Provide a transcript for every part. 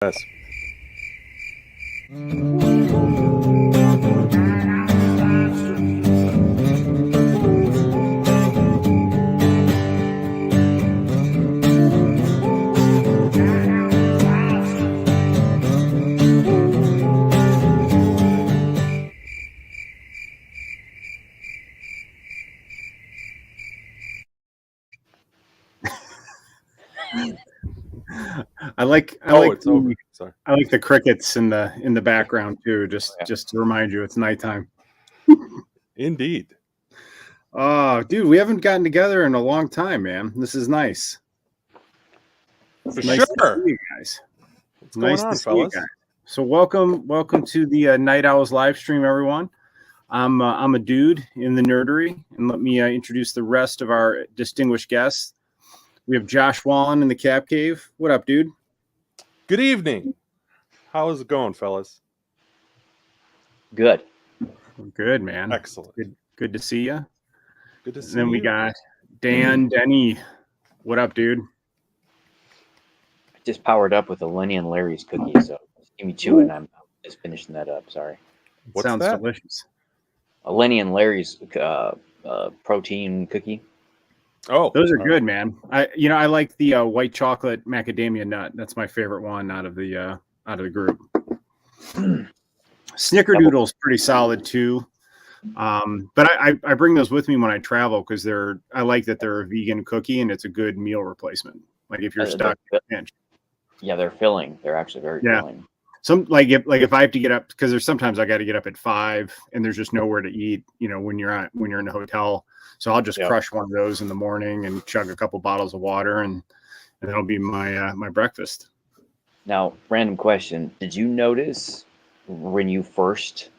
Yes. I like it's over. Sorry. I like the crickets in the background too, just to remind you it's nighttime. Indeed. Oh, dude, we haven't gotten together in a long time, man. This is nice. For Nice to sure. see you guys. What's going on, fellas? So welcome to the Night Owls Livestream, everyone. I'm a dude in the Nerdery, and let me introduce the rest of our distinguished guests. We have Josh Wallen in the Cap Cave. What up, dude? Good evening. How is it going, fellas? Good. Good, man. Excellent. Good to see you. Good to see And then you. we got Denny. What up, dude? I just powered up with a Lenny and Larry's cookie, so just give me two and I'm just finishing that up. Sorry. What's Sounds that? delicious. A Lenny and Larry's protein cookie. Oh, Those are good, man. I like the white chocolate macadamia nut. That's my favorite one out of the group. Snickerdoodle's pretty solid too. But I bring those with me when I travel because I like that they're a vegan cookie and it's a good meal replacement. Like if you're stuck in a pinch. Yeah, they're filling. They're actually very filling. Some if I have to get up because there's sometimes I got to get up at 5 and there's just nowhere to eat. When you're in a hotel, so I'll just crush one of those in the morning and chug a couple bottles of water and that'll be my my breakfast. Now, random question: did you notice when you first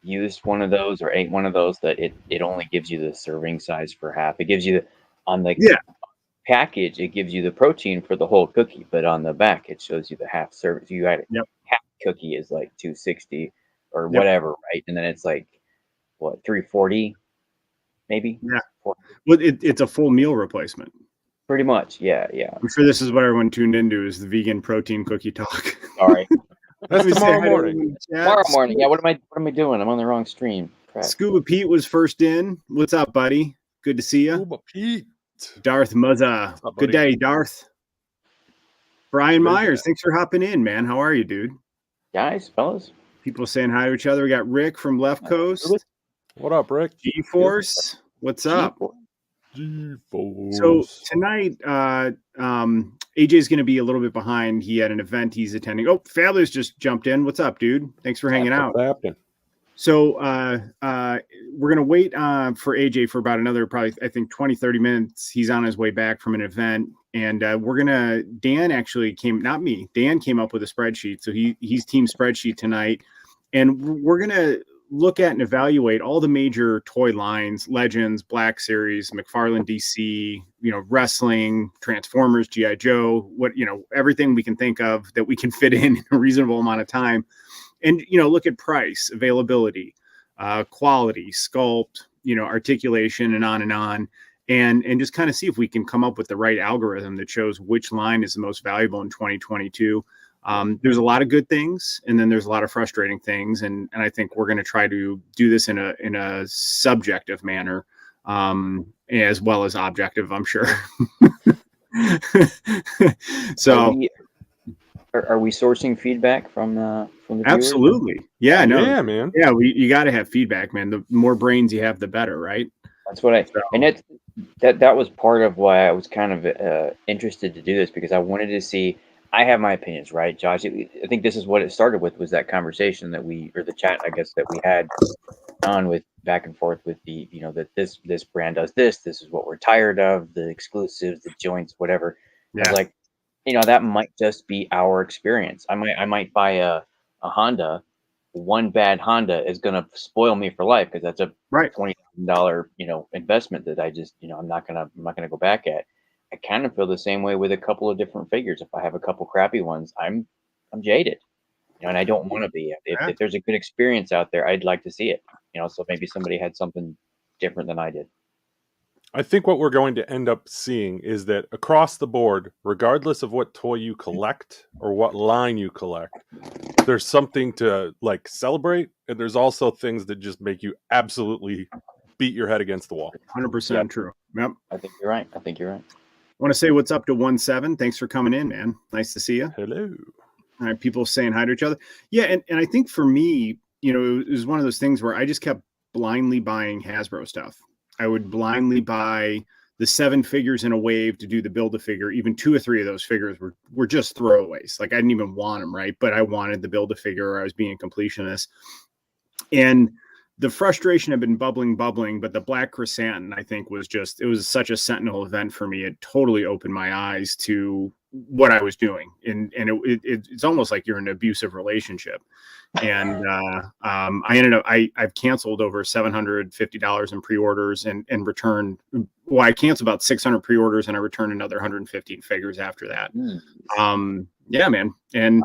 used one of those or ate one of those that it only gives you the serving size for half? It gives you on the package, it gives you the protein for the whole cookie, but on the back it shows you the half serving. So you had half cookie is like 260 or whatever, right? And then it's like what 340 maybe. Yeah. Well, it's a full meal replacement. Pretty much, yeah. I'm sure this is what everyone tuned into is the vegan protein cookie talk. All right. That's tomorrow morning. Tomorrow morning. Yeah. What am I doing? I'm on the wrong stream. Crap. Scuba Pete was first in. What's up, buddy? Good to see you. Scuba Pete. Darth Muzza. Good day, Darth. Brian Myers, thanks for hopping in, man. How are you, dude? Guys, fellas. People saying hi to each other. We got Rick from Left Coast. What up, Rick? G-Force. What's up? G-Force. So tonight, AJ's going to be a little bit behind. He had an event he's attending. Oh, Fabulous just jumped in. What's up, dude? Thanks for hanging out. So we're going to wait for AJ for about another probably, I think, 20, 30 minutes. He's on his way back from an event. And Dan actually Dan came up with a spreadsheet. So he's team spreadsheet tonight. And we're going to look at and evaluate all the major toy lines, Legends, Black Series, McFarlane DC, wrestling, Transformers, G.I. Joe, everything we can think of that we can fit in a reasonable amount of time. And, look at price, availability, quality, sculpt, articulation, and on. And just kind of see if we can come up with the right algorithm that shows which line is the most valuable in 2022. There's a lot of good things, and then there's a lot of frustrating things. And I think we're going to try to do this in a subjective manner, as well as objective, I'm sure. So are we sourcing feedback from the viewers? Absolutely. Yeah, no. Yeah, man. Yeah, you got to have feedback, man. The more brains you have, the better, right? That's what and that was part of why I was kind of interested to do this, because I wanted to see. I have my opinions, right, Josh? I think this is what it started with, was that conversation that the chat, I guess, that we had on with back and forth with the, that this brand does this is what we're tired of, the exclusives, the joints, whatever. Yeah. I was like, that might just be our experience. I might buy a Honda. One bad Honda is going to spoil me for life, because that's a $20,000 investment that I just I'm not gonna go back at. I kind of feel the same way with a couple of different figures. If I have a couple crappy ones, I'm jaded, and I don't want to be. If there's a good experience out there, I'd like to see it. So maybe somebody had something different than I did. I think what we're going to end up seeing is that across the board, regardless of what toy you collect or what line you collect, there's something to like celebrate, and there's also things that just make you absolutely beat your head against the wall. 100% true. Yep. I think you're right. Want to say what's up to 1-7. Thanks for coming in, man. Nice to see you. Hello. All right, people saying hi to each other. Yeah, and I think for me, you know, it was one of those things where I just kept blindly buying Hasbro stuff. I would blindly buy the 7 figures in a wave to do the Build-A-Figure. Even 2 or 3 of those figures were just throwaways. Like I didn't even want them, right? But I wanted the Build-A-Figure, or I was being a completionist. And the frustration had been bubbling, but the Black Chrysanthemum, I think, was such a sentinel event for me. It totally opened my eyes to what I was doing. And it's almost like you're in an abusive relationship. And I ended up, I've canceled over $750 in pre-orders and returned. Well, I canceled about 600 pre-orders and I returned another 115 figures after that. Yeah, man. And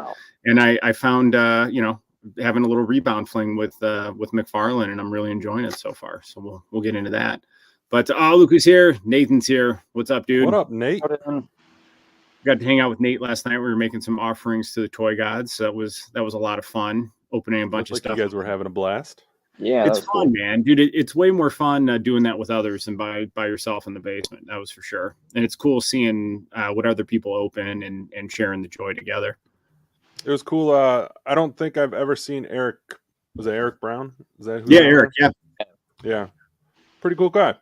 I found, you know, having a little rebound fling with McFarlane, and I'm really enjoying it so far. So we'll get into that. But Luke is here. Nathan's here. What's up, dude? What up, Nate? Got to hang out with Nate last night. We were making some offerings to the toy gods. So that was a lot of fun. Opening a bunch of stuff. You guys were having a blast. Yeah, it's fun, man, dude. It's way more fun doing that with others than by yourself in the basement. That was for sure. And it's cool seeing what other people open and sharing the joy together. It was cool. I don't think I've ever seen Eric. Was it Eric Brown? Is that who? Yeah, Eric. Yeah. Yeah. Pretty cool guy.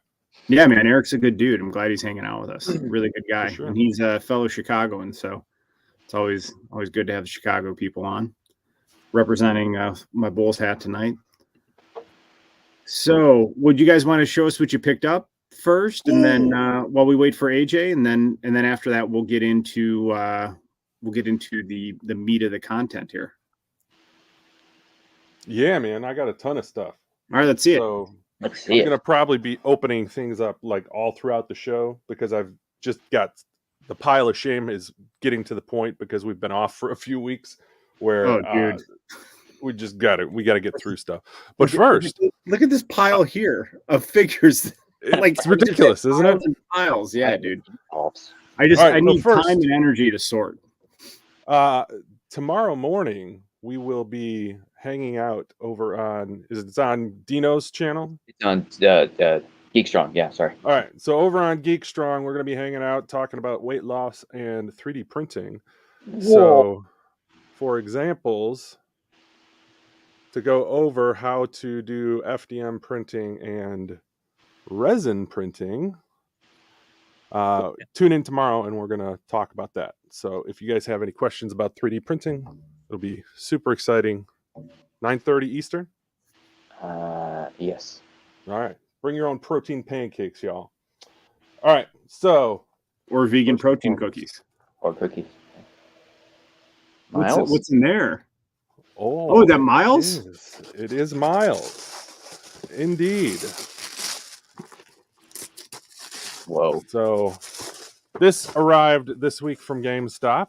Yeah, man. Eric's a good dude. I'm glad he's hanging out with us. Really good guy. Sure. And he's a fellow Chicagoan, so it's always good to have the Chicago people on, representing my Bulls hat tonight. So, would you guys want to show us what you picked up first, and then while we wait for AJ, and then after that we'll get into the meat of the content here. Yeah, man, I got a ton of stuff. All right, let's see it. So I'm going to probably be opening things up like all throughout the show because I've just got the pile of shame is getting to the point because we've been off for a few weeks where we just got it. We got to get through stuff. But first, look at this pile here of figures. It's ridiculous, isn't it? Piles. Yeah, dude. I need time and energy to sort. Tomorrow morning we will be hanging out over on it's on Dino's channel? It's on Geek Strong, yeah, sorry. All right. So over on Geek Strong, we're gonna be hanging out talking about weight loss and 3D printing. Whoa. So for examples, to go over how to do FDM printing and resin printing. Tune in tomorrow and we're going to talk about that. So if you guys have any questions about 3D printing, it'll be super exciting. 9:30 Eastern? Yes. All right. Bring your own protein pancakes, y'all. All right. So. Or vegan protein cookies. Or cookies. What's in there? Oh, is that Miles? It is Miles. Indeed. Whoa. So this arrived this week from GameStop.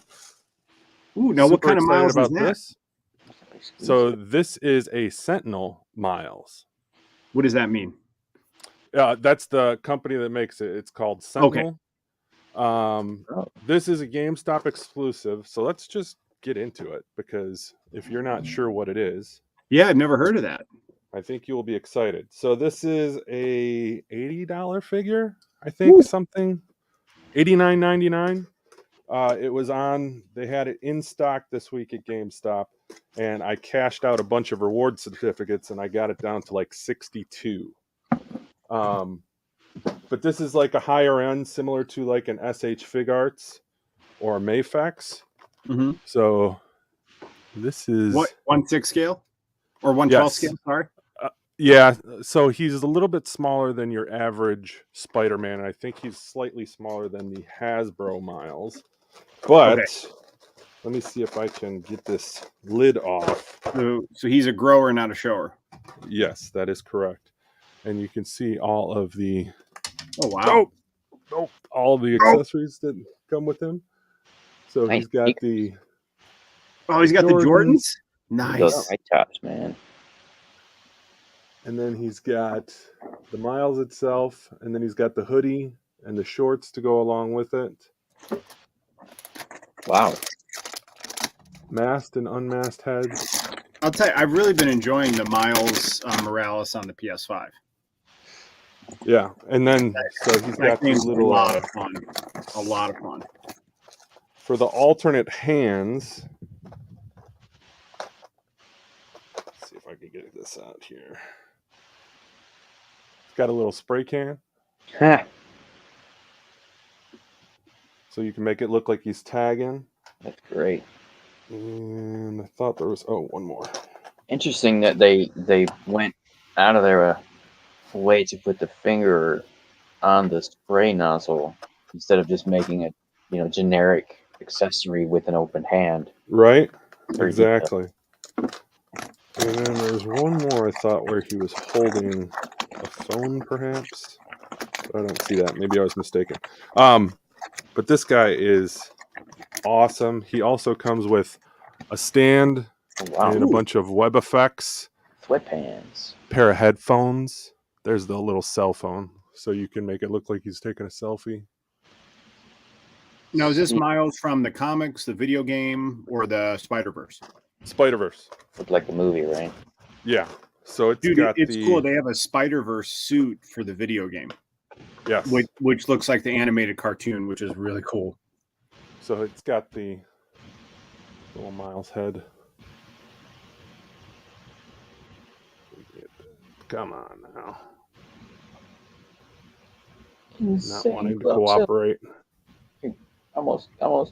Ooh, now what kind of Miles is that? So this is a Sentinel Miles. What does that mean? That's the company that makes it. It's called Sentinel. Okay. This is a GameStop exclusive. So let's just get into it because if you're not sure what it is. Yeah, I've never heard of that. I think you will be excited. So this is a $80 figure, I think. Ooh. Something $89.99. It was on, they had it in stock this week at GameStop, and I cashed out a bunch of reward certificates and I got it down to like 62. But this is like a higher end, similar to like an SH Fig Arts or Mayfex. Mm-hmm. So this is what 1/6 scale or 1/12 scale. Sorry. Yeah. So he's a little bit smaller than your average Spider-Man. I think he's slightly smaller than the Hasbro Miles. But let me see if I can get this lid off. So he's a grower, not a shower. Yes, that is correct. And you can see all of the all of the accessories that come with him. So nice. He's got the he's got the Jordans. Nice. Those high tops, man. And then he's got the Miles itself, and then he's got the hoodie and the shorts to go along with it. Wow. Masked and unmasked heads. I'll tell you, I've really been enjoying the Miles Morales on the PS5. Yeah, and then so he's got these little. A lot of fun. A lot of fun. For the alternate hands. Let's see if I can get this out here. It's got a little spray can. Huh. So you can make it look like he's tagging. That's great. And I thought there was one more. Interesting that they went out of their way to put the finger on the spray nozzle instead of just making it, generic accessory with an open hand. Right? Very exactly. Detailed. And then there's one more I thought where he was holding a phone, perhaps. But I don't see that. Maybe I was mistaken. But this guy is awesome. He also comes with a stand and a bunch of web effects. Sweatpants. Pair of headphones. There's the little cell phone. So you can make it look like he's taking a selfie. Now, is this Miles from the comics, the video game, or the Spider-Verse? Spider-Verse. Looked like the movie, right? Yeah. So it's cool. They have a Spider-Verse suit for the video game. Yes. Which looks like the animated cartoon, which is really cool. So it's got the little Miles head. Come on now. Not wanting to cooperate. Almost. You're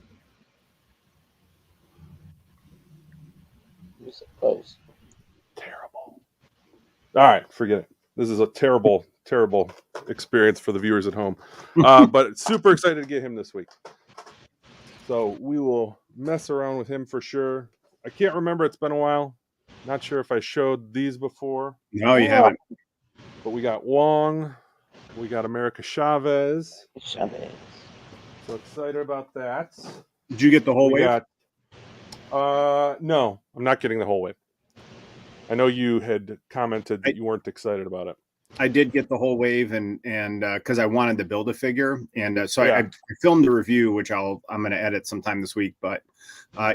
so close. Terrible. All right, forget it. This is a terrible experience for the viewers at home. But super excited to get him this week. So we will mess around with him for sure. I can't remember. It's been a while. Not sure if I showed these before. No, you haven't. But we got Wong. We got America Chavez. So excited about that. Did you get the whole wave? No, I'm not getting the whole wave. I know you had commented that you weren't excited about it. I did get the whole wave, and because I wanted to build a figure, and I filmed the review, which I'm going to edit sometime this week. But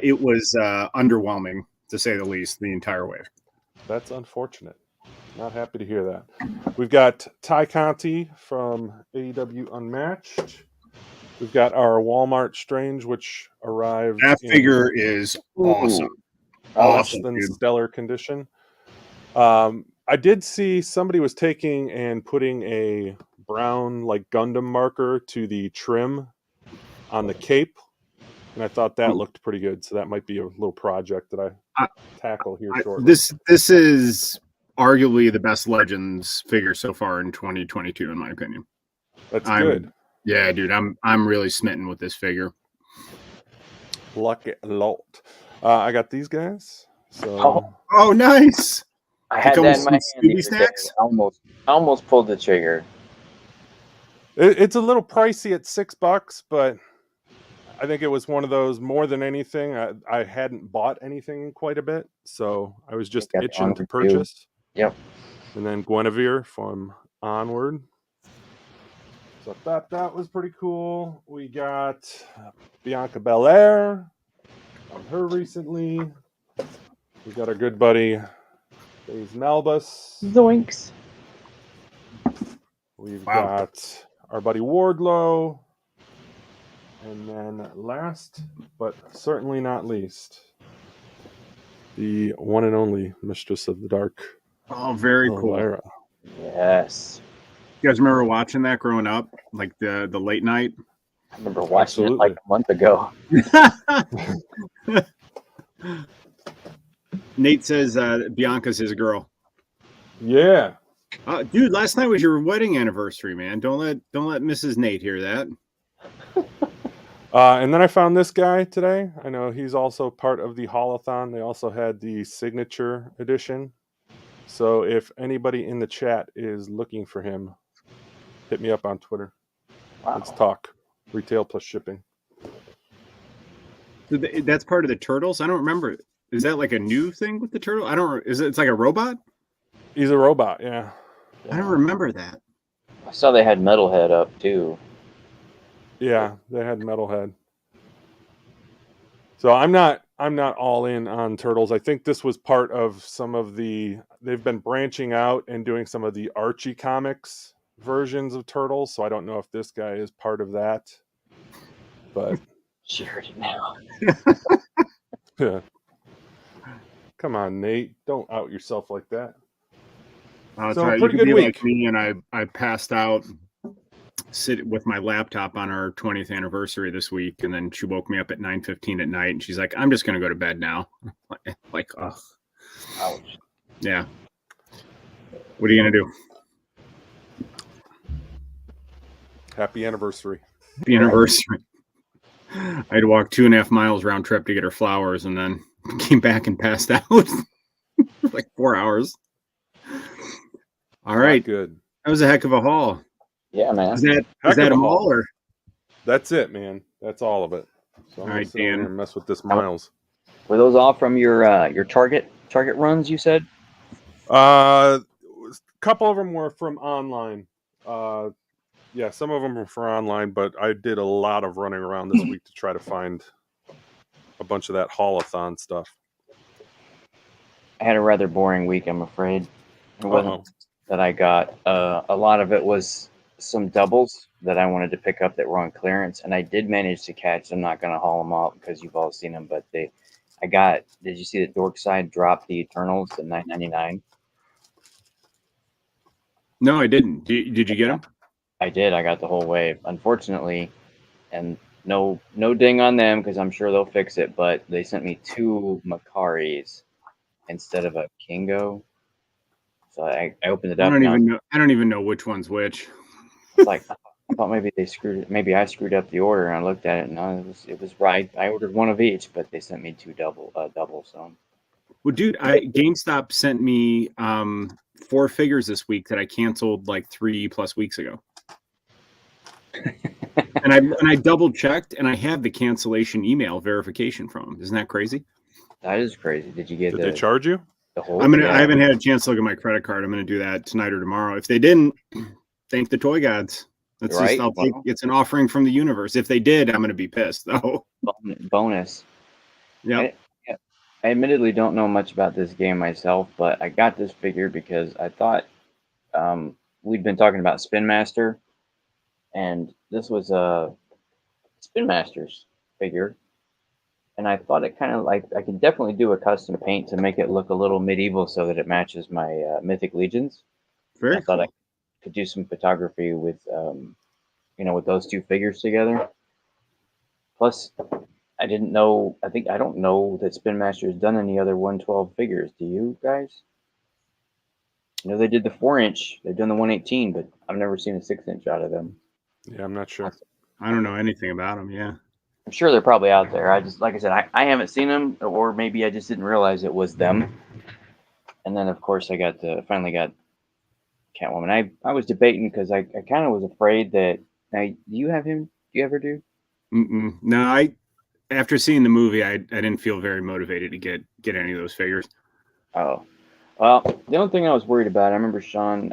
it was underwhelming, to say the least, the entire wave. That's unfortunate. Not happy to hear that. We've got Ty Conti from AEW Unmatched. We've got our Walmart Strange, which arrived. That figure is awesome. Less than stellar condition. I did see somebody was taking and putting a brown like Gundam marker to the trim on the cape, and I thought that looked pretty good. So that might be a little project that I tackle here shortly. This is arguably the best Legends figure so far in 2022, in my opinion. That's good. Yeah, dude, I'm really smitten with this figure. Lucky lot. I got these guys. So oh nice. I had that in my hand. Snacks? I almost pulled the trigger. It's a little pricey at $6, but I think it was one of those, more than anything, I hadn't bought anything in quite a bit, so I was just itching to purchase. Yep. And then Guinevere from Onward. So I thought that was pretty cool. We got Bianca Belair on her recently. We got our good buddy Days Malbus. Zoinks. We've got our buddy Wardlow. And then last, but certainly not least, the one and only Mistress of the Dark. Oh, very cool. Lyra. Yes. You guys remember watching that growing up? Like the late night? I remember watching it like a month ago. Nate says Bianca's his girl. Yeah. Dude, last night was your wedding anniversary, man. Don't let Mrs. Nate hear that. And then I found this guy today. I know he's also part of the Haulathon. They also had the signature edition. So if anybody in the chat is looking for him, hit me up on Twitter. Wow. Let's talk. Retail plus shipping. So that's part of the Turtles? I don't remember. Is that like a new thing with the turtle? It's like a robot? He's a robot, yeah. I don't remember that. I saw they had Metalhead up too. Yeah, they had Metalhead. So I'm not all in on Turtles. I think this was part of some of they've been branching out and doing some of the Archie comics versions of Turtles. So I don't know if this guy is part of that. But she heard it now. Yeah. Come on, Nate. Don't out yourself like that. So right. Pretty good week. Like me, and I passed out sit with my laptop on our 20th anniversary this week, and then she woke me up at 9:15 at night, and she's like, "I'm just going to go to bed now." Like, ugh. Ouch. Yeah. What are you going to do? Happy anniversary. Happy anniversary. I had to walk 2.5 miles round trip to get her flowers, and then came back and passed out like 4 hours. All right. Not good. That was a heck of a haul. Yeah, man. Is that a haul or? That's it, man. That's all of it. So I'm all right, sit Dan. And mess with this Miles. Were those all from your Target runs? You said. A couple of them were from online. Yeah, some of them were from online, but I did a lot of running around this week to try to find a bunch of that haul-a-thon stuff. I had a rather boring week, I'm afraid. It wasn't that I got. A lot of it was some doubles that I wanted to pick up that were on clearance, and I did manage to catch. I'm not going to haul them out because you've all seen them, but did you see that Dorkside dropped the Eternals at $9.99? No, I didn't. Did you get them? I did. I got the whole wave. Unfortunately, and no ding on them because I'm sure they'll fix it, but they sent me 2 Makaris instead of a Kingo. So I opened it up. I don't even know which one's which. It's like I thought maybe maybe I screwed up the order, and I looked at it, and it was right. I ordered 1 of each, but they sent me 2 doubles. So, well, dude, GameStop sent me 4 figures this week that I canceled like 3+ weeks ago. and I double checked, and I have the cancellation email verification from them. Isn't that crazy? That is crazy. Did they charge you? I haven't had a chance to look at my credit card. I'm gonna do that tonight or tomorrow. If they didn't, thank the toy gods. It's an offering from the universe. If they did, I'm gonna be pissed though. Bonus. Yeah. I admittedly don't know much about this game myself, but I got this figure because I thought we'd been talking about Spin Master, and this was a Spin Master's figure. And I thought it kind of like I could definitely do a custom paint to make it look a little medieval so that it matches my Mythic Legions. I thought I could do some photography with, with those 2 figures together. Plus, I don't know that Spin Master has done any other 112 figures. Do you guys? They did the 4-inch. They've done the 118, but I've never seen a 6-inch out of them. Yeah, I'm not sure. I don't know anything about them. Yeah. I'm sure they're probably out there. I just, like I said, I haven't seen them, or maybe I just didn't realize it was them. And then, of course, I finally got Catwoman. I was debating because I kind of was afraid that. Now, do you have him? Do you ever do? No, after seeing the movie, I didn't feel very motivated to get any of those figures. Oh, well, the only thing I was worried about, I remember Sean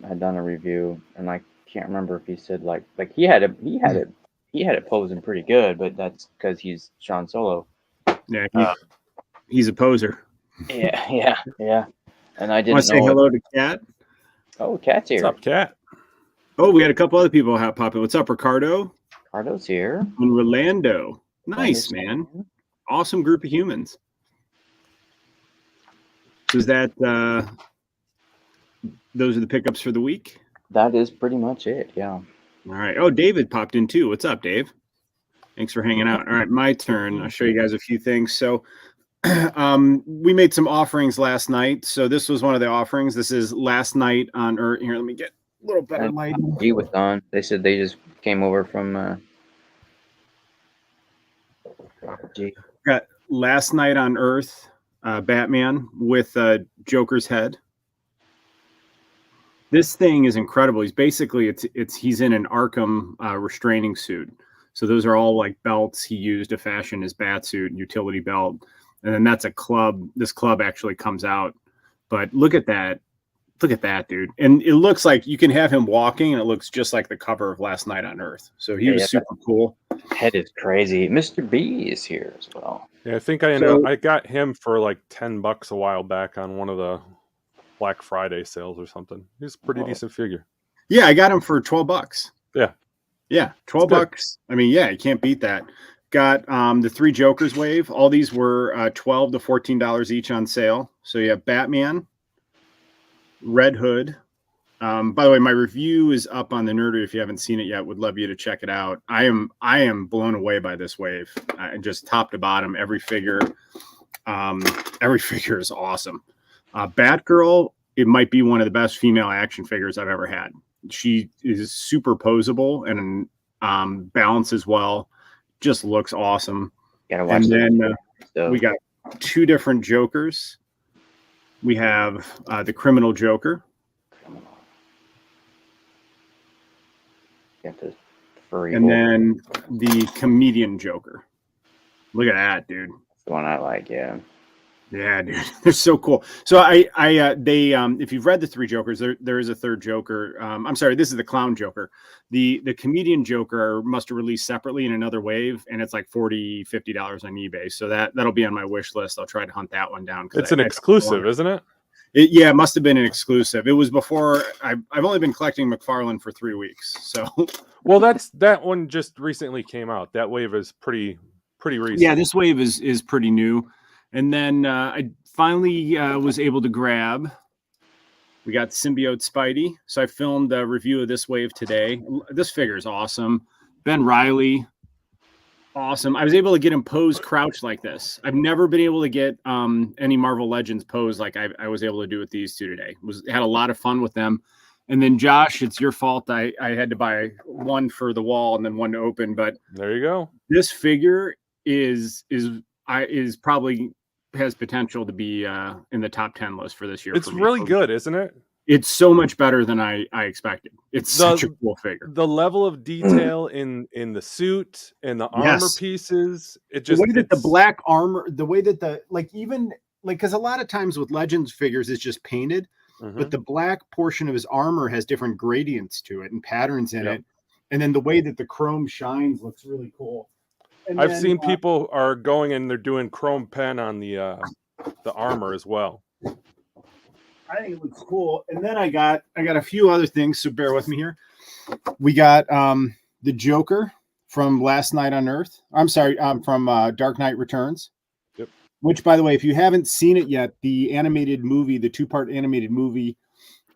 had done a review, and I can't remember if he said like he had it posing pretty good, but that's because he's Sean Solo. Yeah, he's a poser. Yeah. And I didn't want to say hello to Cat. Oh, Cat's here. What's up, Cat? Oh, we had a couple other people pop in. What's up, Ricardo? Ricardo's here. And Rolando. Nice, man. Awesome group of humans. So is that those are the pickups for the week? That is pretty much it, yeah. All right. Oh, David popped in too. What's up, Dave? Thanks for hanging out. All right, my turn. I'll show you guys a few things. So we made some offerings last night. So this was one of the offerings. This is Last Night on Earth. Here, let me get a little better light. He was on. They said they just came over from got Last Night on Earth, Batman with Joker's head. This thing is incredible. He's basically he's in an Arkham restraining suit. So those are all like belts he used to fashion his bat suit and utility belt. And then that's a club. This club actually comes out. But look at that. Look at that, dude. And it looks like you can have him walking, and it looks just like the cover of Last Night on Earth. So he was super cool. Head is crazy. Mr. B is here as well. Yeah, I think I got him for like $10 a while back on one of the Black Friday sales or something. He's a pretty decent figure. Yeah, I got him for $12. Yeah. Yeah, $12. I mean, yeah, you can't beat that. Got the 3 Jokers wave. All these were $12 to $14 each on sale. So you have Batman, Red Hood. By the way, my review is up on the Nerdery. If you haven't seen it yet, would love you to check it out. I am blown away by this wave. Just top to bottom, every figure is awesome. Batgirl, it might be one of the best female action figures I've ever had. She is super posable and balances well. Just looks awesome. And then we got 2 different Jokers. We have the Criminal Joker. And then the Comedian Joker. Look at that, dude. That's the one I like, yeah. Yeah, dude, they're so cool. So if you've read the 3 Jokers, there is a 3rd Joker. I'm sorry, this is the Clown Joker. The Comedian Joker must have released separately in another wave, and it's like $40-$50 on eBay. So that'll be on my wish list. I'll try to hunt that one down. It's an exclusive, isn't it? Yeah, it must have been an exclusive. It was before. I've only been collecting McFarlane for 3 weeks. So, well, that one just recently came out. That wave is pretty recent. Yeah, this wave is pretty new. And then I finally was able to grab. We got Symbiote Spidey. So I filmed a review of this wave today. This figure is awesome. Ben Reilly, awesome. I was able to get him posed crouched like this. I've never been able to get any Marvel Legends posed like I was able to do with these 2 today. Had a lot of fun with them. And then Josh, it's your fault. I had to buy one for the wall and then one to open. But there you go. This figure is probably has potential to be in the top 10 list for this year. It's really good, isn't it? It's so much better than I expected. It's such a cool figure. The level of detail in the suit and the armor pieces. It just the way that the black armor, the way that because a lot of times with Legends figures it's just painted, but the black portion of his armor has different gradients to it and patterns in it, and then the way that the chrome shines looks really cool. I've seen people are going and they're doing chrome pen on the armor as well. I think it looks cool. And then I got a few other things, so bear with me here. We got the Joker from Last Night on Earth. I'm sorry, from Dark Knight Returns. Yep. Which, by the way, if you haven't seen it yet, the animated movie, the 2-part animated movie,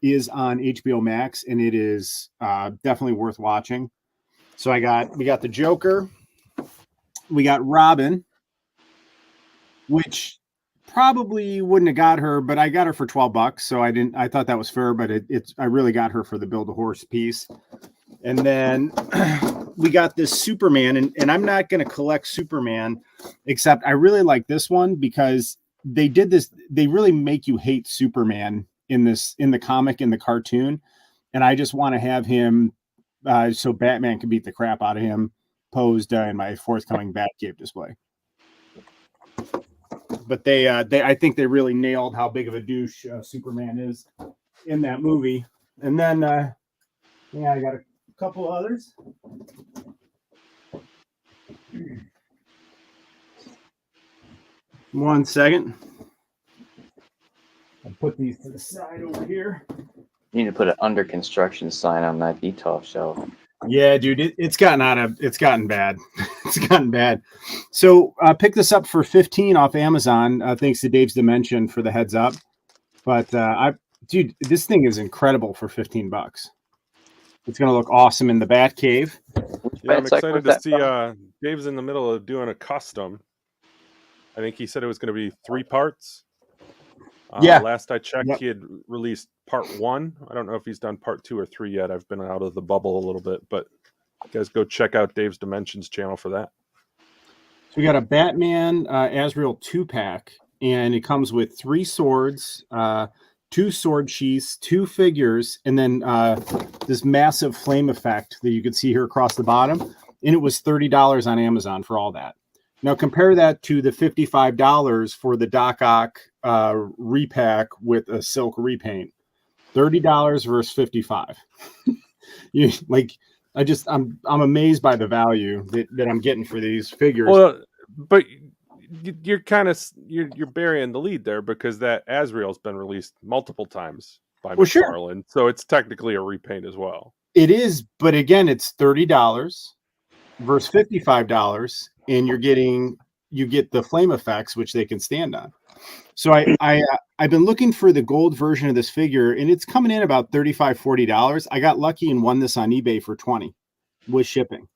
is on HBO Max, and it is definitely worth watching. So we got the Joker. We got Robin, which probably wouldn't have got her, but I got her for $12. So I thought that was fair, but I really got her for the Build a Horse piece. And then we got this Superman, and I'm not going to collect Superman, except I really like this one because they did this. They really make you hate Superman in the comic, in the cartoon. And I just want to have him so Batman can beat the crap out of him, posed in my forthcoming Batcave display. But I think they really nailed how big of a douche Superman is in that movie. And then I got a couple others. One second. I'll put these to the side over here. You need to put an under construction sign on that detail shelf. Yeah, dude, it's gotten bad. It's gotten bad. So pick this up for $15 off Amazon. Thanks to Dave's Dimension for the heads up. But dude, this thing is incredible for $15. It's gonna look awesome in the Batcave. Yeah, I'm excited to see. Dave's in the middle of doing a custom. I think he said it was going to be 3 parts. Last I checked, he had released part 1. I don't know if he's done part 2 or 3 yet. I've been out of the bubble a little bit, but you guys go check out Dave's Dimensions channel for that. So we got a Batman Azrael 2-pack, and it comes with 3 swords, 2 sword sheaths, 2 figures, and then this massive flame effect that you can see here across the bottom. And it was $30 on Amazon for all that. Now compare that to the $55 for the Doc Ock repack with a silk repaint. $30 versus 55. You like, I'm amazed by the value that I'm getting for these figures. Well, but you're kind of you're burying the lead there, because that Azrael's been released multiple times by McFarlane, so it's technically a repaint as well. It is, but again, it's $30 versus $55, and you get the flame effects, which they can stand on. So I've been looking for the gold version of this figure, and it's coming in about $35-$40. I got lucky and won this on eBay for $20 with shipping.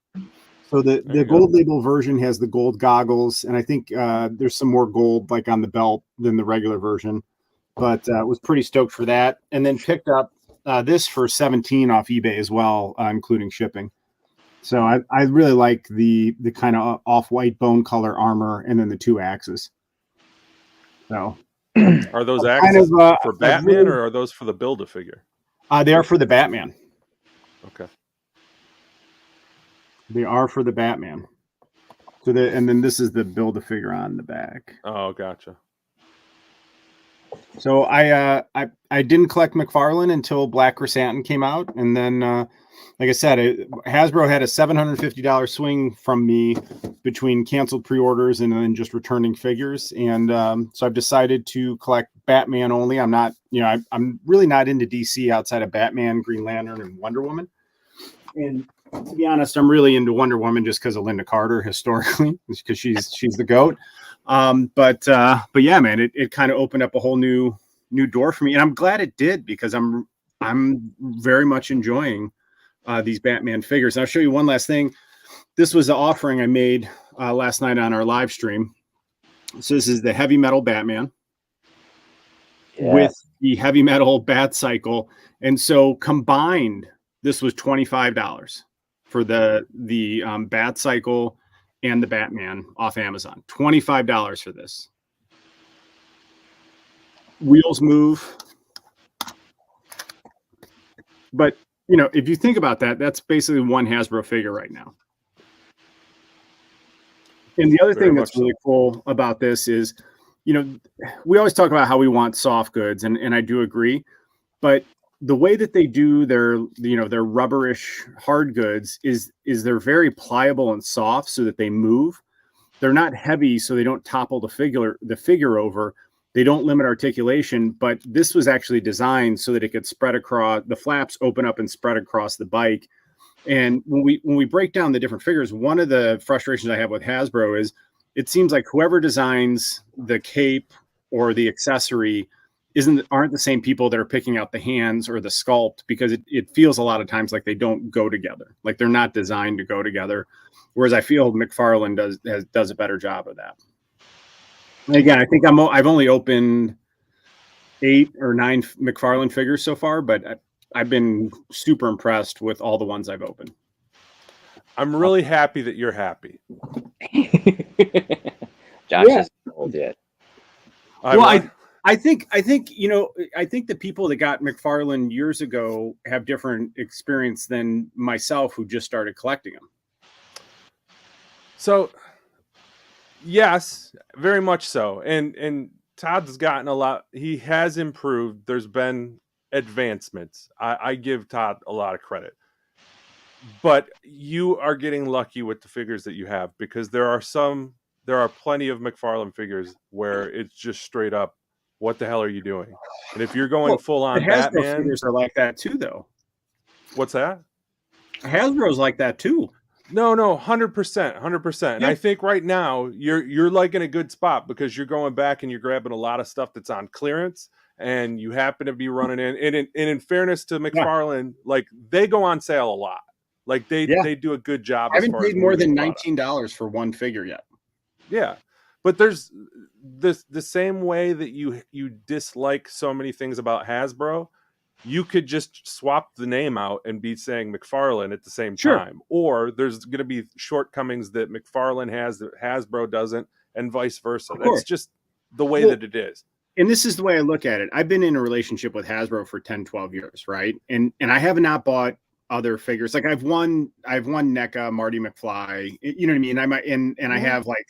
So the gold label version has the gold goggles, and I think there's some more gold like on the belt than the regular version. But was pretty stoked for that, and then picked up this for $17 off eBay as well, including shipping. So I really like the kind of off-white bone color armor, and then the 2 axes. So are those axes for Batman, or are those for the Build-A-Figure? They are for the Batman. Okay. They are for the Batman. So and then this is the Build-A-Figure on the back. Oh, gotcha. So I didn't collect McFarlane until Black Chrysanthemum came out, and then like I said, Hasbro had a $750 swing from me between canceled pre-orders and then just returning figures, and so I've decided to collect Batman only. I'm not, I'm really not into DC outside of Batman, Green Lantern, and Wonder Woman. And to be honest, I'm really into Wonder Woman just because of Linda Carter historically, because she's the GOAT. But yeah, man, it kind of opened up a whole new door for me, and I'm glad it did, because I'm very much enjoying these Batman figures. And I'll show you one last thing. This was an offering I made last night on our live stream. So this is the heavy metal Batman with the heavy metal Bat Cycle, and so combined, this was $25 for the Bat Cycle and the Batman off Amazon. $25 for this. Wheels move. But, if you think about that, that's basically one Hasbro figure right now. And the other thing that's really cool about this is, we always talk about how we want soft goods, and I do agree, but the way that they do their rubberish hard goods is they're very pliable and soft so that they move. They're not heavy, so they don't topple the figure over. They don't limit articulation, but this was actually designed so that it could spread across, the flaps open up and spread across the bike. And when we break down the different figures, one of the frustrations I have with Hasbro is it seems like whoever designs the cape or the accessory aren't the same people that are picking out the hands or the sculpt, because it feels a lot of times like they don't go together. Like they're not designed to go together. Whereas I feel McFarlane does a better job of that. And again, I think I've only opened 8 or 9 McFarlane figures so far, but I've been super impressed with all the ones I've opened. I'm really happy that you're happy. Josh isn't old yet. I think the people that got McFarlane years ago have different experience than myself, who just started collecting them. So, yes, very much so. And Todd's gotten a lot. He has improved. There's been advancements. I give Todd a lot of credit. But you are getting lucky with the figures that you have, because there are plenty of McFarlane figures where it's just straight up, what the hell are you doing? And if you're going full on Batman, figures are like that too, though. What's that? Hasbro's like that too. No, 100%. And I think right now you're like in a good spot, because you're going back and you're grabbing a lot of stuff that's on clearance, and you happen to be running in. And in fairness to McFarlane, like they go on sale a lot. Like they do a good job. I haven't paid more than $19 for one figure yet. Yeah. But there's the same way that you dislike so many things about Hasbro, you could just swap the name out and be saying McFarlane at the same time. Or there's going to be shortcomings that McFarlane has that Hasbro doesn't, and vice versa. That's just the way that it is. And this is the way I look at it. I've been in a relationship with Hasbro for 10, 12 years, right? And I have not bought other figures. Like I've won NECA, Marty McFly, you know what I mean? And I have like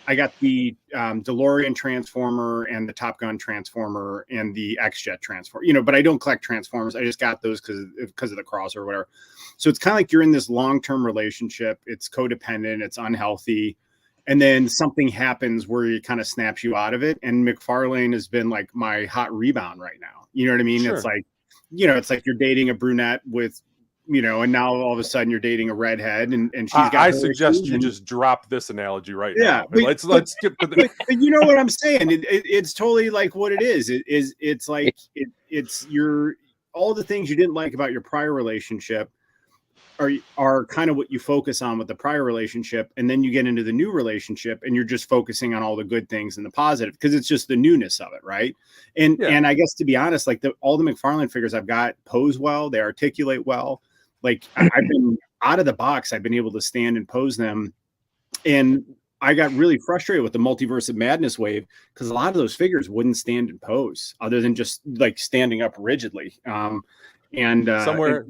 I got the DeLorean Transformer and the Top Gun Transformer and the X-Jet Transformer, but I don't collect Transformers. I just got those because of the cross or whatever. So it's kind of like you're in this long-term relationship. It's codependent. It's unhealthy. And then something happens where it kind of snaps you out of it. And McFarlane has been like my hot rebound right now. You know what I mean? Sure. It's like, it's like you're dating a brunette with, and now all of a sudden you're dating a redhead and she's got. I suggest you just drop this analogy right now. Let's skip to the. But you know what I'm saying? It's totally like what it is. It's like it's all the things you didn't like about your prior relationship are kind of what you focus on with the prior relationship, and then you get into the new relationship and you're just focusing on all the good things and the positive because it's just the newness of it, right? And I guess, to be honest, like all the McFarlane figures I've got pose well, they articulate well. Like I've been out of the box, I've been able to stand and pose them, and I got really frustrated with the Multiverse of Madness wave because a lot of those figures wouldn't stand and pose other than just like standing up rigidly. And somewhere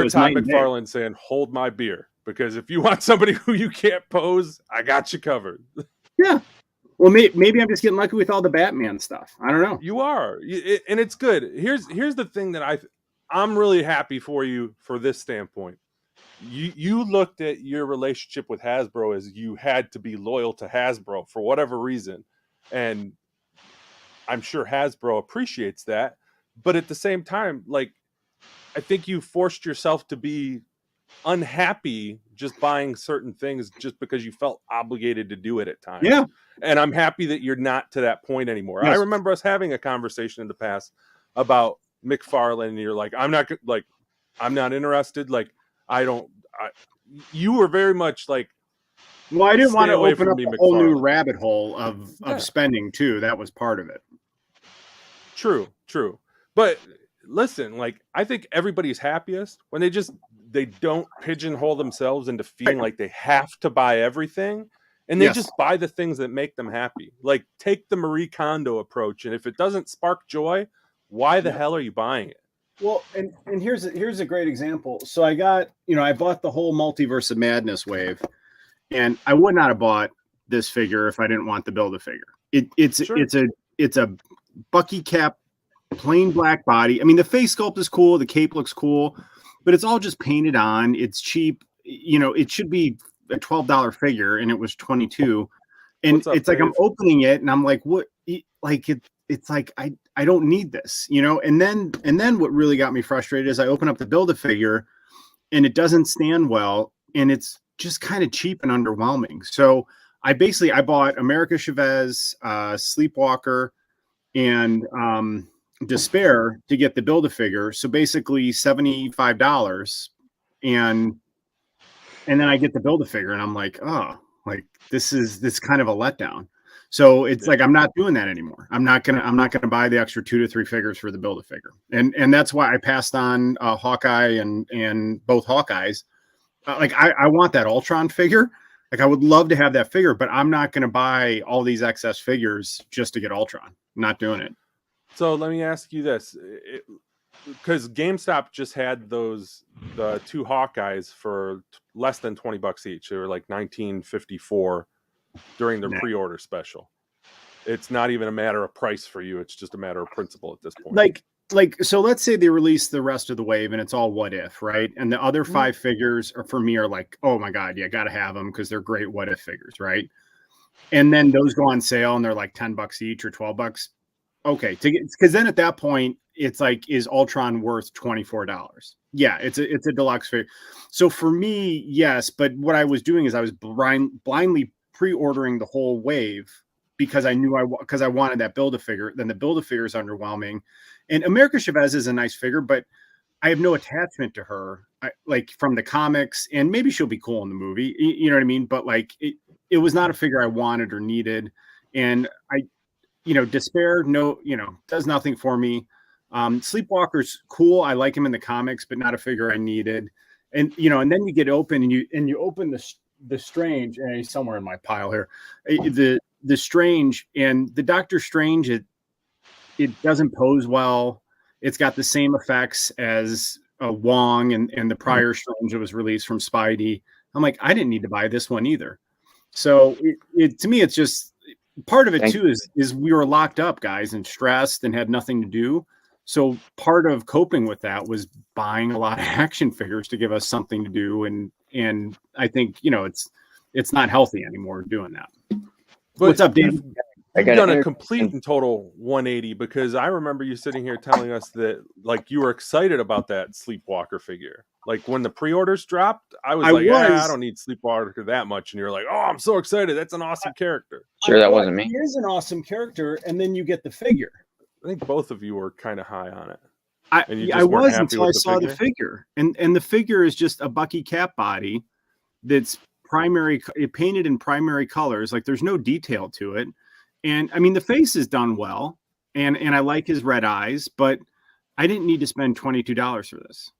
Todd McFarlane saying, "Hold my beer," because if you want somebody who you can't pose, I got you covered. Yeah. Well, maybe I'm just getting lucky with all the Batman stuff. I don't know. You are, and it's good. Here's the thing that I'm really happy for you for this standpoint. You looked at your relationship with Hasbro as you had to be loyal to Hasbro for whatever reason, and I'm sure Hasbro appreciates that. But at the same time, like, I think you forced yourself to be unhappy just buying certain things just because you felt obligated to do it at times. Yeah. And I'm happy that you're not to that point anymore. Yes. I remember us having a conversation in the past about McFarlane, and you're like, I'm not interested. Like, you were very much like, well, I didn't want to open up a whole new rabbit hole of spending too. That was part of it. True. But listen, like, I think everybody's happiest when they don't pigeonhole themselves into feeling like they have to buy everything, and they just buy the things that make them happy. Like, take the Marie Kondo approach, and if it doesn't spark joy, why the hell are you buying it? Well, and here's a great example. So I got, I bought the whole Multiverse of Madness wave, and I would not have bought this figure if I didn't want the Build-A-Figure. It's a Bucky cap, plain black body. I mean, the face sculpt is cool, the cape looks cool, but it's all just painted on. It's cheap. It should be a $12 figure, and it was $22. And it's like, I'm opening it, and I'm like, what? Like it's like I don't need this, And then what really got me frustrated is I open up the Build-A-Figure, and it doesn't stand well, and it's just kind of cheap and underwhelming. So I bought America Chavez, Sleepwalker, and Despair to get the Build-A-Figure. So basically $75, and then I get the Build-A-Figure, and I'm like, oh, like this kind of a letdown. So it's like, I'm not doing that anymore. I'm not gonna buy the extra 2 to 3 figures for the Build-A-Figure, and that's why I passed on Hawkeye and both Hawkeyes. Like I want that Ultron figure. Like, I would love to have that figure, but I'm not going to buy all these excess figures just to get Ultron. I'm not doing it. So let me ask you this, because GameStop just had the 2 Hawkeyes for less than $20 each. They were like $19.54 during their pre-order special. It's not even a matter of price for you. It's just a matter of principle at this point. So let's say they release the rest of the wave and it's all what if, right? And the other 5 figures for me are like, oh my God, yeah, got to have them because they're great what if figures, right? And then those go on sale and they're like $10 each or $12. Okay, because then at that point it's like, is Ultron worth $24? Yeah, it's a deluxe figure. So for me, yes, but what I was doing is I was blindly pre-ordering the whole wave because I knew because I wanted that Build-A-Figure. Then the Build-A-Figure is underwhelming. And America Chavez is a nice figure, but I have no attachment to her, like from the comics, and maybe she'll be cool in the movie. You know what I mean? But like, it was not a figure I wanted or needed. And Despair, does nothing for me. Sleepwalker's cool. I like him in the comics, but not a figure I needed. And, and then you get open and you open the Strange, and he's somewhere in my pile here, the Strange and the Doctor Strange, it doesn't pose well. It's got the same effects as Wong and the prior Strange that was released from Spidey. I'm like, I didn't need to buy this one either. So to me, it's just, part of it too is we were locked up, guys, and stressed and had nothing to do. So part of coping with that was buying a lot of action figures to give us something to do. And I think, it's not healthy anymore doing that. But what's up, Dave? You've done a complete and total 180, because I remember you sitting here telling us that like you were excited about that Sleepwalker figure. Like when the pre-orders dropped, I was I don't need Sleepwalker that much. And you're like, oh, I'm so excited. That's an awesome character. Sure, that wasn't me. He is an awesome character. And then you get the figure. I think both of you were kind of high on it. I was until I saw the figure. And the figure is just a Bucky Cap body that's painted in primary colors. Like there's no detail to it. And I mean, the face is done well, and I like his red eyes, but I didn't need to spend $22 for this,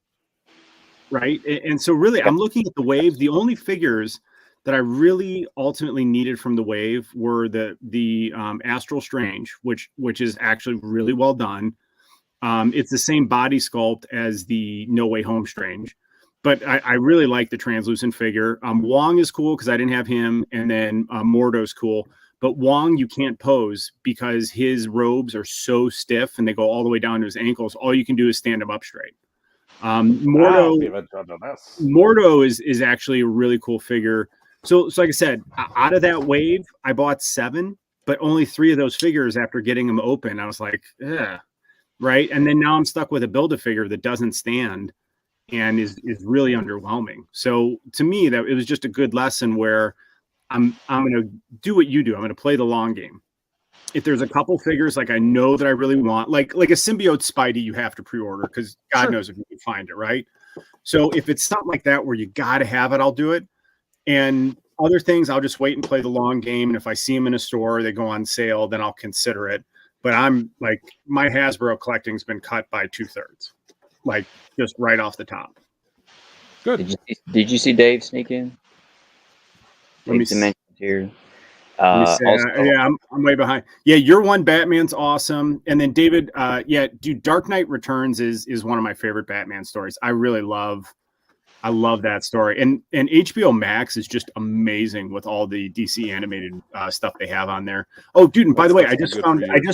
right? And so really, I'm looking at the wave. The only figures that I really ultimately needed from the wave were the Astral Strange, which is actually really well done. It's the same body sculpt as the No Way Home Strange, but I really like the translucent figure. Wong is cool because I didn't have him, and then Mordo's cool. But Wong, you can't pose because his robes are so stiff and they go all the way down to his ankles. All you can do is stand him up straight. Mordo is actually a really cool figure. So like I said, out of that wave, I bought 7, but only 3 of those figures after getting them open. I was like, right. And then now I'm stuck with a Build-A-Figure that doesn't stand and is really underwhelming. So to me, that it was just a good lesson where I'm going to do what you do. I'm going to play the long game. If there's a couple figures like I know that I really want, like a symbiote Spidey, you have to pre-order because God knows if you can find it, right? So if it's something like that where you got to have it, I'll do it. And other things, I'll just wait and play the long game. And if I see them in a store, they go on sale, then I'll consider it. But I'm like, my Hasbro collecting's been cut by 2/3, like just right off the top. Good. Did you see Dave sneak in? Let me see. Here. I'm way behind. Yeah, your one Batman's awesome. And then David, dude, Dark Knight Returns is one of my favorite Batman stories. I love that story. And HBO Max is just amazing with all the DC animated stuff they have on there. Oh, dude, and by the way, I just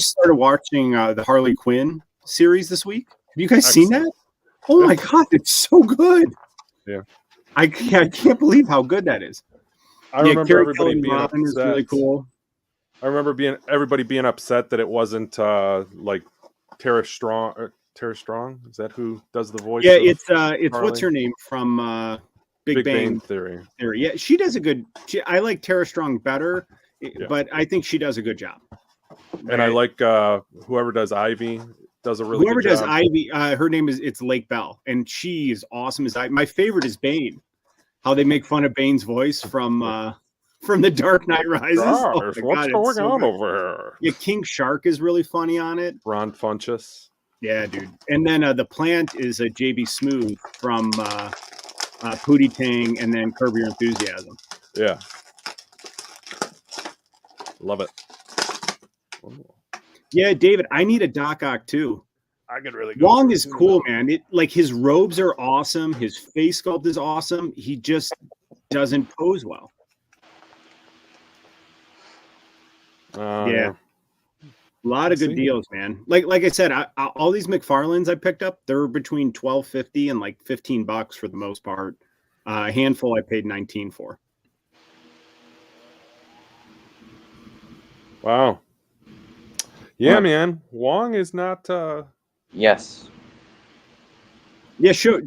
started watching the Harley Quinn series this week. Have you guys seen that? Oh my God, it's so good. Yeah. I can't believe how good that is. I remember everybody being upset. Is really cool. I remember everybody being upset that it wasn't like Tara Strong. Tara Strong, is that who does the voice? Yeah, it's what's her name from Big Bang Theory. Yeah, she does a good. I like Tara Strong better, but I think she does a good job. And I like whoever does Ivy does a really good job. Whoever does Ivy, her name is Lake Bell, and she is awesome as Ivy. My favorite is Bane. How they make fun of Bane's voice from The Dark Knight Rises. What's going on over here? Yeah, King Shark is really funny on it. Ron Funches. Yeah, dude. And then the plant is a JB Smooth from Pootie Tang and then Curb Your Enthusiasm. Yeah. Love it. Ooh. Yeah, David, I need a Doc Ock too. I could really go. Wong is cool, man. Like his robes are awesome. His face sculpt is awesome. He just doesn't pose well. Yeah. A lot of good deals, man. Like I said, all these McFarlands I picked up, they're between $12.50 and like $15 for the most part. A handful I paid $19 for. Wow. Yeah, man. Wong is not. Yes. Yeah, show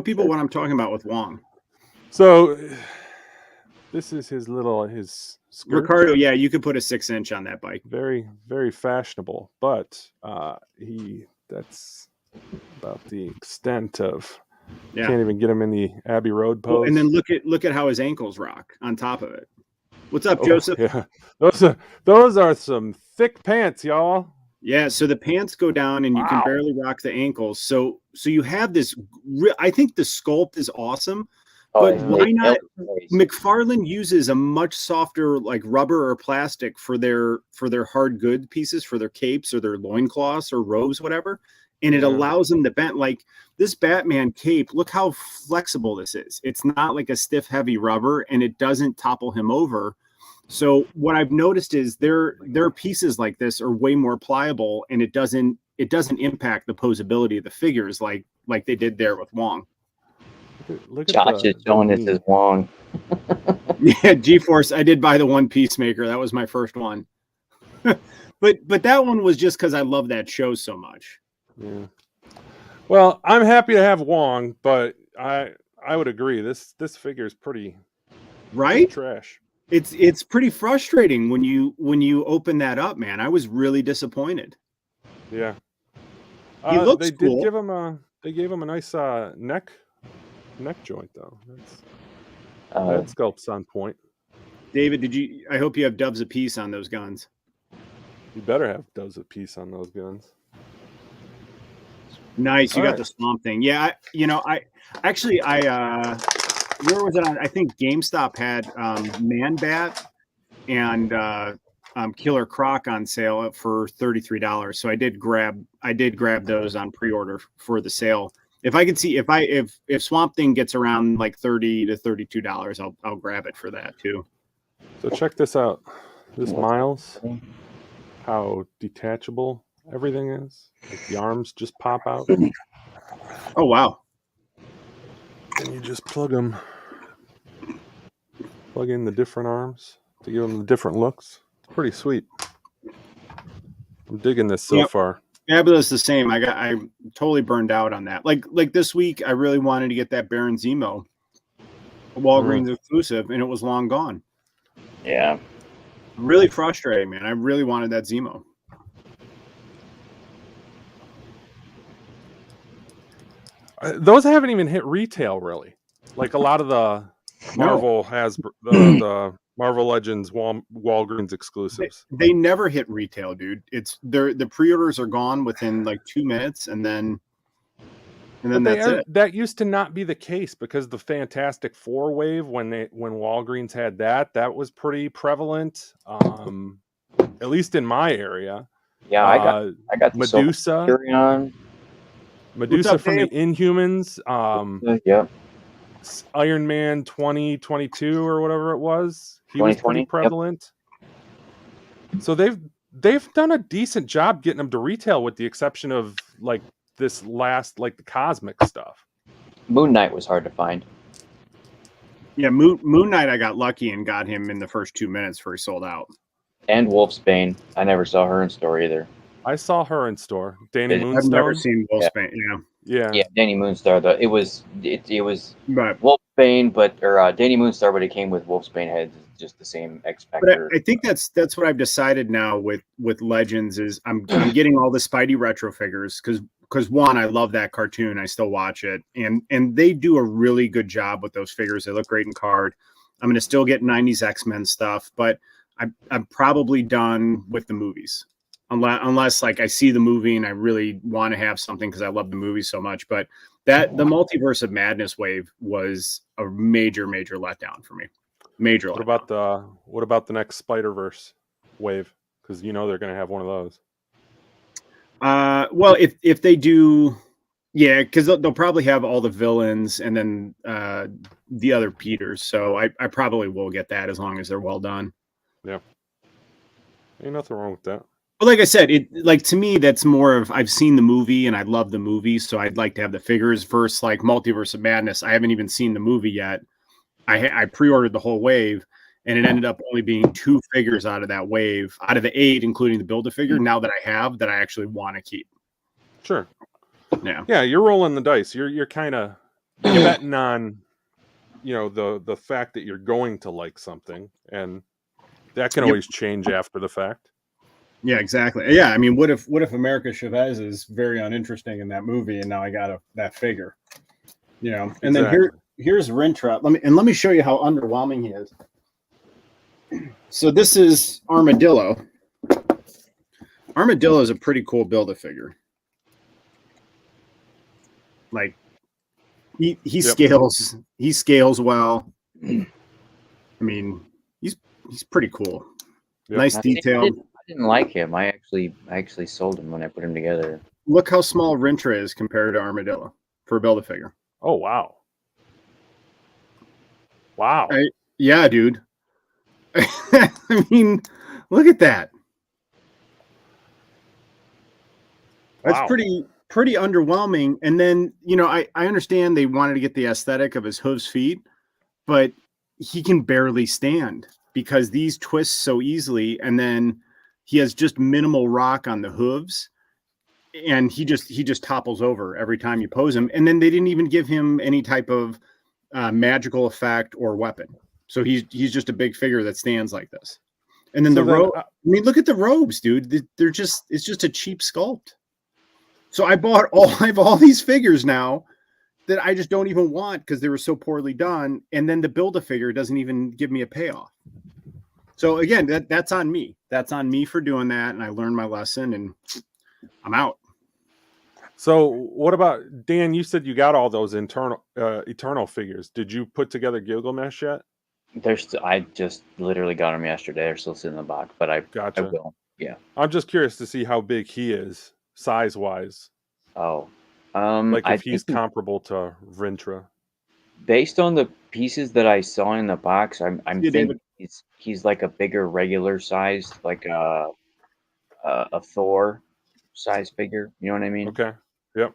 people what I'm talking about with Wong. So this is his skirt. Ricardo, yeah, you could put a 6-inch on that bike. Very, very fashionable, but that's about the extent of. Yeah. Can't even get him in the Abbey Road pose. And then look at how his ankles rock on top of it. What's up, Joseph? Yeah. Those are some thick pants, y'all. Yeah, so the pants go down and you can barely rock the ankles. So you have this. I think the sculpt is awesome, but why not? McFarlane uses a much softer like rubber or plastic for their hard good pieces, for their capes or their loincloths or robes, whatever, and it allows them to bend. Like this Batman cape, look how flexible this is. It's not like a stiff, heavy rubber, and it doesn't topple him over. So what I've noticed is their pieces like this are way more pliable, and it doesn't impact the posability of the figures like they did there with Wong. Look at Josh is showing this as Wong. Yeah, G-Force. I did buy the one Peacemaker. That was my first one. but that one was just because I love that show so much. Yeah. Well, I'm happy to have Wong, but I would agree this figure is pretty trash. It's pretty frustrating when you open that up, man. I was really disappointed. Yeah. He looks they cool. They gave him a nice neck joint though. That sculpt's on point. David, I hope you have doves apiece on those guns. You better have doves apiece on those guns. Nice. You got the Swamp Thing. Yeah, I where was it on? I think GameStop had Man Bat and Killer Croc on sale for $33. So I did grab those on pre-order for the sale. If I could see if Swamp Thing gets around like $30 to $32, I'll grab it for that too. So check this out. This Miles, how detachable everything is. Like the arms just pop out. Oh wow. And you just plug in the different arms to give them the different looks. It's pretty sweet. I'm digging this so far. Fabulous the same. I totally burned out on that. Like this week, I really wanted to get that Baron Zemo, Walgreens exclusive, and it was long gone. Yeah. Really frustrating, man. I really wanted that Zemo. Those haven't even hit retail, really. Like a lot of the Marvel has the Marvel Legends Walgreens exclusives. They never hit retail, dude. The pre-orders are gone within like 2 minutes, and then that's it. That used to not be the case because the Fantastic Four wave when Walgreens had that was pretty prevalent. At least in my area. Yeah, I got Medusa. Medusa from the Inhumans. Yeah. Iron Man 2022 or whatever it was. He was pretty prevalent. Yep. So they've done a decent job getting them to retail, with the exception of like this last, like the cosmic stuff. Moon Knight was hard to find. Yeah, Moon Knight, I got lucky and got him in the first 2 minutes before he sold out. And Wolfsbane. I never saw her in store either. I saw her in store. Danny Moonstone. I've never seen Wolfsbane. Yeah. Yeah, Danny Moonstar. It was Wolfsbane, or Danny Moonstar, but it came with Wolfsbane heads. Just the same X Factor. But I think that's what I've decided now with Legends is I'm getting all the Spidey retro figures because one, I love that cartoon. I still watch it, and they do a really good job with those figures. They look great in card. I'm going to still get 90s X-Men stuff, but I'm probably done with the movies. Unless like I see the movie and I really want to have something because I love the movie so much. But the Multiverse of Madness wave was a major letdown for me. Major. What about the next Spider-Verse wave? Because they're going to have one of those. Well, if they do, yeah, because they'll probably have all the villains and then the other Peters. So I probably will get that as long as they're well done. Yeah, ain't nothing wrong with that. But like I said, to me, that's more of I've seen the movie and I love the movie, so I'd like to have the figures versus like Multiverse of Madness. I haven't even seen the movie yet. I pre-ordered the whole wave, and it ended up only being 2 figures out of that wave, out of the 8, including the Build-A-Figure. Now that I have, that I actually want to keep. Sure. Yeah, you're rolling the dice. You're kind of betting on, the fact that you're going to like something, and that can always change after the fact. Yeah, exactly. Yeah, I mean, what if America Chavez is very uninteresting in that movie, and now I got that figure, and exactly. Then here's Rintrap. Let me show you how underwhelming he is. So this is Armadillo. Armadillo is a pretty cool Build-A-Figure. Like he scales. He scales well. I mean, he's pretty cool. Yep. Nice detail. I didn't like him. I actually sold him when I put him together. Look how small Rintra is compared to Armadillo for a Build-A-Figure. Oh wow! Wow. Yeah, dude. I mean, look at that. That's Wow. pretty underwhelming. And then, I understand they wanted to get the aesthetic of his hooves feet, but he can barely stand because these twist so easily. And then he has just minimal rock on the hooves, and he just topples over every time you pose him. And then they didn't even give him any type of magical effect or weapon. So he's just a big figure that stands like this. And then robe. I mean, look at the robes, dude. It's just a cheap sculpt. So I have all these figures now that I just don't even want because they were so poorly done. And then the Build-A-Figure doesn't even give me a payoff. So again, that's on me. That's on me for doing that. And I learned my lesson and I'm out. So what about, Dan, you said you got all those Eternal figures. Did you put together Gilgamesh yet? I just literally got them yesterday. They're still sitting in the box, but I will. Yeah. I'm just curious to see how big he is, size-wise. Oh. Like if he's comparable to Rintra. Based on the pieces that I saw in the box, I'm thinking he's like a bigger regular sized, like a Thor size figure. You know what I mean? Okay. Yep.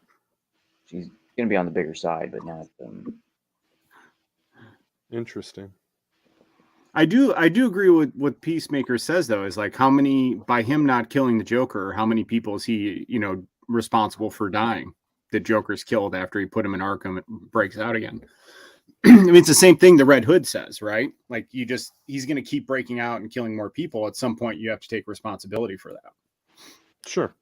He's gonna be on the bigger side, but not. Interesting. I do agree with what Peacemaker says though, is like how many, by him not killing the Joker, how many people is he, responsible for dying that Joker's killed after he put him in Arkham and breaks out again. I mean, it's the same thing the Red Hood says, right? Like he's going to keep breaking out and killing more people. At some point you have to take responsibility for that. Sure.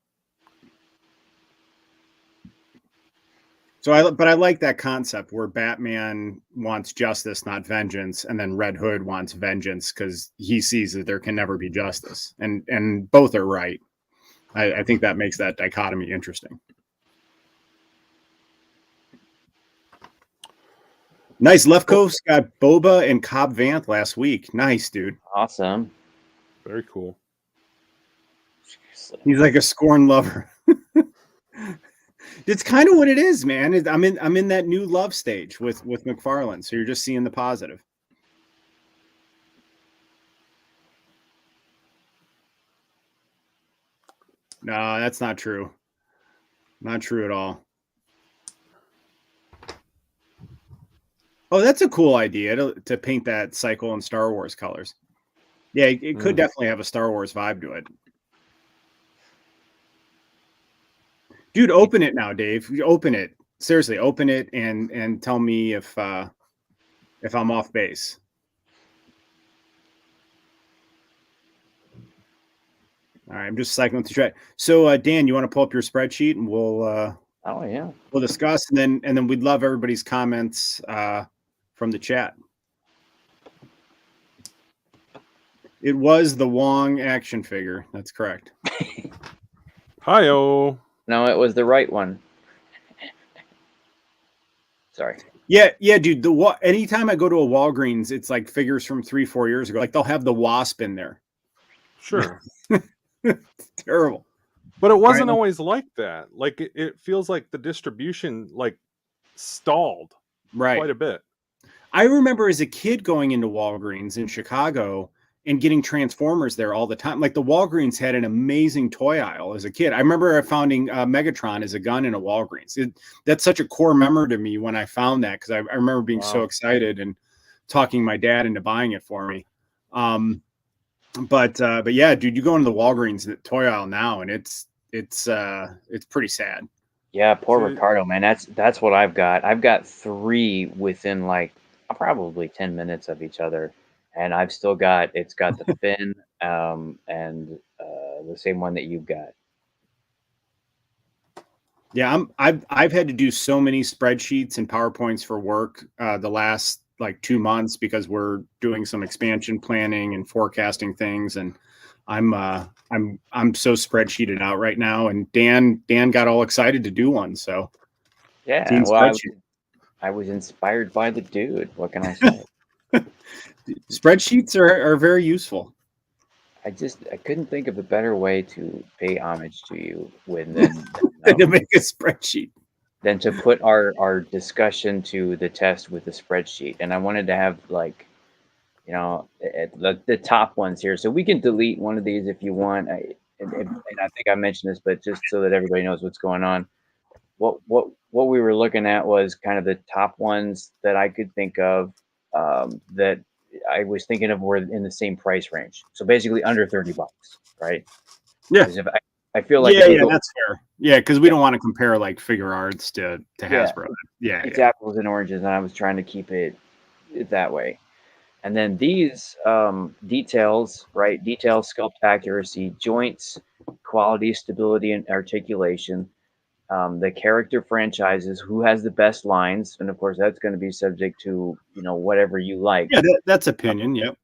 So I like that concept where Batman wants justice, not vengeance, and then Red Hood wants vengeance because he sees that there can never be justice, and both are right. I think that makes that dichotomy interesting. Nice. Left Coast got Boba and Cobb Vanth last week. Nice, dude. Awesome. Very cool. He's like a Scorn lover. It's kind of what it is, man. I'm in that new love stage with McFarlane, so you're just seeing the positive. No, that's not true. Not true at all. Oh, that's a cool idea to paint that cycle in Star Wars colors. Yeah, it could definitely have a Star Wars vibe to it. Dude, open it now, Dave. Open it. Seriously, open it and tell me if I'm off base. All right, I'm just cycling through chat. So, Dan, you want to pull up your spreadsheet and we'll we'll discuss, and then we'd love everybody's comments from the chat. It was the Wong action figure. That's correct. Hi-oh. No, it was the right one. Sorry. Yeah, dude. Anytime I go to a Walgreens, it's like figures from 3-4 years ago. Like they'll have the Wasp in there. Sure. It's terrible. But it wasn't always like that. Like it feels like the distribution stalled quite a bit. I remember as a kid going into Walgreens in Chicago and getting Transformers there all the time. Like the Walgreens had an amazing toy aisle as a kid. I remember finding Megatron as a gun in a Walgreens. That's such a core memory to me when I found that, because I remember being so excited and talking my dad into buying it for me. But yeah, dude, you go into the Walgreens toy aisle now, and it's pretty sad. Yeah, poor Ricardo, man. That's what I've got. I've got 3 within probably 10 minutes of each other, and I've still got the Finn and the same one that you've got. Yeah, I've had to do so many spreadsheets and PowerPoints for work the last 2 months because we're doing some expansion planning and forecasting things, and I'm so spreadsheeted out right now. And Dan got all excited to do one, so yeah. Well, I was inspired by the dude. What can I say? Spreadsheets are very useful. I couldn't think of a better way to pay homage to you than to make a spreadsheet. Than to put our discussion to the test with a spreadsheet. And I wanted to have the top ones here. So we can delete one of these if you want. And I think I mentioned this, but just so that everybody knows what's going on. What we were looking at was kind of the top ones that I could think of that I was thinking of were in the same price range. So basically under $30, right? Yeah. If I feel like that's fair. Yeah, because we don't want to compare like figure arts to Hasbro. Yeah, it's apples and oranges, and I was trying to keep it that way. And then these details, right? Details, sculpt accuracy, joints, quality, stability, and articulation. The character franchises, who has the best lines, and of course that's going to be subject to whatever you like. Yeah, that's opinion. Yep.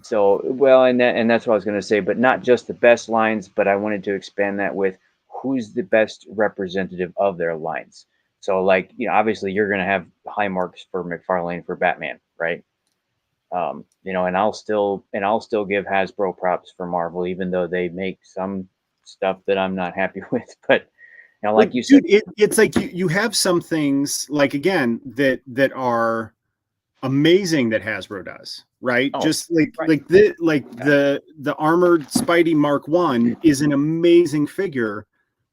So and that's what I was going to say, but not just the best lines, but I wanted to expand that with who's the best representative of their lines. So like obviously you're going to have high marks for McFarlane for Batman, right? And I'll still give Hasbro props for Marvel, even though they make some stuff that I'm not happy with. But like you said, it's like you have some things like again that are amazing that Hasbro does, right? Just like the armored Spidey Mark 1 is an amazing figure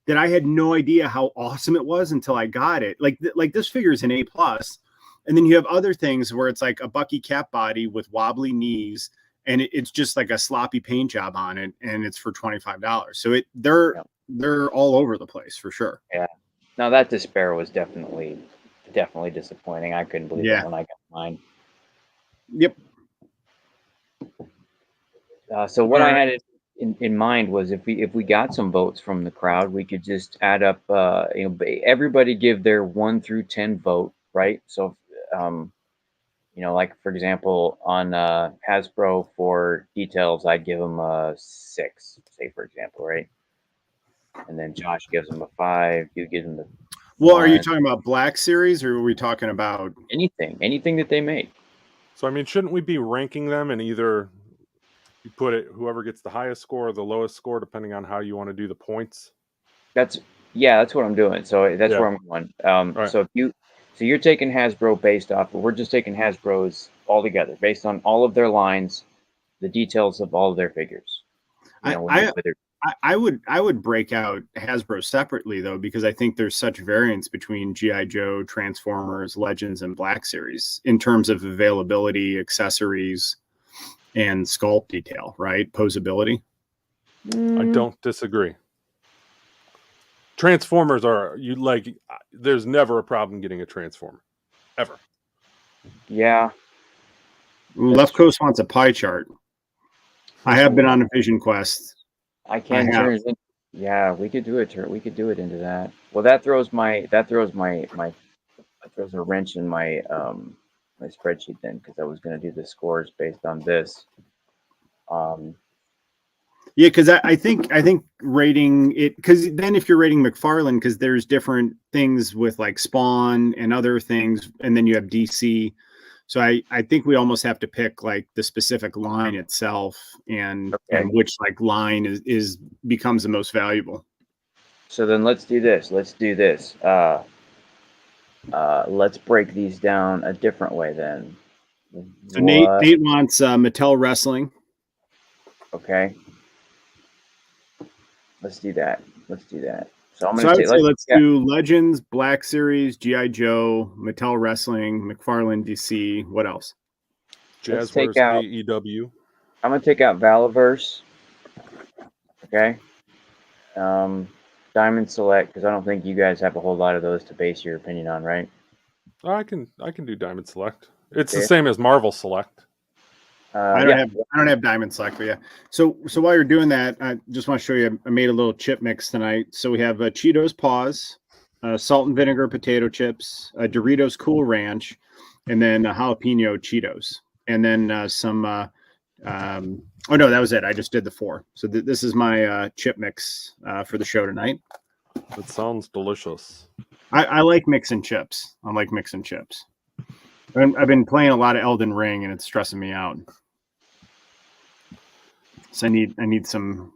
that I had no idea how awesome it was until I got it. Like this figure is an A+. And then you have other things where it's like a Bucky Cap body with wobbly knees, and it's just like a sloppy paint job on it, and it's for $25. So they're all over the place for sure. Yeah. Now that Despair was definitely disappointing. I couldn't believe it when I got mine. Yep. So what I had in mind was if we got some votes from the crowd, we could just add up. Everybody give their 1 through 10 vote, right? So, like for example, on Hasbro for details, I'd give them a 6, say for example, right? And then Josh gives them a 5. You give them the. Well, are you talking about Black Series, or are we talking about anything that they made? So I mean, shouldn't we be ranking them and either you put it whoever gets the highest score or the lowest score, depending on how you want to do the points? That's what I'm doing. So that's where I'm going. Right. So you're taking Hasbro based off. We're just taking Hasbro's all together based on all of their lines, the details of all of their figures. I would break out Hasbro separately though, because I think there's such variance between G.I. Joe, Transformers, Legends, and Black Series in terms of availability, accessories, and sculpt detail, right? Posability. I don't disagree. Transformers there's never a problem getting a Transformer. Ever. Yeah. Left Coast wants a pie chart. I have been on a Vision Quest. I can't turn it. Yeah, we could do it. We could do it into that. Well, that throws a wrench in my my spreadsheet then, because I was going to do the scores based on this. Yeah, because I think rating it, because then if you're rating McFarland, because there's different things with like Spawn and other things, and then you have DC. So I think we almost have to pick like the specific line itself and which like line is becomes the most valuable. So then let's do this. Let's break these down a different way then. So Nate wants Mattel Wrestling. Okay. Let's do that. So I'm going to say let's do Legends, Black Series, G.I. Joe, Mattel Wrestling, McFarland DC. What else? Jazzwares AEW. I'm going to take out Valaverse. Okay. Diamond Select, because I don't think you guys have a whole lot of those to base your opinion on, right? I can do Diamond Select. It's the same as Marvel Select. I don't have Diamond Select, but yeah. So while you're doing that, I just want to show you. I made a little chip mix tonight. So we have Cheetos Paws, salt and vinegar potato chips, Doritos Cool Ranch, and then jalapeno Cheetos, and then some. Oh no, that was it. I just did the 4. So this is my chip mix for the show tonight. That sounds delicious. I like mixing chips. I've been playing a lot of Elden Ring, and it's stressing me out. So I need some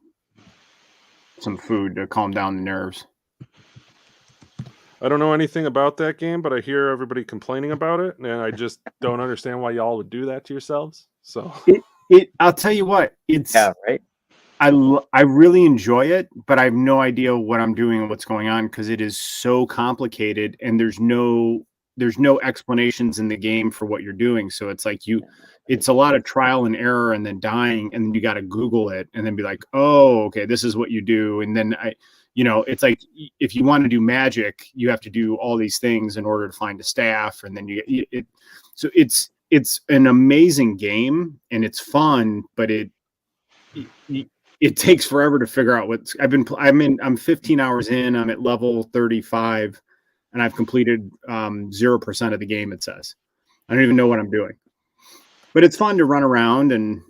food to calm down the nerves. I don't know anything about that game, but I hear everybody complaining about it, and I just don't understand why y'all would do that to yourselves. So I'll tell you what, it's right. I really enjoy it, but I have no idea what I'm doing and what's going on because it is so complicated and there's no explanations in the game for what you're doing. So it's like it's a lot of trial and error and then dying, and then you got to Google it and then be like, oh, okay, this is what you do. And then it's like if you want to do magic, you have to do all these things in order to find a staff, and then so it's an amazing game and it's fun, but it takes forever to figure out what's. I'm 15 hours in. I'm at level 35, and I've completed 0% of the game. It says I don't even know what I'm doing, but it's fun to run around and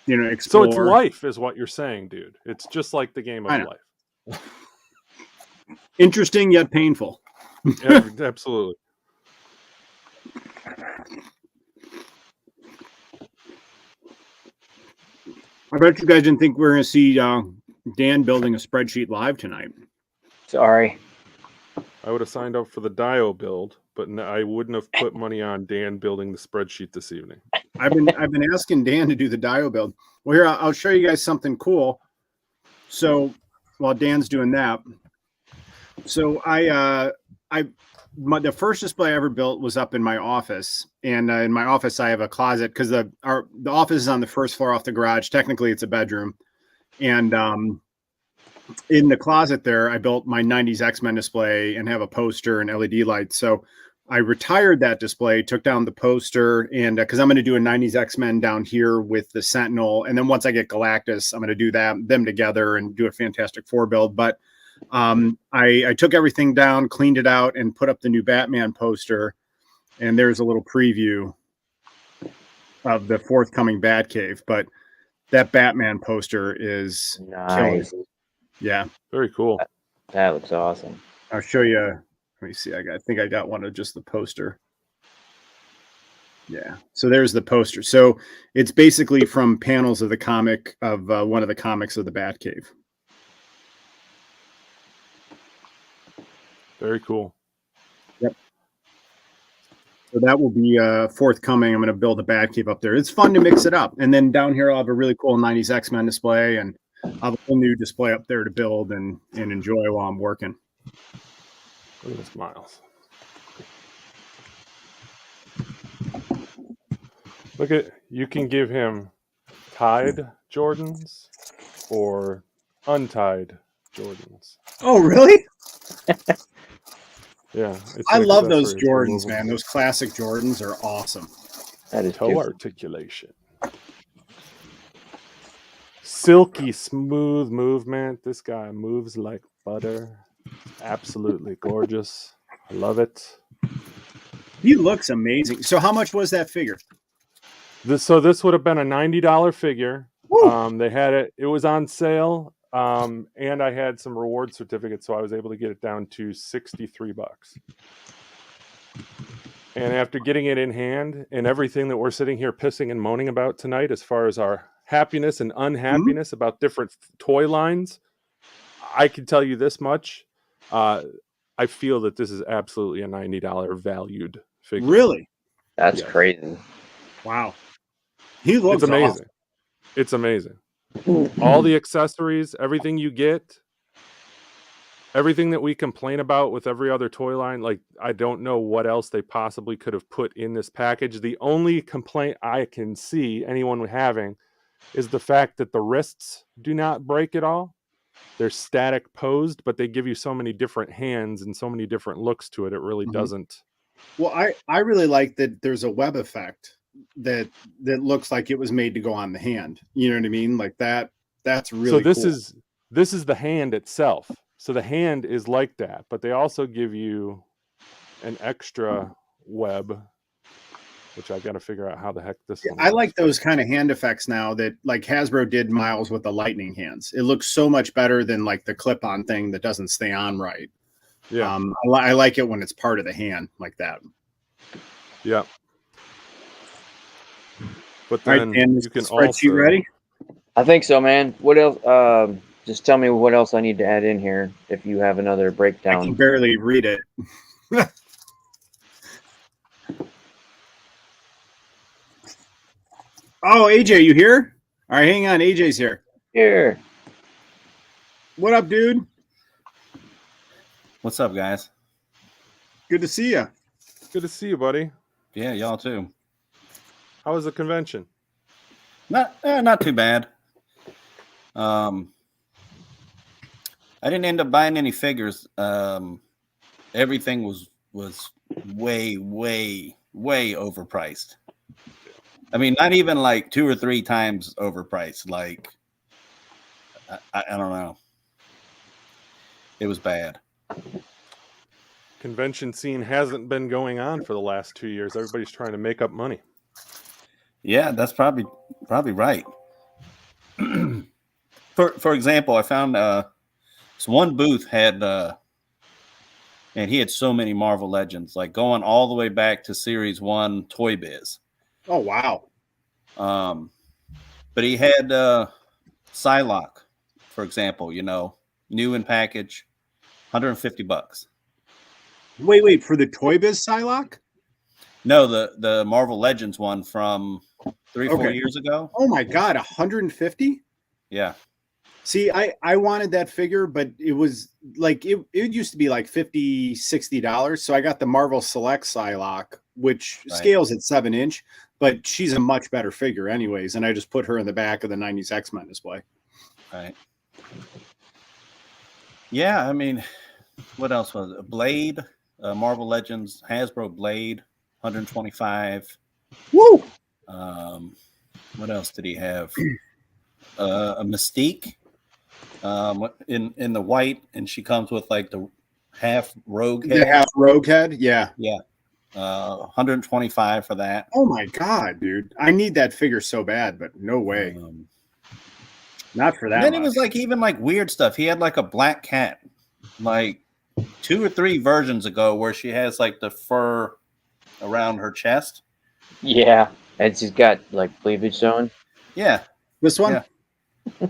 explore. So it's life, is what you're saying, dude. It's just like the game of life. Interesting yet painful. Yeah, absolutely. I bet you guys didn't think we were going to see Dan building a spreadsheet live tonight. Sorry. I would have signed up for the Dio build, but I wouldn't have put money on Dan building the spreadsheet this evening. I've been asking Dan to do the Dio build. Well, here I'll show you guys something cool. So while Dan's doing that, so the first display I ever built was up in my office, and in my office I have a closet because the office is on the first floor off the garage. Technically, it's a bedroom, and in the closet there, I built my '90s X-Men display and have a poster and LED lights. So I retired that display, took down the poster, and because I'm going to do a '90s X-Men down here with the Sentinel, and then once I get Galactus, I'm going to do them together and do a Fantastic Four build. But I took everything down, cleaned it out, and put up the new Batman poster. And there's a little preview of the forthcoming Batcave. But that Batman poster is nice. Killer. Yeah, very cool. That looks awesome. I'll show you. Let me see. I think I got one of just the poster. Yeah. So there's the poster. So it's basically from panels of the comic of one of the comics of the Batcave. Very cool. Yep. So that will be forthcoming. I'm going to build a Batcave up there. It's fun to mix it up. And then down here, I'll have a really cool 90s X-Men display, and I'll have a whole new display up there to build and enjoy while I'm working. Look at this, Miles. Look at, you can give him tied Jordans or untied Jordans. Oh, really? Yeah. I love those Jordans, man. Those classic Jordans are awesome. That is toe articulation. Silky smooth movement. This guy moves like butter. Absolutely gorgeous. I love it. He looks amazing. So how much was that figure? This would have been a $90 figure. They had it. It was on sale. And I had some reward certificates, so I was able to get it down to $63. And after getting it in hand and everything that we're sitting here pissing and moaning about tonight, as far as our happiness and unhappiness about different toy lines, I can tell you this much. I feel that this is absolutely a $90 valued figure. Really? That's crazy. Wow. He looks amazing. Awesome. It's amazing. All the accessories, everything you get, everything that we complain about with every other toy line, like I don't know what else they possibly could have put in this package. The only complaint I can see anyone having is the fact that the wrists do not break at all. They're static posed, but they give you so many different hands and so many different looks to it. It really doesn't. Well, I really like that there's a web effect that looks like it was made to go on the hand. You know what I mean? Like that. That's really so. This cool. this is the hand itself. So the hand is like that, but they also give you an extra web, which I got to figure out how the heck this one I like those kind of hand effects now that like Hasbro did Miles with the lightning hands. It looks so much better than like the clip-on thing that doesn't stay on right. Yeah. I like it when it's part of the hand like that. Yeah. But then right, Dan, you can spreadsheet also ready? I think so, man. What else? Just tell me what else I need to add in here if you have another breakdown. I can barely read it. Oh, AJ, you here? All right, hang on. AJ's here. Here. What up, dude? What's up, guys? Good to see you. Good to see you, buddy. Yeah, y'all too. How was the convention? Not too bad. I didn't end up buying any figures. Everything was way overpriced. I mean, not even like 2 or 3 times overpriced. Like, I don't know. It was bad. Convention scene hasn't been going on for the last 2 years. Everybody's trying to make up money. Yeah, that's probably right. For example, I found this one booth had and he had so many Marvel Legends, like going all the way back to Series 1 Toy Biz. Oh, wow. But he had Psylocke, for example, new in package, $150. Wait, for the Toy Biz Psylocke? No, the Marvel Legends one from 3-4 years ago. Oh my God, 150? Yeah. See, I wanted that figure, but it was like it used to be like $50-$60. So I got the Marvel Select Psylocke, which scales at 7-inch, but she's a much better figure anyways. And I just put her in the back of the 90s X-Men display. Right. Yeah, I mean, what else was it? Blade, Marvel Legends, Hasbro Blade, 125. Woo! What else did he have? A Mystique in the white, and she comes with like the half rogue head. The half rogue head, yeah. 125 for that. Oh my God, dude! I need that figure so bad, but no way. Not for that. And then it was like even like weird stuff. He had like a black cat, like 2 or 3 versions ago, where she has like the fur around her chest. Yeah, and she's got like cleavage showing. Yeah, this one. Yeah.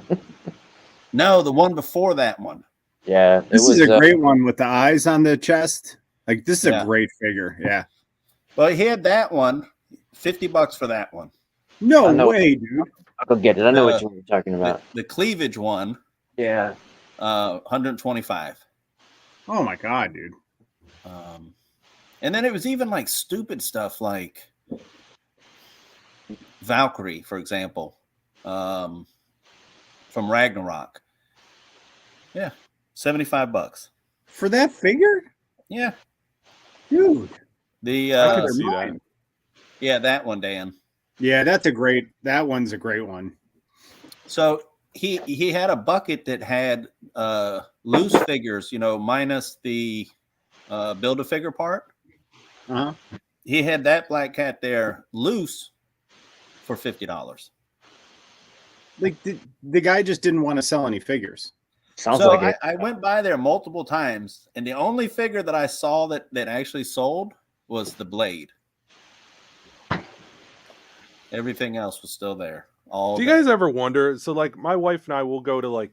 No, the one before that one. Yeah, this is a great one with the eyes on the chest. Like this is a great figure. Yeah. Well, he had that one. $50 for that one. No way, dude. I'll go get it. I know what you're talking about. The cleavage one. Yeah. 125. Oh my God, dude. And then it was even like stupid stuff like Valkyrie, for example, from Ragnarok. Yeah, $75 for that figure. Yeah, dude. I can see that. Yeah, that one, Dan. Yeah, that one's a great one. So he had a bucket that had loose figures, minus the Build-A-Figure part. Uh-huh. He had that black cat there loose for $50. Like the guy just didn't want to sell any figures. Sounds so like it. I went by there multiple times, and the only figure that I saw that actually sold was the Blade. Everything else was still there. Do you guys ever wonder? So, like, my wife and I will go to like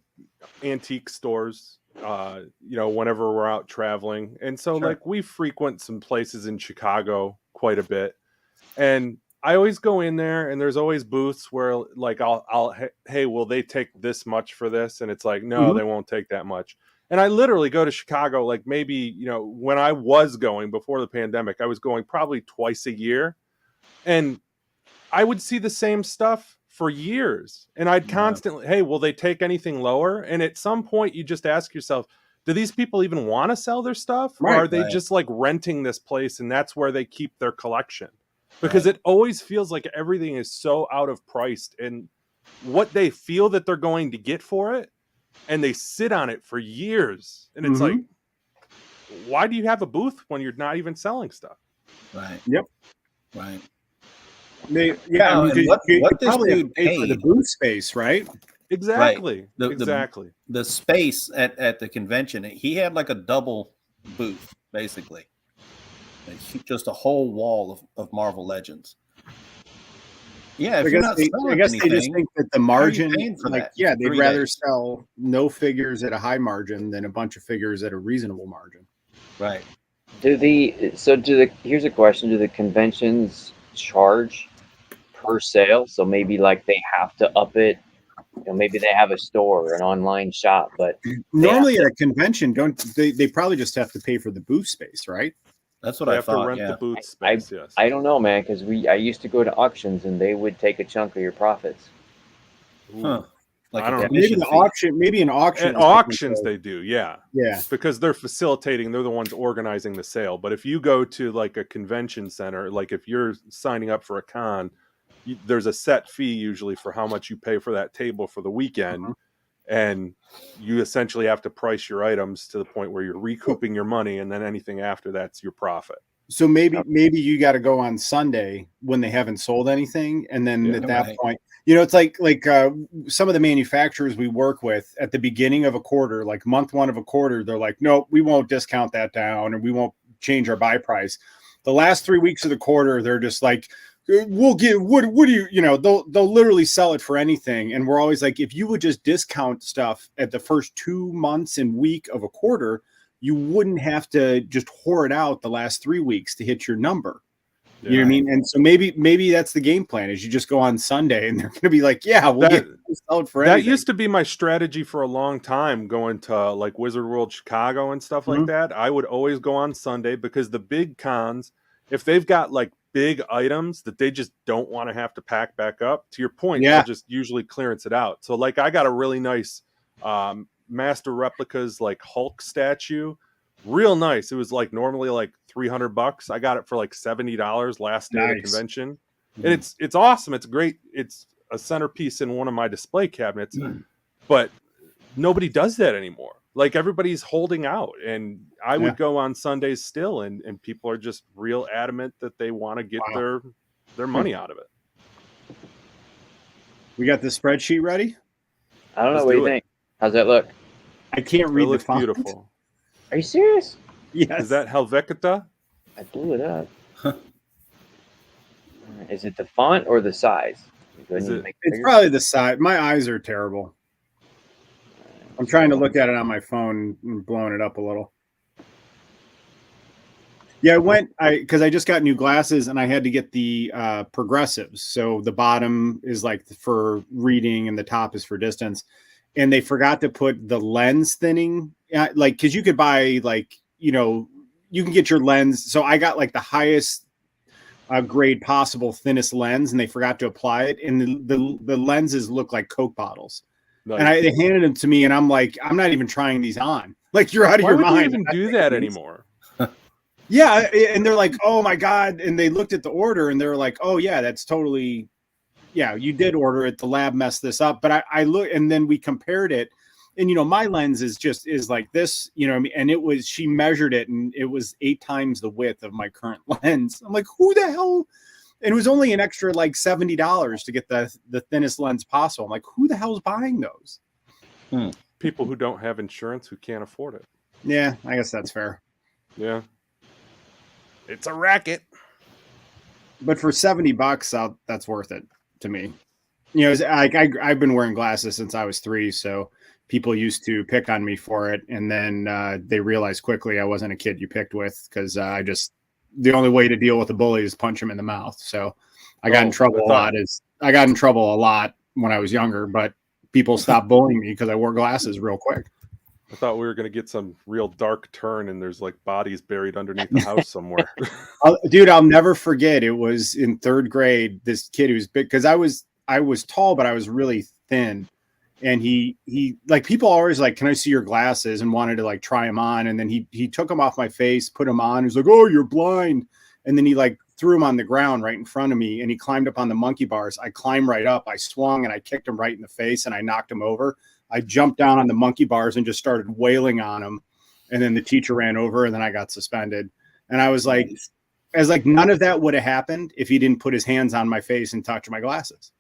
antique stores, whenever we're out traveling, and so like we frequent some places in Chicago quite a bit, and I always go in there, and there's always booths where like I'll hey, will they take this much for this? And it's like, no, they won't take that much. And I literally go to Chicago, like maybe when I was going before the pandemic, I was going probably twice a year, and I would see the same stuff for years, and I'd constantly, hey, will they take anything lower? And at some point you just ask yourself, do these people even want to sell their stuff? Or are they just like renting this place and that's where they keep their collection? Because it always feels like everything is so out of priced and what they feel that they're going to get for it, and they sit on it for years. And it's like, why do you have a booth when you're not even selling stuff? Right. Yep. Right. What this dude paid for the booth space, right? Exactly. Right. Exactly. The space at the convention, he had like a double booth, basically. Just a whole wall of Marvel Legends. Yeah, I guess they just think that the margin, they'd rather sell no figures at a high margin than a bunch of figures at a reasonable margin. Right. Here's a question: do the conventions charge per sale, so maybe like they have to up it. Maybe they have a store or an online shop, but normally at a convention, don't they probably just have to pay for the booth space, right? That's what They I have thought. to rent Yeah. the booth space. Yes. I don't know, man, because I used to go to auctions and they would take a chunk of your profits. Huh. Like I don't know. Maybe the fee. auction, maybe an auction. At auctions they do, yeah. Yeah. Because they're facilitating, they're the ones organizing the sale. But if you go to like a convention center, like if you're signing up for a con, there's a set fee usually for how much you pay for that table for the weekend. And you essentially have to price your items to the point where you're recouping your money, and then anything after that's your profit. So maybe you got to go on Sunday when they haven't sold anything, and then at that point, it's like some of the manufacturers we work with at the beginning of a quarter, like month one of a quarter, they're like, no, we won't discount that down, and we won't change our buy price. The last 3 weeks of the quarter, they're just like, we'll give what do you they'll literally sell it for anything, and we're always like, if you would just discount stuff at the first 2 months and week of a quarter, you wouldn't have to just whore it out the last 3 weeks to hit your number. You know what I mean? And so maybe that's the game plan, is you just go on Sunday and they're going to be like, yeah, we'll sell it for anything. That used to be my strategy for a long time, going to like Wizard World Chicago and stuff like that. I would always go on Sunday, because the big cons, if they've got like big items that they just don't want to have to pack back up, to your point, they'll just usually clearance it out. So like I got a really nice Master Replicas like Hulk statue, real nice. It was like normally like $300. I got it for like $70 last day of the convention. And it's awesome. It's great. It's a centerpiece in one of my display cabinets, but nobody does that anymore. Like everybody's holding out, and I would go on Sundays still, and people are just real adamant that they want to get their money out of it. We got the spreadsheet ready? I don't know. What do you think? How's that look? I can't read the font. Beautiful. Are you serious? Yes. Is that Helvetica? I blew it up. Is it the font or the size? It's probably the size. My eyes are terrible. I'm trying to look at it on my phone and blowing it up a little. Yeah, because I just got new glasses and I had to get the progressives. So the bottom is like for reading and the top is for distance. And they forgot to put the lens thinning, like, because you could buy you can get your lens. So I got like the highest grade possible thinnest lens, and they forgot to apply it. And the lenses look like Coke bottles. Nice. And they handed them to me, and I'm like, I'm not even trying these on. Like, you're out of your mind. Why would you even do that anymore? Yeah, and they're like, oh my God. And they looked at the order and they're like, oh yeah, that's totally, yeah, you did order it. The lab messed this up. But I look, and then we compared it, and my lens is like this, and she measured it, and it was 8 times the width of my current lens. I'm like, who the hell? And it was only an extra like $70 to get the thinnest lens possible. I'm like, who the hell's buying those? People who don't have insurance, who can't afford it. Yeah, I guess that's fair. Yeah. It's a racket. But for $70, that's worth it to me. I've been wearing glasses since I was 3, so people used to pick on me for it, and then they realized quickly I wasn't a kid you picked with, because the only way to deal with a bully is punch him in the mouth. So I got in trouble a lot. I got in trouble a lot when I was younger, but people stopped bullying me because I wore glasses real quick. I thought we were going to get some real dark turn, and there's like bodies buried underneath the house somewhere. Dude, I'll never forget. It was in 3rd grade. This kid who was big, because I was tall, but I was really thin. And he like, people always like, can I see your glasses? And wanted to like try them on. And then he took them off my face, put them on. He's like, oh, you're blind. And then he like threw him on the ground right in front of me. And he climbed up on the monkey bars. I climbed right up. I swung and I kicked him right in the face, and I knocked him over. I jumped down on the monkey bars and just started wailing on him. And then the teacher ran over, and then I got suspended. And I was like, none of that would have happened if he didn't put his hands on my face and touch my glasses.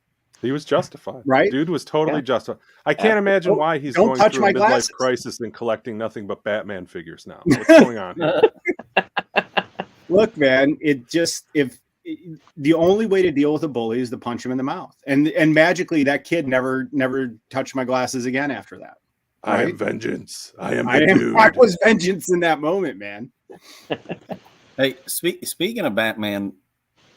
He was justified. Right? Dude was totally justified. I can't imagine why he's going through a midlife crisis and collecting nothing but Batman figures now. What's going on here? Look, man, the only way to deal with a bully is to punch him in the mouth. And magically that kid never touched my glasses again after that. Right? I am vengeance. Dude. I was vengeance in that moment, man. Hey, speaking of Batman,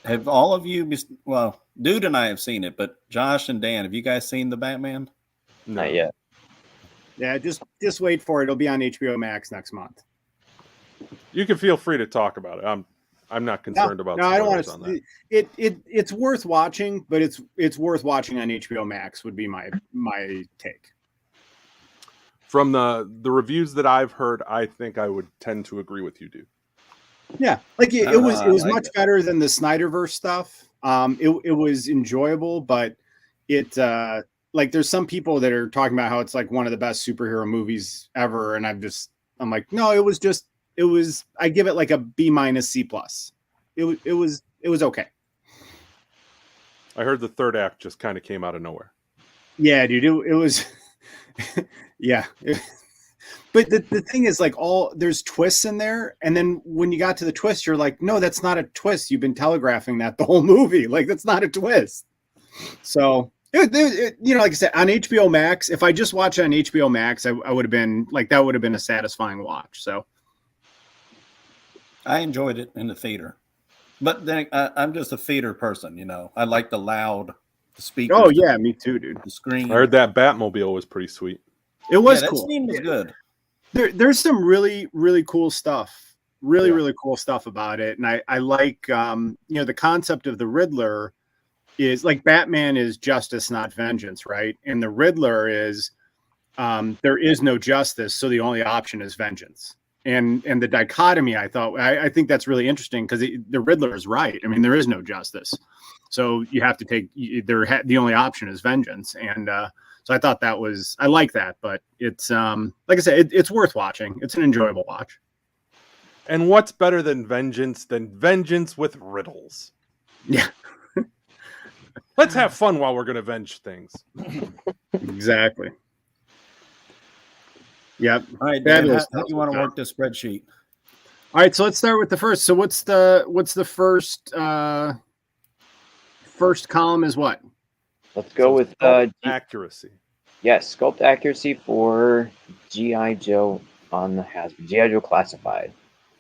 Have all of you? Well, Dude and I have seen it, but Josh and Dan, have you guys seen the Batman? Not yet. Yeah, just wait for it. It'll be on HBO Max next month. You can feel free to talk about it. I'm not concerned about. No, I don't want to. It's worth watching, but it's worth watching on HBO Max. Would be my take. From the reviews that I've heard, I think I would tend to agree with you, dude. Yeah, like it was like much better than the Snyderverse stuff. It was enjoyable, but it like there's some people that are talking about how it's like one of the best superhero movies ever, and I'm like, no, it was I give it like a B- C+. It was okay. I heard the third act just kind of came out of nowhere. Yeah, dude, it was yeah. But the thing is, like, there's twists in there, and then when you got to the twist, you're like, no, that's not a twist. You've been telegraphing that the whole movie. Like, that's not a twist. So, like I said, on HBO Max, if I just watched it on HBO Max, I would have been like, that would have been a satisfying watch. So, I enjoyed it in the theater, but then I'm just a theater person, you know. I like the loud speakers. Oh yeah, me too, dude. The screen. I heard that Batmobile was pretty sweet. It was that cool. scene was good. There's some really, really cool stuff. Really cool stuff about it. And I like, the concept of the Riddler is like Batman is justice, not vengeance, right? And the Riddler is there is no justice, so the only option is vengeance. And the dichotomy, I think that's really interesting because the Riddler is right. I mean, there is no justice, so you have to take the only option is vengeance. And so I thought I like that, but it's like I said, it's worth watching. It's an enjoyable watch. And what's better than vengeance with riddles? Yeah. Let's have fun while we're going to avenge things. Exactly. Yep. All right, Dan, how do you want to work this spreadsheet? All right, so let's start with the first. So what's the first column is what? Let's go with accuracy. Yes, sculpt accuracy for G.I. Joe on the Hasbro. G.I. Joe Classified.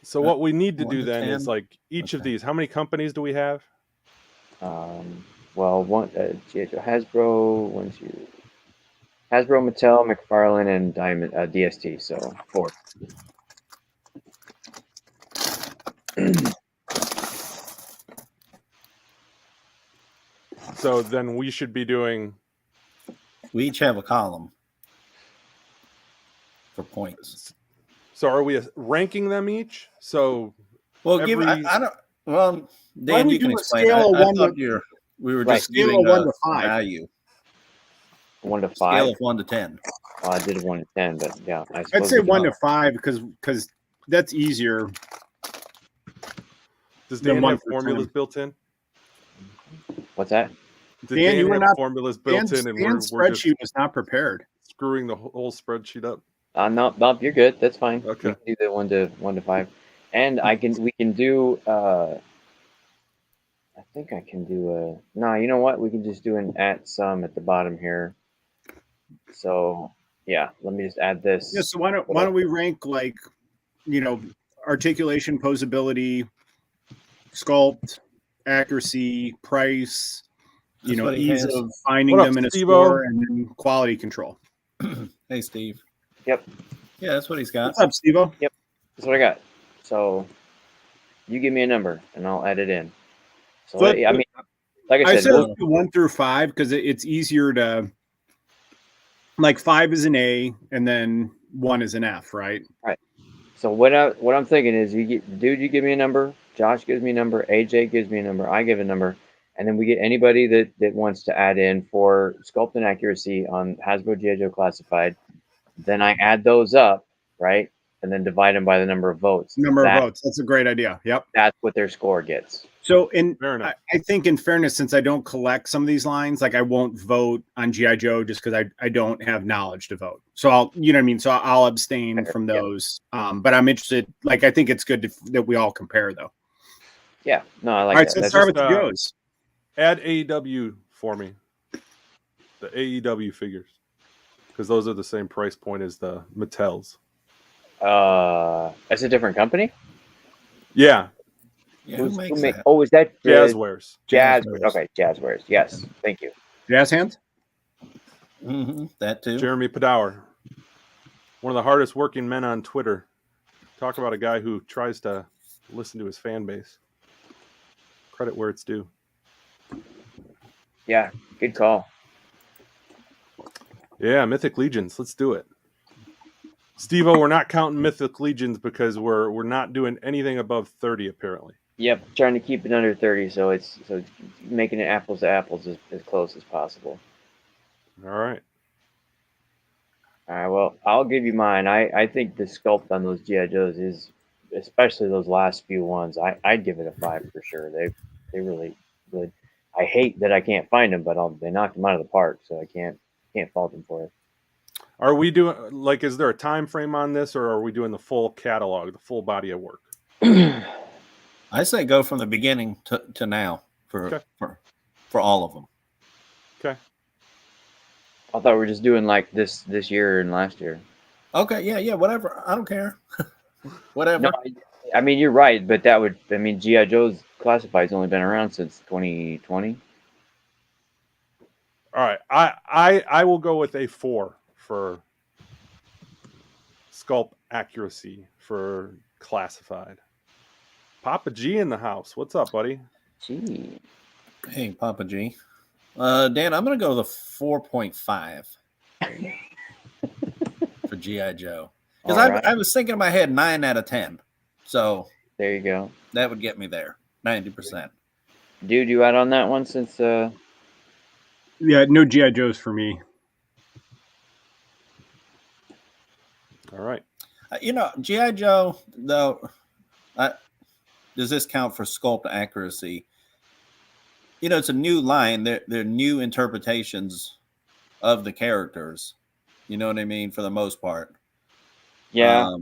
So what we need to do then is like each of these. How many companies do we have? Well, one G.I. Joe Hasbro, Hasbro, Mattel, McFarlane, and Diamond DST. So 4. So then we should be doing. We each have a column for points. So are we ranking them each? So well, I don't. Well, Dan, you can explain. We were just giving 1 to 5 value. 1 to 5. Scale of 1 to 10. I did 1 to 10, but yeah, I'd say 1 to 5 because that's easier. Does Dan have formulas built in? What's that? Did Dan have formulas built in, and Dan's spreadsheet was not prepared. Screwing the whole spreadsheet up. No, you're good. That's fine. Okay. We can do the 1 to 5, and we can do. I think I can do a. No, you know what? We can just do an @sum at the bottom here. So yeah, let me just add this. Yeah. So why don't we rank like, articulation, posability, sculpt, accuracy, price, ease of finding them in a store, and then quality control. Hey, Steve. Yep. Yeah, that's what he's got. What's up, Steve-O? Yep. That's what I got. So you give me a number, and I'll add it in. So like I said, let's do 1 through 5 because it's easier to. Like 5 is an A, and then 1 is an F, right? Right. So what I'm thinking is, you give me a number, Josh gives me a number, AJ gives me a number, I give a number, and then we get anybody that wants to add in for sculpt and accuracy on Hasbro G.I. Joe Classified. Then I add those up, right, and then divide them by the number of votes. Votes. That's a great idea. Yep. That's what their score gets. So, I think in fairness, since I don't collect some of these lines, like I won't vote on G.I. Joe just because I don't have knowledge to vote. So I'll abstain from those. But I'm interested. Like I think it's good that we all compare, though. Yeah. No, I like. All right. So let's start with the Joes. Add AEW for me. The AEW figures, because those are the same price point as the Mattels. That's a different company. Yeah. Yeah, who makes that? that? Oh, is that Jazzwares? Jazzwares. Okay, Jazzwares. Yes, thank you. Jazz hands. That too. Jeremy Padower, one of the hardest working men on Twitter. Talk about a guy who tries to listen to his fan base. Credit where it's due. Yeah, good call. Yeah, Mythic Legions. Let's do it. Steve-O, we're not counting Mythic Legions because we're not doing anything above 30 apparently. Yep, trying to keep it under 30, so it's making it apples to apples as close as possible. All right. All right, well, I'll give you mine. I think the sculpt on those G.I. Joes is, especially those last few ones, I'd give it a 5 for sure. They really good. I hate that I can't find them, but they knocked them out of the park, so I can't fault them for it. Are we doing, like, is there a time frame on this, or are we doing the full catalog, the full body of work? I say go from the beginning to now for all of them. Okay. I thought we were just doing like this year and last year. Okay, yeah, whatever. I don't care. Whatever. No, I mean, you're right, but G.I. Joe's Classified's only been around since 2020. All right. I will go with a 4 for sculpt accuracy for Classified. Papa G in the house. What's up, buddy? Gee. Hey, Papa G. Dan, I'm going to go with a 4.5 for G.I. Joe. Because I was thinking in my head 9 out of 10. So there you go. That would get me there. 90%. Dude, you out on that one since... Yeah, no G.I. Joes for me. All right. G.I. Joe, though, does this count for sculpt accuracy? It's a new line. They're new interpretations of the characters. You know what I mean? For the most part. Yeah.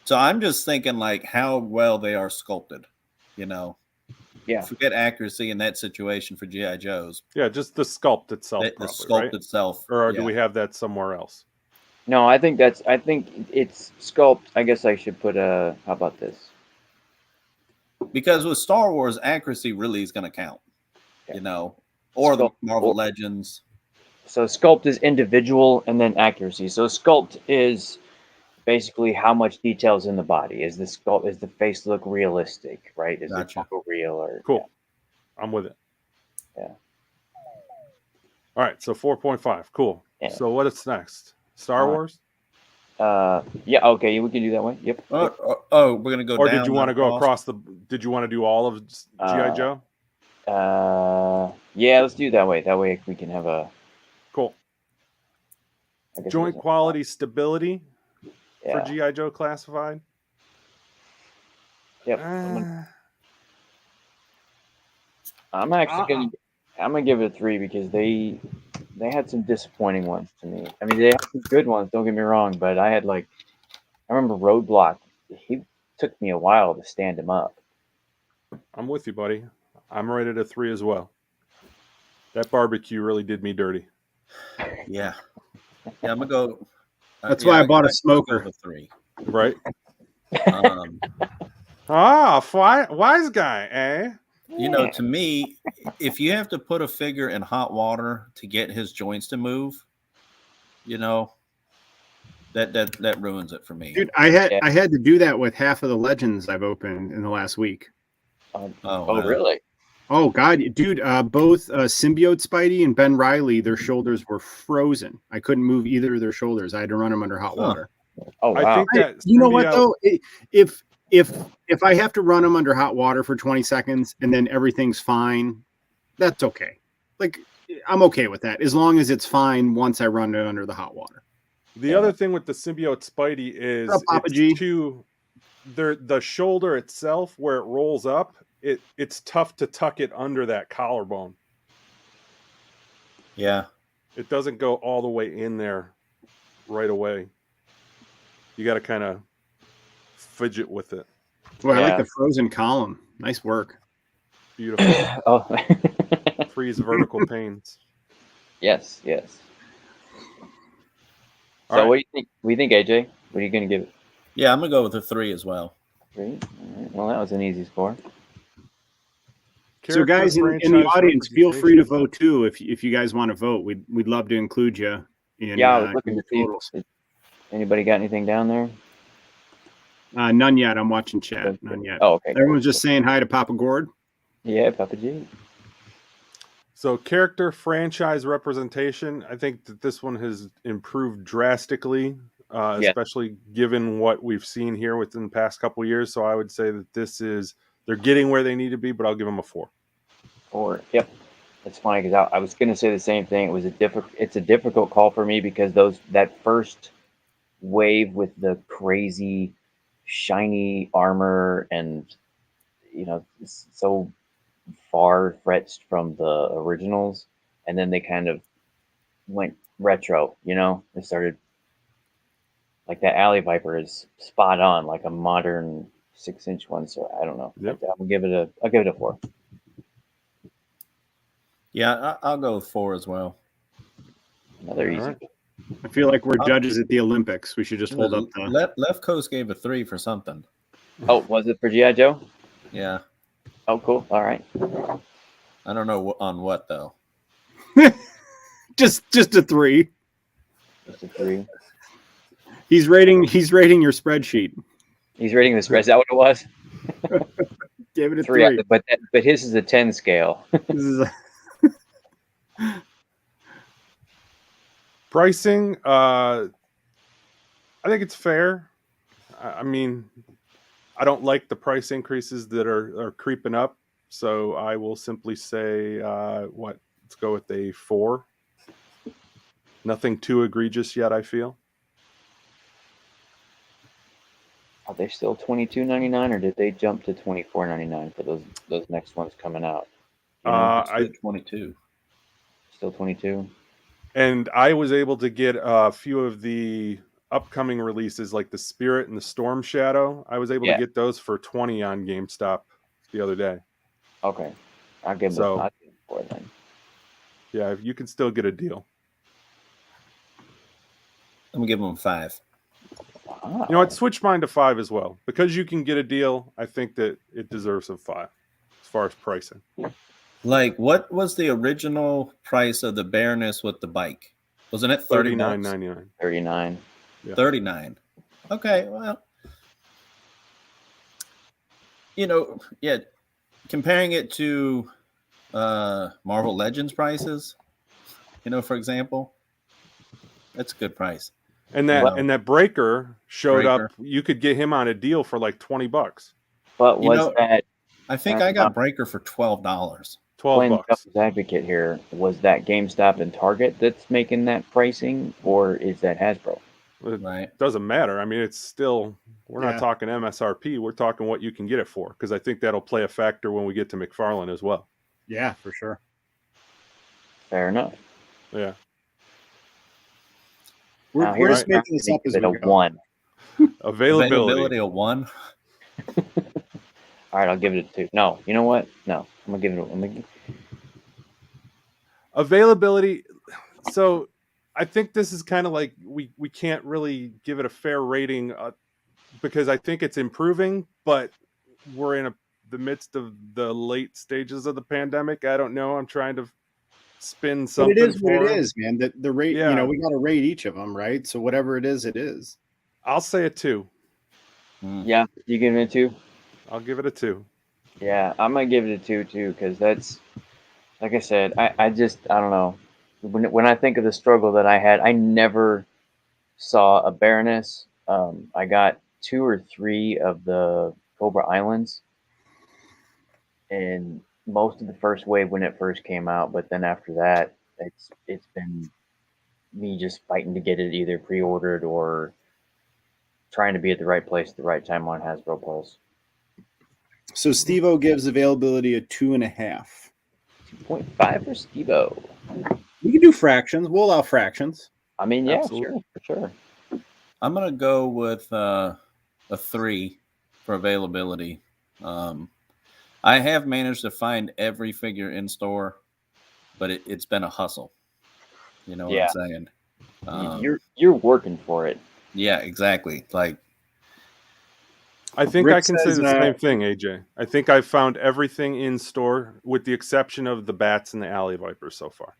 So I'm just thinking like how well they are sculpted, Yeah. Forget accuracy in that situation for G.I. Joes. Yeah, just the sculpt itself. The sculpt itself. Or do we have that somewhere else? No, I think it's sculpt. I guess I should put how about this? Because with Star Wars, accuracy really is going to count, or the Marvel Legends. So sculpt is individual and then accuracy. So sculpt is basically how much details in the body. Is the face look realistic, right? Is it real or cool? Yeah. I'm with it. Yeah. All right, so 4.5. Cool. Yeah. So what is next? Star Wars? Yeah, okay, we can do that way. Yep. We're gonna go. Or down, did you want to go across the? Did you want to do all of G.I. Joe? Yeah, let's do it that way. That way we can have a cool joint quality stability for G.I. Joe Classified. Yep. I'm actually gonna give it a 3 because they had some disappointing ones to me. I mean, they had some good ones. Don't get me wrong, but I remember Roadblock. He took me a while to stand him up. I'm with you, buddy. I'm rated a 3 as well. That barbecue really did me dirty. Yeah, I'm gonna go. That's why I bought a smoker. 3. Right. Wise guy, eh? To me, if you have to put a figure in hot water to get his joints to move, that ruins it for me. Dude, I had to do that with half of the Legends I've opened in the last week. Really? Oh God, dude! Both Symbiote Spidey and Ben Reilly, their shoulders were frozen. I couldn't move either of their shoulders. I had to run them under hot water. Oh wow! I think that you know what though? If I have to run them under hot water for 20 seconds and then everything's fine, that's okay. Like I'm okay with that as long as it's fine once I run it under the hot water. The other thing with the Symbiote Spidey is the shoulder itself where it rolls up. It's tough to tuck it under that collarbone. Yeah. It doesn't go all the way in there right away. You got to kind of fidget with it. Well, I like the frozen column. Nice work. Beautiful. Freeze vertical pains. Yes. So what do you think? What do you think, AJ? What are you going to give it? Yeah, I'm going to go with a 3 as well. 3? All right. Well, that was an easy score. So, guys in the audience, feel free to vote too. If you guys want to vote, we'd love to include you in. Yeah, I was looking in to the totals. see. Anybody got anything down there? None yet. I'm watching chat. None yet. Oh, okay. Everyone's just saying hi to Papa Gord. Yeah, Papa G. So character franchise representation, I think that this one has improved drastically, especially given what we've seen here within the past couple of years. So I would say that they're getting where they need to be, but I'll give them a 4. 4. Yep. It's funny because I was going to say the same thing. It's a difficult call for me because that first wave with the crazy shiny armor and so far fetched from the originals, and then they kind of went retro. They started like that Alley Viper is spot on, like a modern 6-inch one. So I don't know. Yep. I'll give it a 4. Yeah, I'll go with 4 as well. Another easy. Right. I feel like we're judges at the Olympics. We should just hold up the Left Coast gave a 3 for something. Oh, was it for G.I. Joe? Yeah. Oh, cool. All right. I don't know on what though. just a 3. Just a 3. He's rating your spreadsheet. He's rating the spread. Is that what it was? Gave it a 3. But his is a 10 scale. This is Pricing, I think it's fair. I mean, I don't like the price increases that are creeping up, so I will simply say, let's go with a 4. Nothing too egregious yet, I feel. Are they still $22.99, or did they jump to $24.99 for those next ones coming out? I 22. Still 22. And I was able to get a few of the upcoming releases, like the Spirit and the Storm Shadow. I was able to get those for $20 on GameStop the other day. Okay, I'll give them a 4 then. Yeah, you can still get a deal. I'm gonna give them 5. Wow. You know what? Switch mine to 5 as well. Because you can get a deal, I think that it deserves a 5 as far as pricing. Like, what was the original price of the Baroness with the bike? Wasn't it $39.99? 39. Yeah. 39. Okay, well, comparing it to Marvel Legends prices, for example, that's a good price. And that Breaker showed up. You could get him on a deal for like $20. But was that? I think I got Breaker for $12. $12. Devil's advocate here, was that GameStop and Target that's making that pricing, or is that Hasbro? It doesn't matter. I mean, it's still, we're not talking MSRP. We're talking what you can get it for, because I think that'll play a factor when we get to McFarlane as well. Yeah, for sure. Fair enough. Yeah. We're just making this up as we go. 1. Availability a 1. All right, I'll give it a 2. No, you know what? No, I'm gonna give it availability. So I think this is kind of like we can't really give it a fair rating because I think it's improving, but we're in the midst of the late stages of the pandemic. I don't know. I'm trying to spin something. But it is what it is, man. The rate, we got to rate each of them, right? So whatever it is, it is. I'll say a 2. Yeah, you give it a 2? I'll give it a 2. Yeah, I'm gonna give it a 2 too, because that's, like I said, I don't know. When I think of the struggle that I had, I never saw a Baroness. I got 2 or 3 of the Cobra Islands, and most of the first wave when it first came out. But then after that, it's been me just fighting to get it either pre-ordered or trying to be at the right place at the right time on Hasbro Pulse. So Steve-O gives availability a 2.5. 2.5 for Steve-O. We can do fractions. We'll allow fractions. I mean, yeah, Absolutely. sure. I'm gonna go with a 3 for availability. I have managed to find every figure in store, but it's been a hustle. You know what I'm saying? You're working for it. Yeah, exactly. Like, I think Rick I can says, say the same thing, AJ. I think I've found everything in store with the exception of the bats and the alley vipers so far.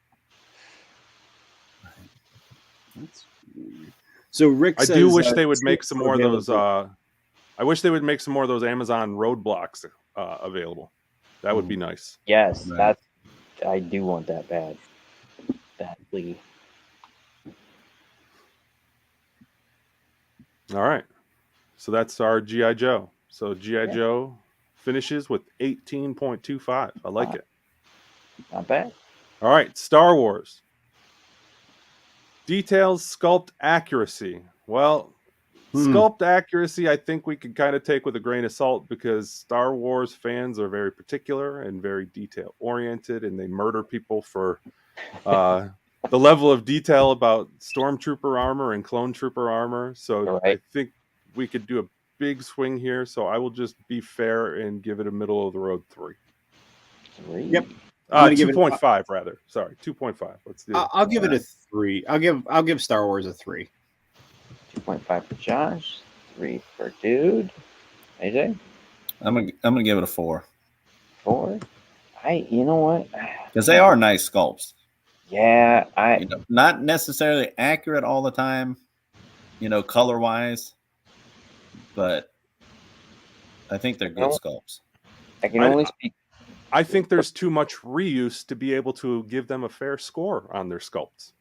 That's weird. So Rick I says, do wish they would make some are more of those. available. I wish they would make some more of those Amazon roadblocks available. That would be nice. Yes, Right. I do want that badly. All right. So that's our G.I. Joe. So G.I. Joe finishes with 18.25. I like it. Not bad. All right. Star Wars. Details, sculpt accuracy. Well, sculpt accuracy, I think we could kind of take with a grain of salt because Star Wars fans are very particular and very detail oriented, and they murder people for the level of detail about Stormtrooper armor and Clone Trooper armor. So I think we could do a big swing here. So I will just be fair and give it a middle of the road 3. Yep. 2.5 rather. Sorry, 2.5. Let's do it. I'll give it a 3. I'll give Star Wars a 3. 2.5 for Josh, 3 for Dude. AJ? I'm gonna give it a 4. 4? You know what? Because they are nice sculpts. Yeah, not necessarily accurate all the time, color wise, but I think they're good sculpts. I can only speak. I think there's too much reuse to be able to give them a fair score on their sculpts.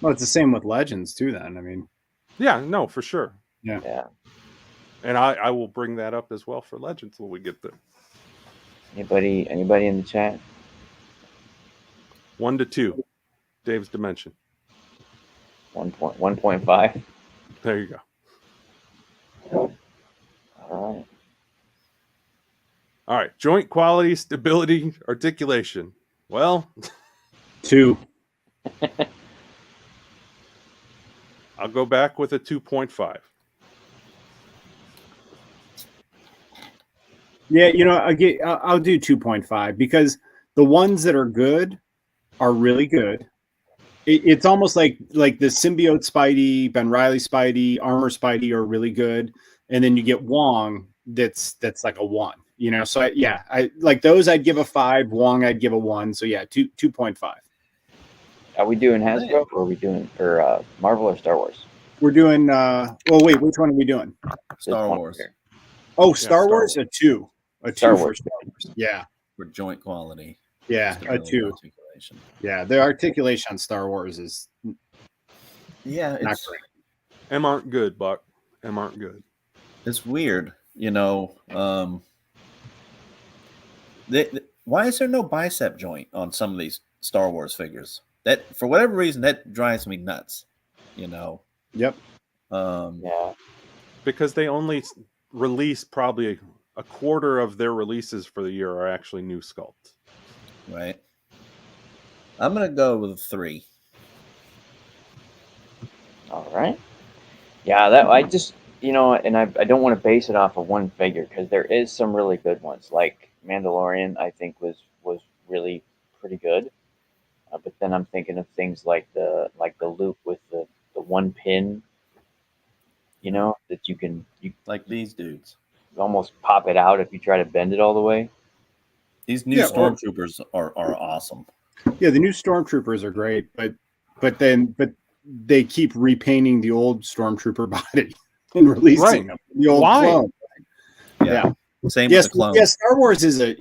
Well, it's the same with Legends too. Then I mean, yeah, no, for sure. Yeah. And I will bring that up as well for Legends when we get there. Anybody in the chat? 1 to 2. Dave's dimension. 1.5. There you go. All right. Joint quality, stability, articulation. Well, 2. I'll go back with a 2.5. Yeah, I'll do 2.5 because the ones that are good are really good. It's almost like the symbiote Spidey, Ben Reilly Spidey, Armor Spidey are really good, and then you get Wong that's like a 1. So I like those. I'd give a 5. Wong, I'd give a 1. So yeah, 2.5. Are we doing Hasbro or are we doing Marvel or Star Wars? We're doing. Well, wait, which one are we doing? Star Wars. Oh, Star Wars, a 2. A 2 for Star Wars. Yeah. For joint quality. Yeah, a 2. Articulation. Yeah, the articulation on Star Wars is not great. M aren't good, Buck. M aren't good. It's weird, why is there no bicep joint on some of these Star Wars figures? That for whatever reason that drives me nuts. Yep. Yeah. Because they only release probably a quarter of their releases for the year are actually new sculpts. Right. I'm gonna go with a 3. All right. Yeah, that I just and I don't want to base it off of one figure because there is some really good ones. Like Mandalorian, I think was really pretty good. But then I'm thinking of things like the Luke with the one pin. That you like these dudes almost pop it out if you try to bend it all the way. These new Stormtroopers are awesome. Yeah, the new Stormtroopers are great, but they keep repainting the old Stormtrooper body and releasing them. The old clone. Yeah. Same with the clone. Yeah, Star Wars is a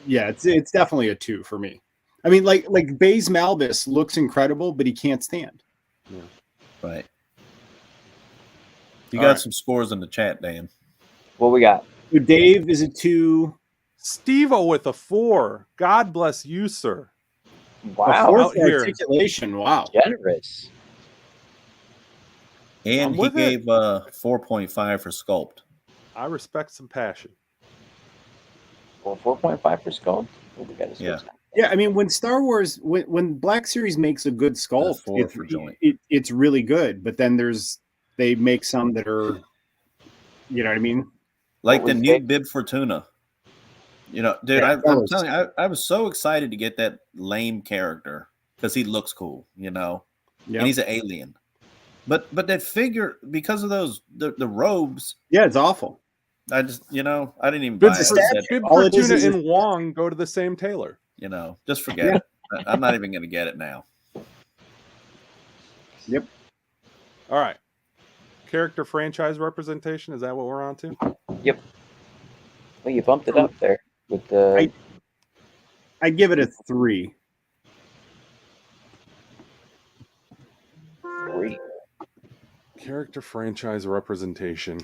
it's definitely a 2 for me. I mean, like Baze Malbus looks incredible, but he can't stand. Yeah. Right. You got some scores in the chat, Dan. What we got? So Dave is a 2. Steve-O with a 4. God bless you, sir. Wow. A 4 for articulation. Wow. Generous. And he gave 4.5 for sculpt. I respect some passion. Oh, Well, 4.5 for sculpt. We got to yeah. Yeah, I mean, when Star Wars, when Black Series makes a good sculpt, it's really good. But then they make some that are, you know what I mean? Like the new Bib Fortuna. Dude, I'm telling you, I was so excited to get that lame character because he looks cool, and he's an alien. But that figure, because of those the robes. Yeah, it's awful. I just I didn't even Bib buy it. Fortuna and Wong go to the same tailor. Just forget it. I'm not even going to get it now. Yep. All right. Character franchise representation, is that what we're on to? Yep. Well, you bumped it up there with the. I'd give it a 3. 3. Character franchise representation.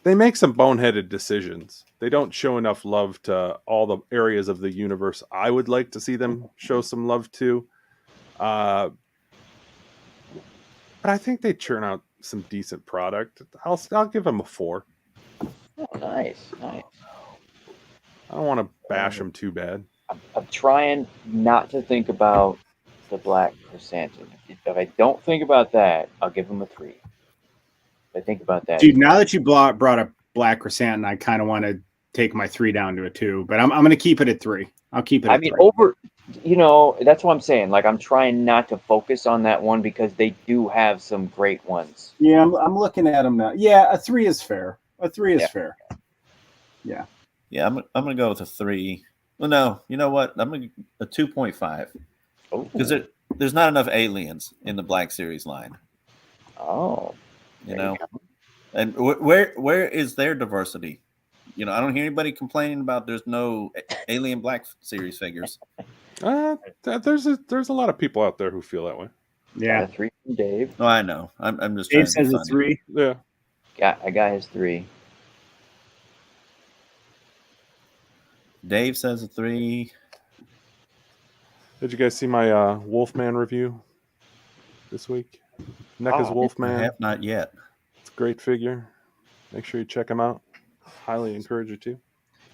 They make some boneheaded decisions. They don't show enough love to all the areas of the universe I would like to see them show some love to. But I think they churn out some decent product. I'll give them a 4. Oh, nice. I don't want to bash them too bad. I'm trying not to think about the black chrysanthemum. If I don't think about that, I'll give them a 3. If I think about that, dude. Now that you brought up black chrysanthemum, I kind of want to take my 3 down to a 2. But I'm going to keep it at 3. I'll keep it. At 3. That's what I'm saying. Like, I'm trying not to focus on that one because they do have some great ones. Yeah, I'm looking at them now. Yeah, a 3 is fair. A 3 is fair. Yeah. Yeah, I'm gonna go with a 3. Well, no, you know what? I'm gonna a 2.5 because there's not enough aliens in the Black Series line. Oh, and where is their diversity? I don't hear anybody complaining about there's no alien Black Series figures. There's a lot of people out there who feel that way. Yeah, 3 from Dave. Oh, I know. I'm just. Dave says a 3. Yeah. I got his 3. Dave says a 3. Did you guys see my Wolfman review this week? NECA's Wolfman. I have not yet. It's a great figure. Make sure you check him out. Highly encourage you to.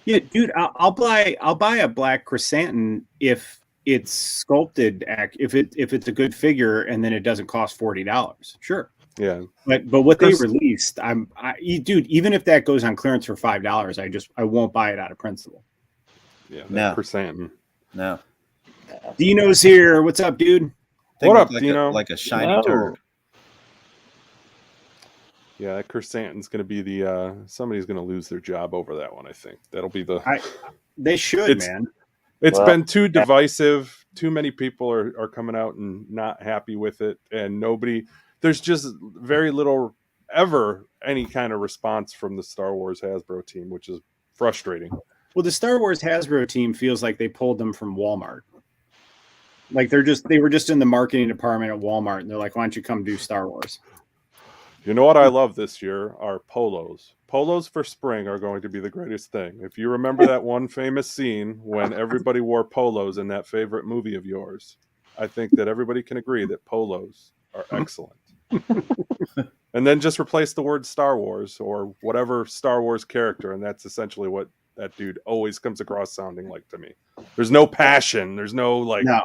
Yeah, dude, I'll buy a black chrysanthemum if it's sculpted. If it's a good figure, and then it doesn't cost $40. Sure. Yeah. But what they released, dude, even if that goes on clearance for $5, I won't buy it out of principle. Yeah. No. Chrysanthemum. No. Dino's here. What's up, dude? What up, Dino? Like a shiny turd. Yeah, that chrysanthemum's going to be the somebody's going to lose their job over that one. I think that'll be the. They should, man. It's been too divisive. Too many people are coming out and not happy with it, and there's just very little ever any kind of response from the Star Wars Hasbro team, which is frustrating. Well, the Star Wars Hasbro team feels like they pulled them from Walmart. Like they were just in the marketing department at Walmart, and they're like, "Why don't you come do Star Wars?" You know what I love this year are polos. Polos for spring are going to be the greatest thing. If you remember that one famous scene when everybody wore polos in that favorite movie of yours, I think that everybody can agree that polos are excellent. And then just replace the word Star Wars or whatever Star Wars character, and that's essentially what that dude always comes across sounding like to me. There's no passion. There's no No.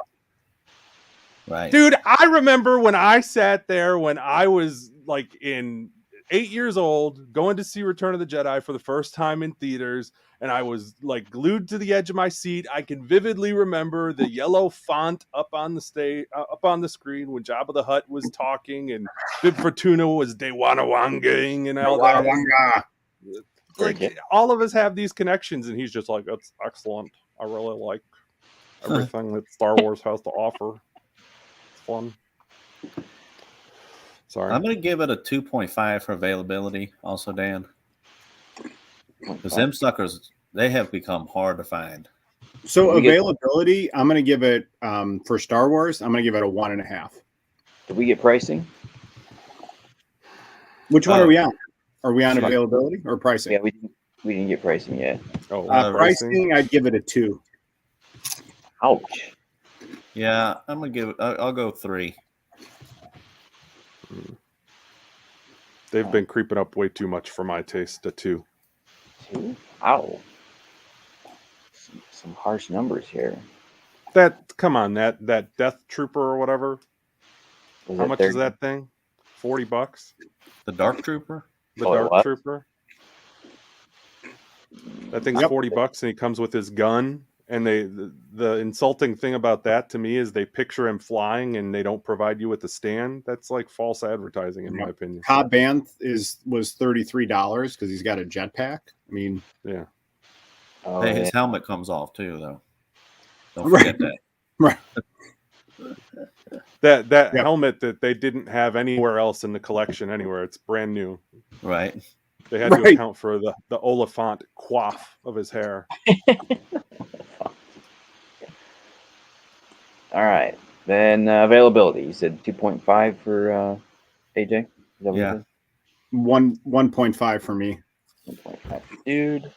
Right. Dude, I remember when I sat there when I was like in 8 years old going to see Return of the Jedi for the first time in theaters, and I was like glued to the edge of my seat. I can vividly remember the yellow font up on the screen when Jabba the Hutt was talking and Bib Fortuna was Dewanawanging and all that. Like all of us have these connections, and he's just like, "That's excellent. I really like everything that Star Wars has to offer. It's fun." Sorry. I'm going to give it a 2.5 for availability also, Dan. Because them suckers, they have become hard to find. So availability, I'm going to give it, for Star Wars, I'm going to give it a 1.5. Did we get pricing? Which one are we on? Are we on availability or pricing? Yeah, we didn't get pricing yet. Pricing, I'd give it a 2. Ouch. Yeah, I'm going to give it, I'll go 3. They've been creeping up way too much for my taste. A 2. 2? Ow. Some harsh numbers here. Come on, that Death Trooper or whatever. How much is that thing? $40? The Dark Trooper? The Dark Trooper. That thing's $40, and he comes with his gun And the insulting thing about that to me is they picture him flying and they don't provide you with the stand. That's like false advertising, in my opinion. Cobb Banth was $33 because he's got a jetpack. I mean, yeah. Oh, hey, his helmet comes off too, though. Don't Right. forget that. Right. That helmet that they didn't have anywhere else in the collection anywhere. It's brand new. Right. They had to account for the Oliphant coif of his hair. All right. Then availability. You said 2.5 for AJ? Is that what you said? 1.5 for me. 1.5. Dude.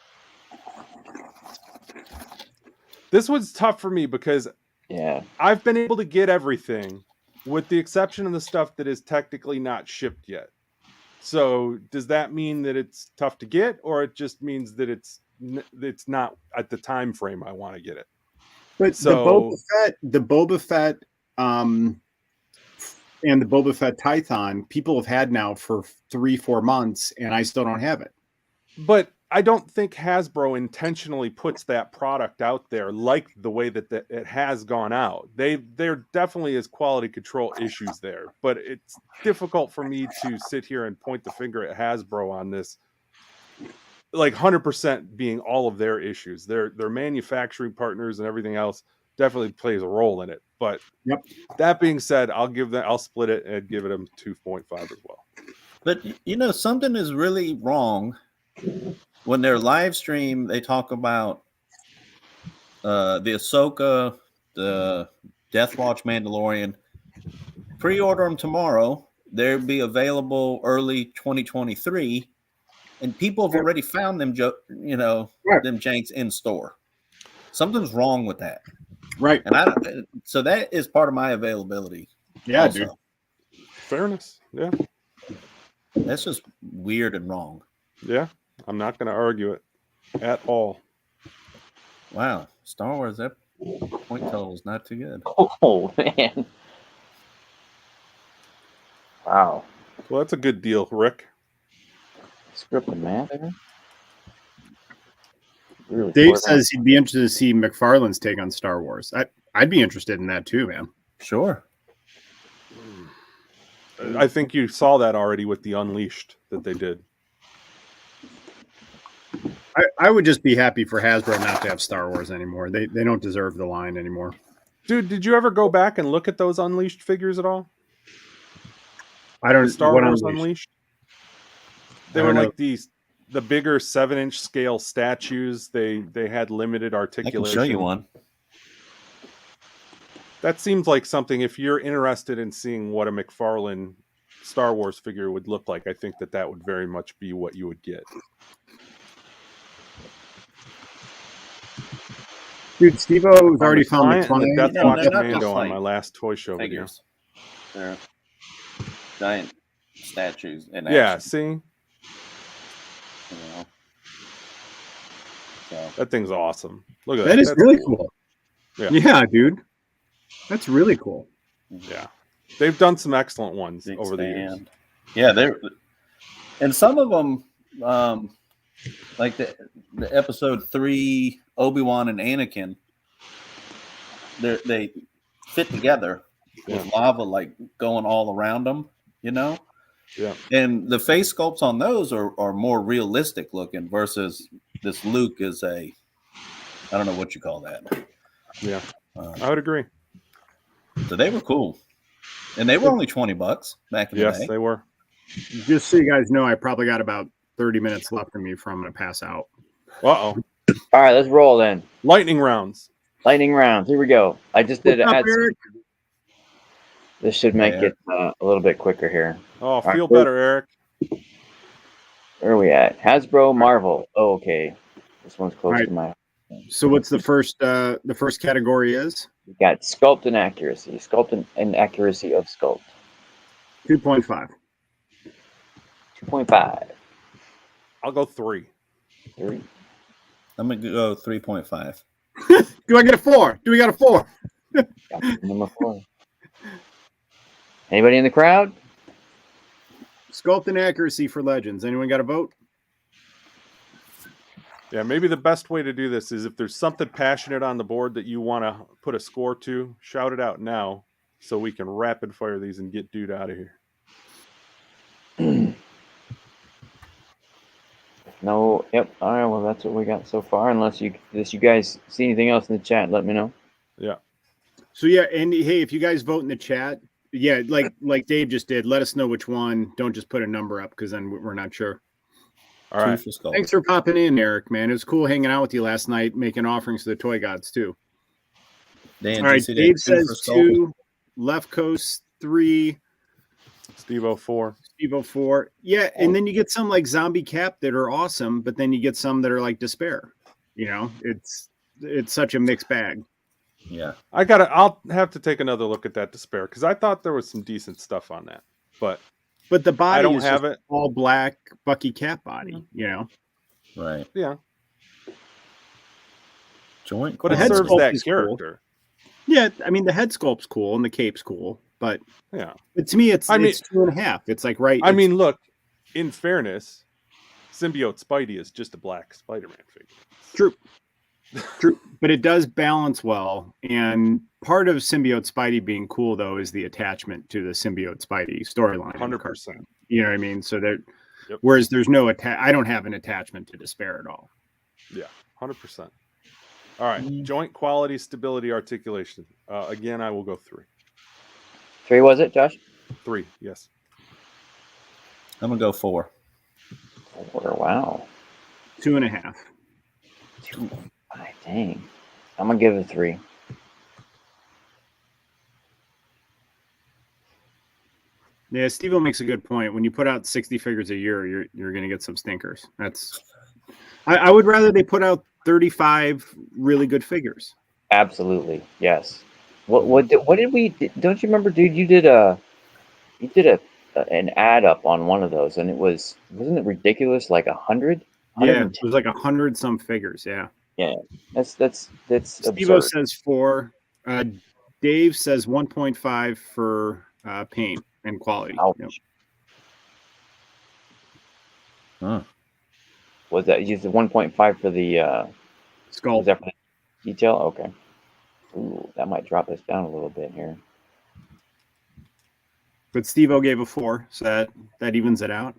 This was tough for me because I've been able to get everything with the exception of the stuff that is technically not shipped yet. So does that mean that it's tough to get, or it just means that it's not at the time frame I want to get it? But so, the Boba Fett, and the Boba Fett Tython, people have had now for 3-4 months, and I still don't have it. But I don't think Hasbro intentionally puts that product out there like the way that it has gone out. There definitely is quality control issues there, but it's difficult for me to sit here and point the finger at Hasbro on this. Like 100% being all of their issues. Their manufacturing partners and everything else definitely plays a role in it. But that being said, I'll split it and give it a 2.5 as well. But something is really wrong. When they're live stream, they talk about the Ahsoka, the Death Watch Mandalorian. Pre-order them tomorrow. They'll be available early 2023, and people have already found them. Them janks in store. Something's wrong with that, right? And so that is part of my availability. Yeah, also. Dude. Fairness. Yeah, that's just weird and wrong. Yeah. I'm not going to argue it at all. Wow. Star Wars, that point total is not too good. Oh, man. Wow. Well, that's a good deal, Rick. Script and math there. Really Dave says he'd be interested to see McFarlane's take on Star Wars. I'd be interested in that too, man. Sure. I think you saw that already with the Unleashed that they did. I would just be happy for Hasbro not to have Star Wars anymore. They don't deserve the line anymore. Dude, did you ever go back and look at those Unleashed figures at all? I don't. The Star Wars Unleashed. They were like the bigger 7-inch scale statues. They had limited articulation. I can show you one. That seems like something. If you're interested in seeing what a McFarlane Star Wars figure would look like, I think that would very much be what you would get. Dude, Steve-O's already found the client. Death Watch Commando on my last toy show figures. Video. They're giant statues. Yeah, see? So. That thing's awesome. Look at that. That is really cool. Yeah, dude. That's really cool. Yeah. They've done some excellent ones over the years. Yeah, and some of them, like the episode 3 Obi-Wan and Anakin, they fit together with lava like going all around them, Yeah. And the face sculpts on those are more realistic looking versus this Luke is I don't know what you call that. Yeah, I would agree. So they were cool, and they were only $20 back in the day. Yes, they were. Just so you guys know, I probably got about 30 minutes left of me before I'm going to pass out. Uh-oh. All right, let's roll then. Lightning rounds. Here we go. I just did add. This should make it a little bit quicker here. Oh, feel better, Eric. Where are we at? Hasbro, Marvel. Oh, okay. This one's close to my. So what's the first category is? We got sculpt and accuracy. Sculpt and accuracy of sculpt. 2.5. 2.5. I'll go 3. 3. I'm going to go 3.5. Do I get a 4? Do we got a 4? Got number 4. Anybody in the crowd? Sculpt and accuracy for Legends. Anyone got a vote? Yeah, maybe the best way to do this is if there's something passionate on the board that you want to put a score to, shout it out now so we can rapid fire these and get dude out of here. No, yep. All right, well, that's what we got so far. Unless you guys see anything else in the chat, let me know. Yeah. So yeah, and hey, if you guys vote in the chat, yeah, like Dave just did, let us know which one. Don't just put a number up because then we're not sure. All right. Thanks for popping in, Eric, man. It was cool hanging out with you last night, making offerings to the toy gods too. Dan, all right, Dave says 2, Left Coast 3, Steve-O 4. Steve-O 4. Yeah, and then you get some like Zombie Cap that are awesome, but then you get some that are like Despair. You know, it's such a mixed bag. Yeah. I'll have to take another look at that Despair because I thought there was some decent stuff on that. But the body I don't is have just it. all black Bucky Cap body, you know. Right. Yeah. Joint. But it serves that character. Cool. Yeah, I mean the head sculpt's cool and the cape's cool, but yeah. But to me it's 2.5. It's like I mean, look, in fairness, Symbiote Spidey is just a black Spider-Man figure. True, but it does balance well. And part of Symbiote Spidey being cool, though, is the attachment to the Symbiote Spidey storyline. 100%. You know what I mean? So that, whereas there's no I don't have an attachment to Despair at all. Yeah, 100%. All right, joint quality, stability, articulation. Again, I will go 3. 3 was it, Josh? 3, yes. I'm gonna go 4. 4. Wow. 2.5. 2. Dang. I'm going to give it 3. Yeah, Steve-O makes a good point. When you put out 60 figures a year, you're going to get some stinkers. I would rather they put out 35 really good figures. Absolutely. Yes. What did we don't you remember, dude, you did an ad up on one of those and wasn't it ridiculous, like 100? Yeah, it was like 100 some figures, yeah. Yeah, that's Steve-O says 4. Dave says 1.5 for paint and quality. Yep. Huh. Was that used 1.5 for the skull? Was that for the detail? Okay. Ooh, that might drop us down a little bit here. But Steve-O gave a 4, so that evens it out.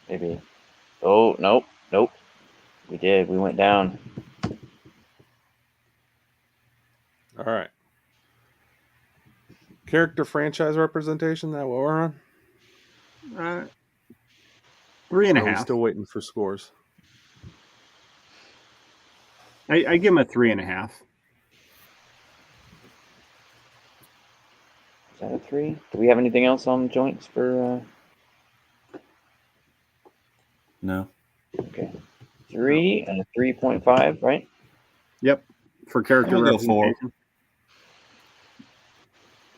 Maybe. Oh, nope. We did. We went down. All right. Character franchise representation, that what we're on? 3.5. Are we still waiting for scores? I give him a 3.5. Is that a 3? Do we have anything else on joints for? No. Okay. 3 and a 3.5, right? Yep. For character representation. Go 4.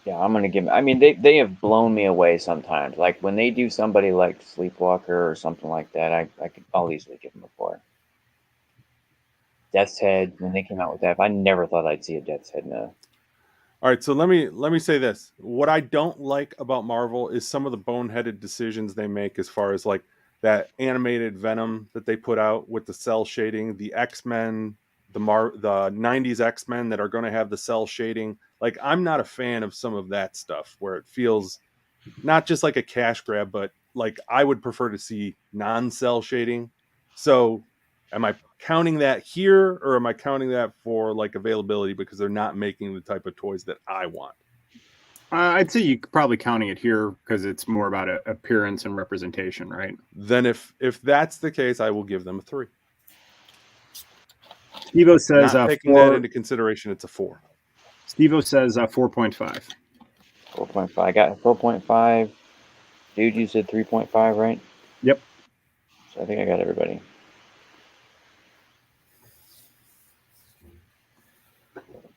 Yeah, I'm gonna give. I mean, they have blown me away sometimes. Like when they do somebody like Sleepwalker or something like that, I'll easily give them a 4. Death's Head, when they came out with that, I never thought I'd see a Death's Head in a. All right, so let me say this. What I don't like about Marvel is some of the boneheaded decisions they make as far as like that animated Venom that they put out with the cell shading, the X-Men, the 90s X-Men that are going to have the cell shading. Like, I'm not a fan of some of that stuff where it feels not just like a cash grab, but like I would prefer to see non-cell shading. So am I counting that here or am I counting that for like availability because they're not making the type of toys that I want? I'd say you're probably counting it here because it's more about appearance and representation, right? Then if that's the case, I will give them a 3. Steve-O says not taking that into consideration, it's a 4. Steve-O says 4.5. 4.5. I got 4.5. Dude, you said 3.5, right? Yep. So I think I got everybody.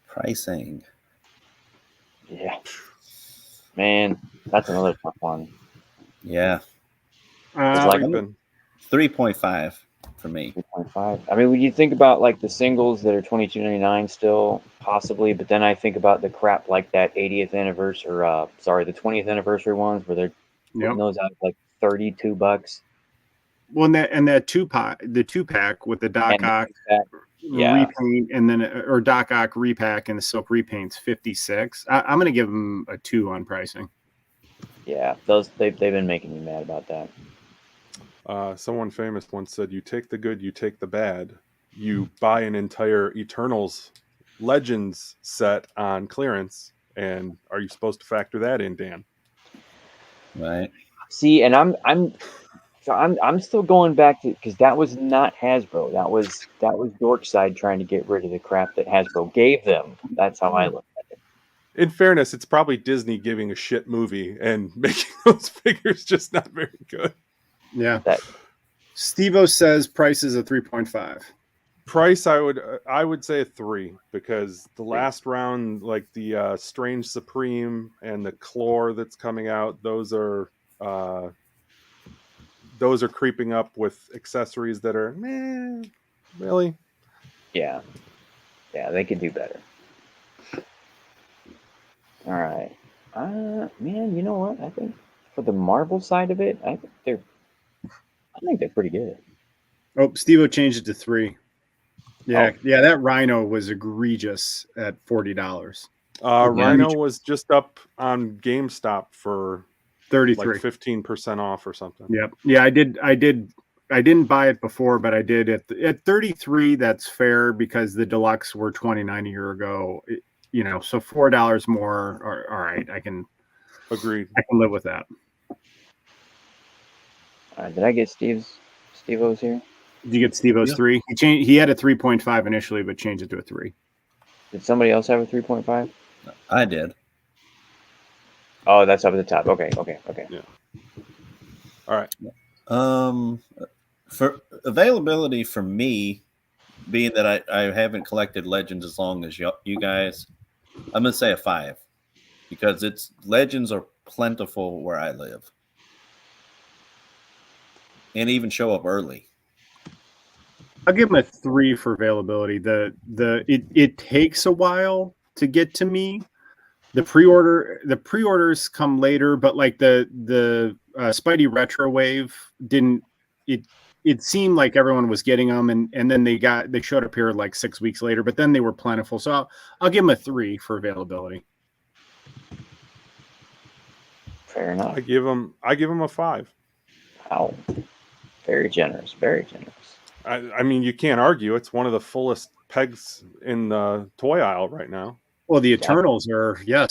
Pricing. Yeah. Man, that's another tough one. Yeah. It's like 3.5 for me. 3.5. I mean, when you think about like the singles that are $22.99 still, possibly, but then I think about the crap like that 80th anniversary, the 20th anniversary ones where they're putting those out like $32. Well, and that two pack with the Doc Ock repaint, and then or Doc Ock repack and the silk repaint's $56. I'm gonna give them a 2 on pricing. Yeah, they've been making me mad about that. Someone famous once said, "You take the good, you take the bad. You buy an entire Eternals Legends set on clearance, and are you supposed to factor that in, Dan?" Right. See, and I'm still going back to, because that was not Hasbro. That was Dorkside trying to get rid of the crap that Hasbro gave them. That's how I look at it. In fairness, it's probably Disney giving a shit movie and making those figures just not very good. Yeah. Steve-O says price is a 3.5. Price, I would say a 3, because the last round, like the Strange Supreme and the Clore that's coming out, those are creeping up with accessories that are really. Yeah, they could do better. All right, man, you know what? I think for the Marvel side of it, I think they're pretty good. Oh, Steve-O changed it to 3. Yeah, that Rhino was egregious at $40. Rhino was just up on GameStop for 33, like 15% off or something. Yep. Yeah, I didn't buy it before, but I did at 33. That's fair because the deluxe were $29 a year ago. So $4 more. All right, I can live with that. Did I get Steve-O's here? Did you get Steve-O's 3? He had a 3.5 initially, but changed it to a 3. Did somebody else have a 3.5? I did. Oh, that's up at the top. Okay. Yeah. All right. For availability for me, being that I haven't collected Legends as long as you guys, I'm gonna say a 5, because Legends are plentiful where I live, and even show up early. I'll give him a 3 for availability. It takes a while to get to me. The pre-orders come later, but like the Spidey Retro Wave didn't. It seemed like everyone was getting them, and then they showed up here like 6 weeks later. But then they were plentiful, so I'll give them a 3 for availability. Fair enough. I give them a 5. Wow, very generous. Very generous. I mean, you can't argue. It's one of the fullest pegs in the toy aisle right now. Well, the Eternals are they're.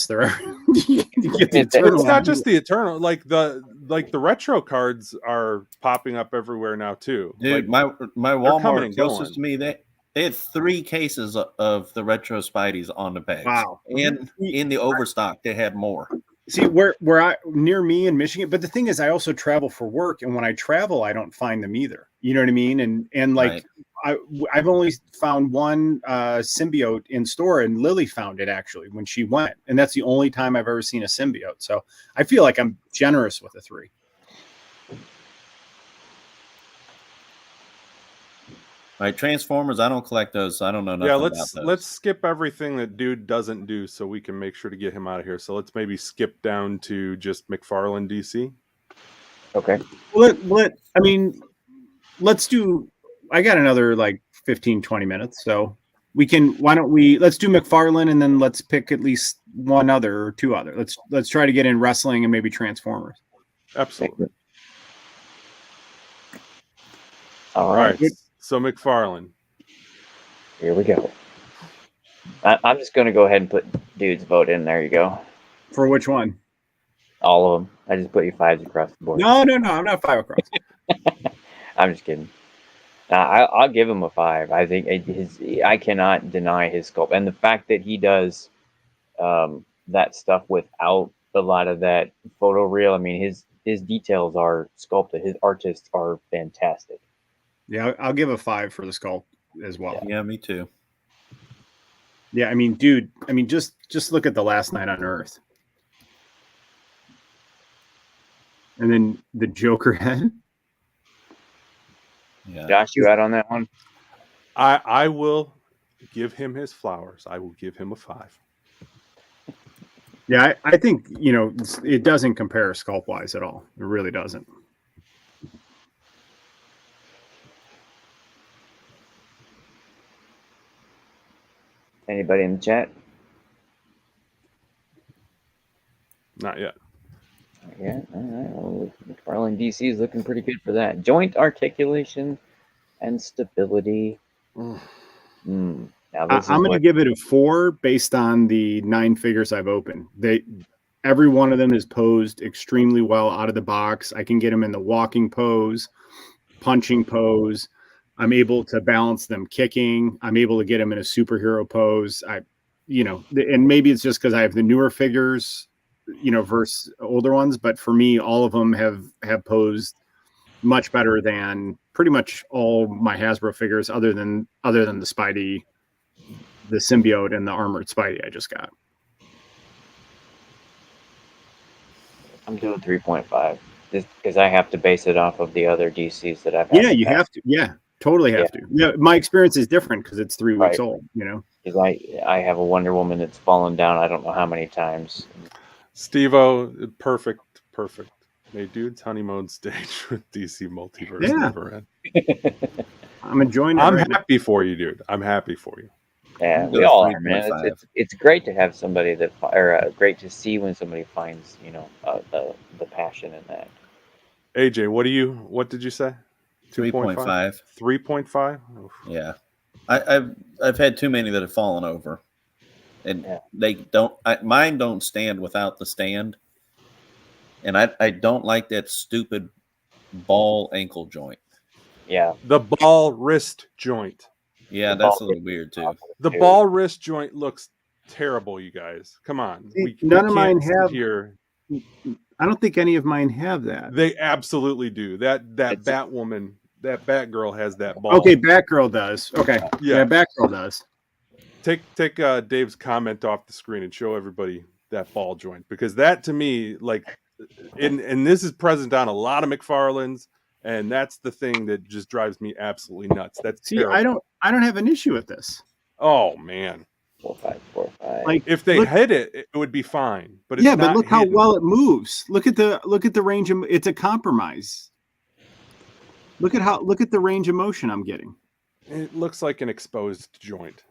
It's not just the Eternal. Like the retro cards are popping up everywhere now too. Dude, like, my Walmart closest to me, they had 3 cases of the retro Spideys on the pegs. Wow! And in the overstock, they had more. See, where I near me in Michigan, but the thing is, I also travel for work, and when I travel, I don't find them either. You know what I mean? And like, right. I've only found one symbiote in store, and Lily found it actually when she went, and that's the only time I've ever seen a symbiote. So I feel like I'm generous with a 3. Right, Transformers, I don't collect those, so I don't know nothing about those. Let's skip everything that dude doesn't do so we can make sure to get him out of here. So let's maybe skip down to just McFarlane DC. Okay. Let's do, I got another like 15, 20 minutes. So let's do McFarlane, and then let's pick at least one other or 2 other. Let's try to get in wrestling and maybe Transformers. Absolutely. All right. So McFarlane. Here we go. I'm just going to go ahead and put dude's vote in. There you go. For which one? All of them. I just put you 5s across the board. No. I'm not 5 across. I'm just kidding. I'll give him a 5. I think I cannot deny his sculpt. And the fact that he does that stuff without a lot of that photoreal. I mean, his details are sculpted. His artists are fantastic. Yeah, I'll give a 5 for the sculpt as well. Yeah, me too. Yeah, I mean, dude, just look at the Last Night on Earth. And then the Joker head. Yeah. Josh, you out on that one? I will give him his flowers. I will give him a 5. Yeah, I think, it doesn't compare sculpt-wise at all. It really doesn't. Anybody in the chat? Not yet. Yeah, all right. Well, McFarlane DC is looking pretty good for that. Joint articulation and stability. Now I'm going to give it a 4 based on the 9 figures I've opened. Every one of them is posed extremely well out of the box. I can get them in the walking pose, punching pose. I'm able to balance them kicking. I'm able to get them in a superhero pose. And maybe it's just because I have the newer figures, versus older ones. But for me, all of them have posed much better than pretty much all my Hasbro figures, other than the Spidey, the symbiote, and the armored Spidey I just got. I'm doing 3.5 just because I have to base it off of the other DCs that I've had. Yeah, you have to. Yeah, totally have to. Yeah, my experience is different because it's 3 weeks old. Because I have a Wonder Woman that's fallen down I don't know how many times. Steve-O, perfect. Hey, dude's honeymoon stage with DC Multiverse never end. I'm enjoying it. I'm happy for you, dude. I'm happy for you. Yeah, we all are, man. It's great to have somebody great to see when somebody finds, the passion in that. AJ, what did you say? 3.5. 3.5? Yeah. I've had too many that have fallen over. And mine don't stand without the stand. And I don't like that stupid ball ankle joint. Yeah. The ball wrist joint. Yeah, that's a little weird too. The ball wrist joint looks terrible, you guys. Come on. None of mine have here. I don't think any of mine have that. They absolutely do. That Batwoman, that Batgirl has that ball. Okay, Batgirl does. Okay. Yeah, Batgirl does. Take Dave's comment off the screen and show everybody that ball joint, because that to me, and this is present on a lot of McFarlands, and that's the thing that just drives me absolutely nuts. That's terrible. I don't have an issue with this. Oh man, 4.5. Like if they hit it, it would be fine. But it's but not look how well it moves. Look at the range of. It's a compromise. Look at the range of motion I'm getting. It looks like an exposed joint.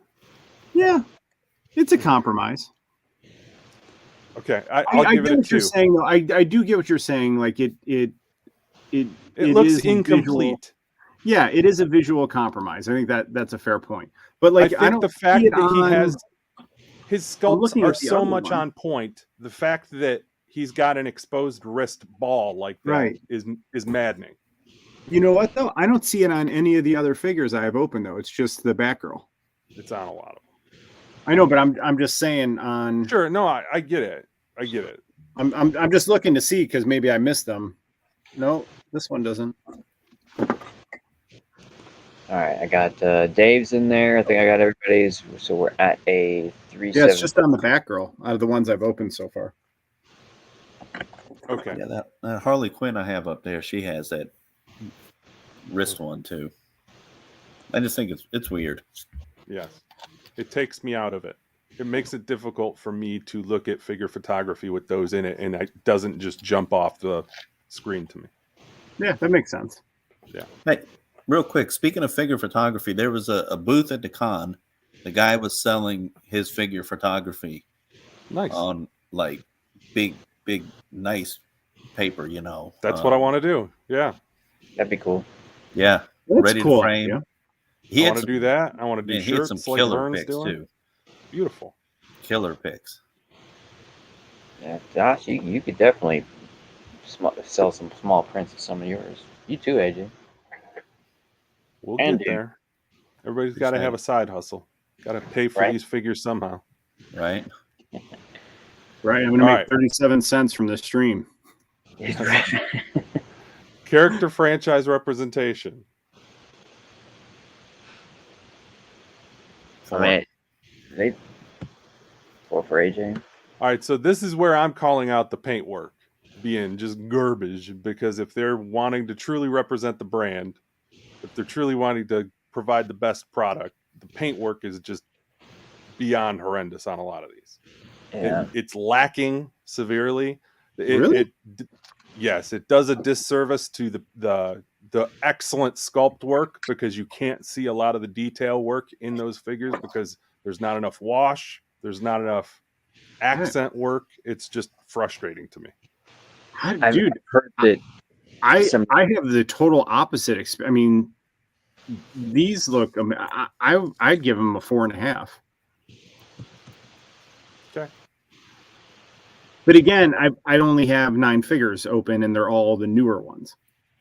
Yeah, it's a compromise. Okay, I'll give it a 2. What you're saying, though. I do get what you're saying. Like it looks incomplete. Yeah, it is a visual compromise. I think that's a fair point. But I think the fact that he has his sculpts are so much on point. The fact that he's got an exposed wrist ball like that is maddening. You know what though? I don't see it on any of the other figures I have open though. It's just the Batgirl. It's on a lot of them. I know, but I'm just saying on. Sure, no, I get it. I get it. I'm just looking to see because maybe I missed them. No, this one doesn't. All right, I got Dave's in there. I think I got everybody's. So we're at a 3. Yeah, it's just on the Batgirl out of the ones I've opened so far. Okay. Yeah, that Harley Quinn I have up there, she has that wrist one too. I just think it's weird. Yes. It takes me out of it. It makes it difficult for me to look at figure photography with those in it, and it doesn't just jump off the screen to me. Yeah, that makes sense. Yeah. Hey, real quick, speaking of figure photography, there was a booth at the con. The guy was selling his figure photography. Nice. On big, nice paper, That's what I want to do. Yeah. That'd be cool. Yeah. That's ready cool. to frame. Yeah. I want to do that. I want to do shirts some like killer Vern's pics doing. too. Beautiful. Killer pics. Yeah, Josh, you could definitely sell some small prints of some of yours. You too, AJ. We'll get there. Everybody's got to have a side hustle. Got to pay for these figures somehow. Right. Right. I'm going to make 37 cents from this stream. Character franchise representation. I mean, 4 for AJ. All right, so this is where I'm calling out the paint work being just garbage, because if they're wanting to truly represent the brand, if they're truly wanting to provide the best product, the paint work is just beyond horrendous on a lot of these. Yeah. It's lacking severely. Really? Yes, it does a disservice to the excellent sculpt work, because you can't see a lot of the detail work in those figures because There's not enough wash. There's not enough accent work. It's just frustrating to me. Dude, heard that I have the total opposite experience. I mean, these look. I'd give them a 4.5. Okay. But again, I only have 9 figures open, and they're all the newer ones.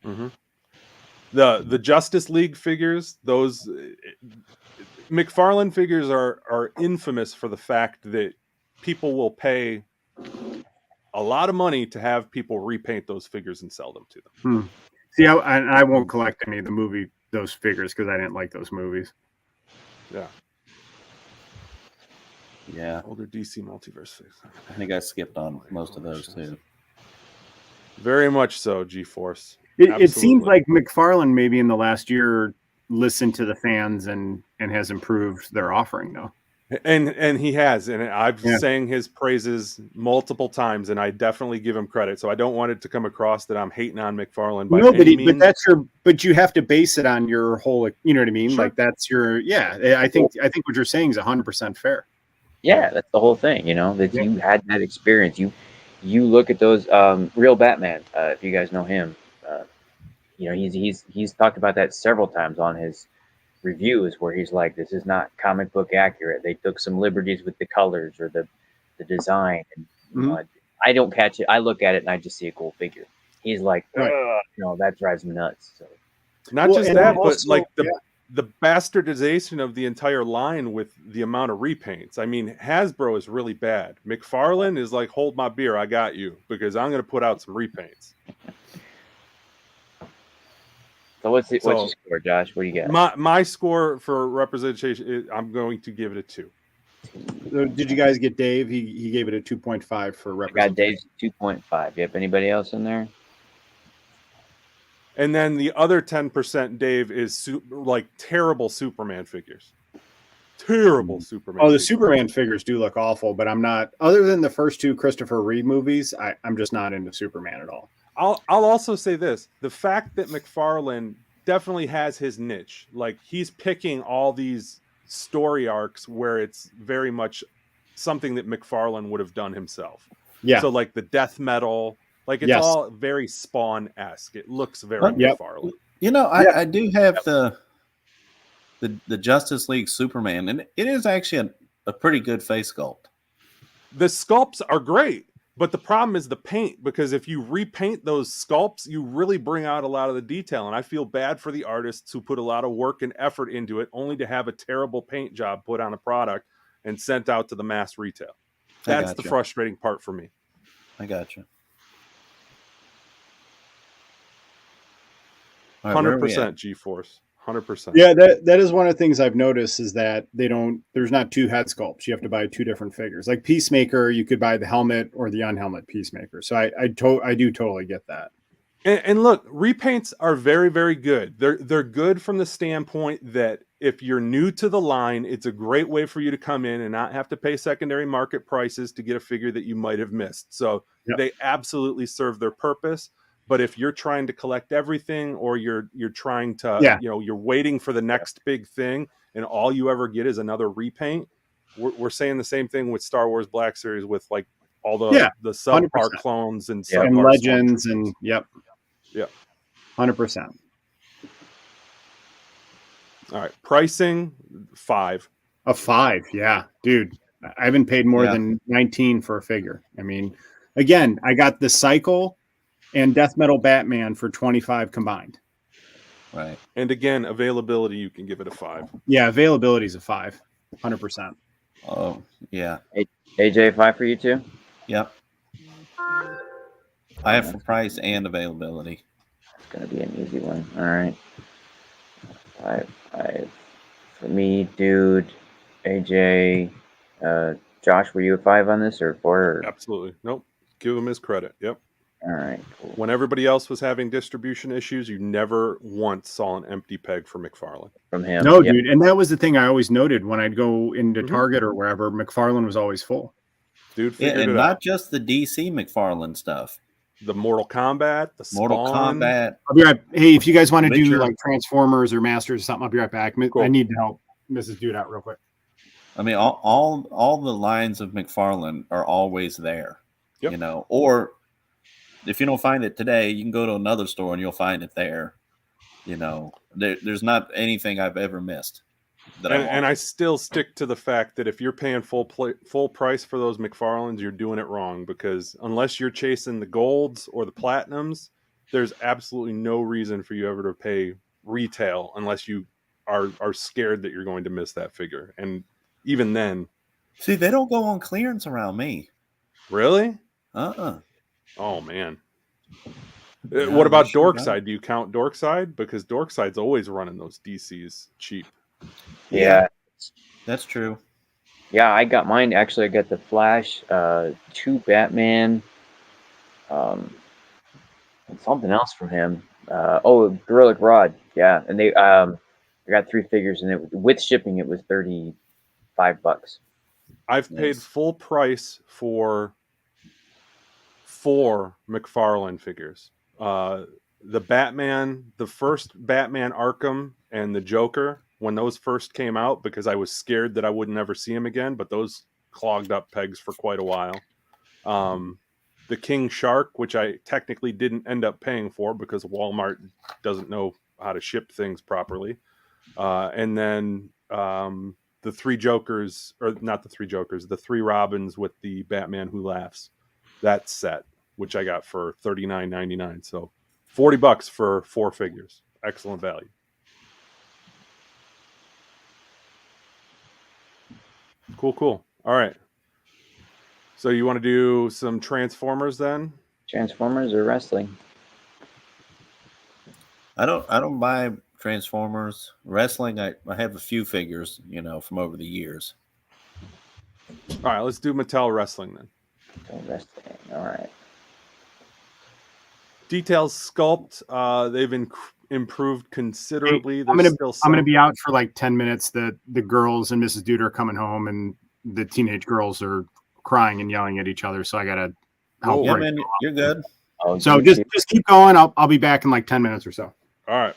Mm-hmm. The Justice League figures, those McFarlane figures are infamous for the fact that people will pay a lot of money to have people repaint those figures and sell them to them. See, I won't collect any of those figures because I didn't like those movies. Yeah. Yeah. Older DC multiverse figures. I think I skipped on most of those too. Very much so, G-Force. It seems like McFarlane maybe in the last year listened to the fans and has improved their offering though. And he has, and I've sang his praises multiple times, and I definitely give him credit. So I don't want it to come across that I'm hating on McFarlane by any means. But you have to base it on your whole, you know what I mean? Sure. Like that's your, I think what you're saying is 100% fair. Yeah, that's the whole thing, you know, that you had that experience. You look at those Real Batman, if you guys know him, you know, he's talked about that several times on his reviews where he's like, this is not comic book accurate. They took some liberties with the colors or the design. And, you know, I don't catch it. I look at it and I just see a cool figure. He's like, you know, that drives me nuts. So not just that, but like the bastardization of the entire line with the amount of repaints. I mean, Hasbro is really bad. McFarlane is like, hold my beer, I got you, because I'm going to put out some repaints. So what's your score, Josh? What do you got? My score for representation, I'm going to give it a 2. Did you guys get Dave? He gave it a 2.5 for representation. I got Dave's 2.5. You have anybody else in there? And then the other 10%, Dave, is like terrible Superman figures. Terrible Superman. Oh, the Superman figures do look awful, but I'm not. Other than the first 2 Christopher Reeve movies, I'm just not into Superman at all. I'll also say this: the fact that McFarlane definitely has his niche, like he's picking all these story arcs where it's very much something that McFarlane would have done himself. Yeah. So like the death metal, like it's all very Spawn-esque. It looks very McFarlane. You know, I do have the Justice League Superman, and it is actually a pretty good face sculpt. The sculpts are great. But the problem is the paint, because if you repaint those sculpts, you really bring out a lot of the detail. And I feel bad for the artists who put a lot of work and effort into it, only to have a terrible paint job put on a product and sent out to the mass retail. That's the frustrating part for me. I got you. 100% G-Force. 100%. Yeah, that is one of the things I've noticed is that there's not 2 head sculpts. You have to buy 2 different figures. Like Peacemaker, you could buy the helmet or the unhelmet Peacemaker. So I do totally get that. And look, repaints are very, very good. They're good from the standpoint that if you're new to the line, it's a great way for you to come in and not have to pay secondary market prices to get a figure that you might have missed. So they absolutely serve their purpose. But if you're trying to collect everything, or you're trying to, you're waiting for the next big thing, and all you ever get is another repaint, we're saying the same thing with Star Wars Black Series with like all the subpar clones and legends and 100%. All right, pricing 5. A 5, yeah, dude. I haven't paid more than 19 for a figure. I mean, again, I got the Cycle and Death Metal Batman for 25 combined. Right. And again, availability, you can give it a 5. Yeah, availability is a 5. 100%. Oh, yeah. AJ, 5 for you too? Yep. I have for price and availability. It's going to be an easy one. All right. 5 for me, dude. AJ, Josh, were you a 5 on this or 4? Or? Absolutely. Nope. Give him his credit. Yep. All right. Cool. When everybody else was having distribution issues, you never once saw an empty peg for McFarlane. From him. No, dude. And that was the thing I always noted when I'd go into Target or wherever, McFarlane was always full. Dude, and not just the DC McFarlane stuff. The Mortal Kombat, the Spawn. Mortal Kombat. I'll be right. Hey, if you guys want to do like Transformers or Masters or something, I'll be right back. Cool. I need to help Mrs. Dude out real quick. I mean, all the lines of McFarlane are always there. Yep. You know, or if you don't find it today, you can go to another store and you'll find it there. You know, there's not anything I've ever missed. And I still stick to the fact that if you're paying full price for those McFarlands, you're doing it wrong, because unless you're chasing the golds or the platinums, there's absolutely no reason for you ever to pay retail unless you are scared that you're going to miss that figure. And even then, see, they don't go on clearance around me. Really? Oh man. What about Dorkside? Do you count Dorkside? Because Dorkside's always running those DCs cheap. Yeah, that's true. Yeah, I got mine. Actually, I got the Flash, 2 Batman, and something else from him. Gorilla Rod. Yeah, and they I got 3 figures, and with shipping, it was $35. I've paid full price for 4 McFarlane figures. The Batman, the first Batman Arkham, and the Joker, when those first came out, because I was scared that I would never see him again, but those clogged up pegs for quite a while. The King Shark, which I technically didn't end up paying for because Walmart doesn't know how to ship things properly. And then the 3 Jokers, or not the 3 Jokers, the 3 Robins with the Batman Who Laughs. That set, which I got for $39.99. So $40 for 4 figures. Excellent value. Cool. All right. So you want to do some Transformers then? Transformers or wrestling? I don't buy Transformers. Wrestling, I have a few figures, you know, from over the years. All right, let's do Mattel Wrestling then. Mattel Wrestling. All right. Details sculpt, they've improved considerably. Hey, I'm gonna be out for like 10 minutes. The girls and Mrs. Dude are coming home, and the teenage girls are crying and yelling at each other. So I gotta help. Yeah, man, you're good. So just keep going. I'll be back in like 10 minutes or so. All right.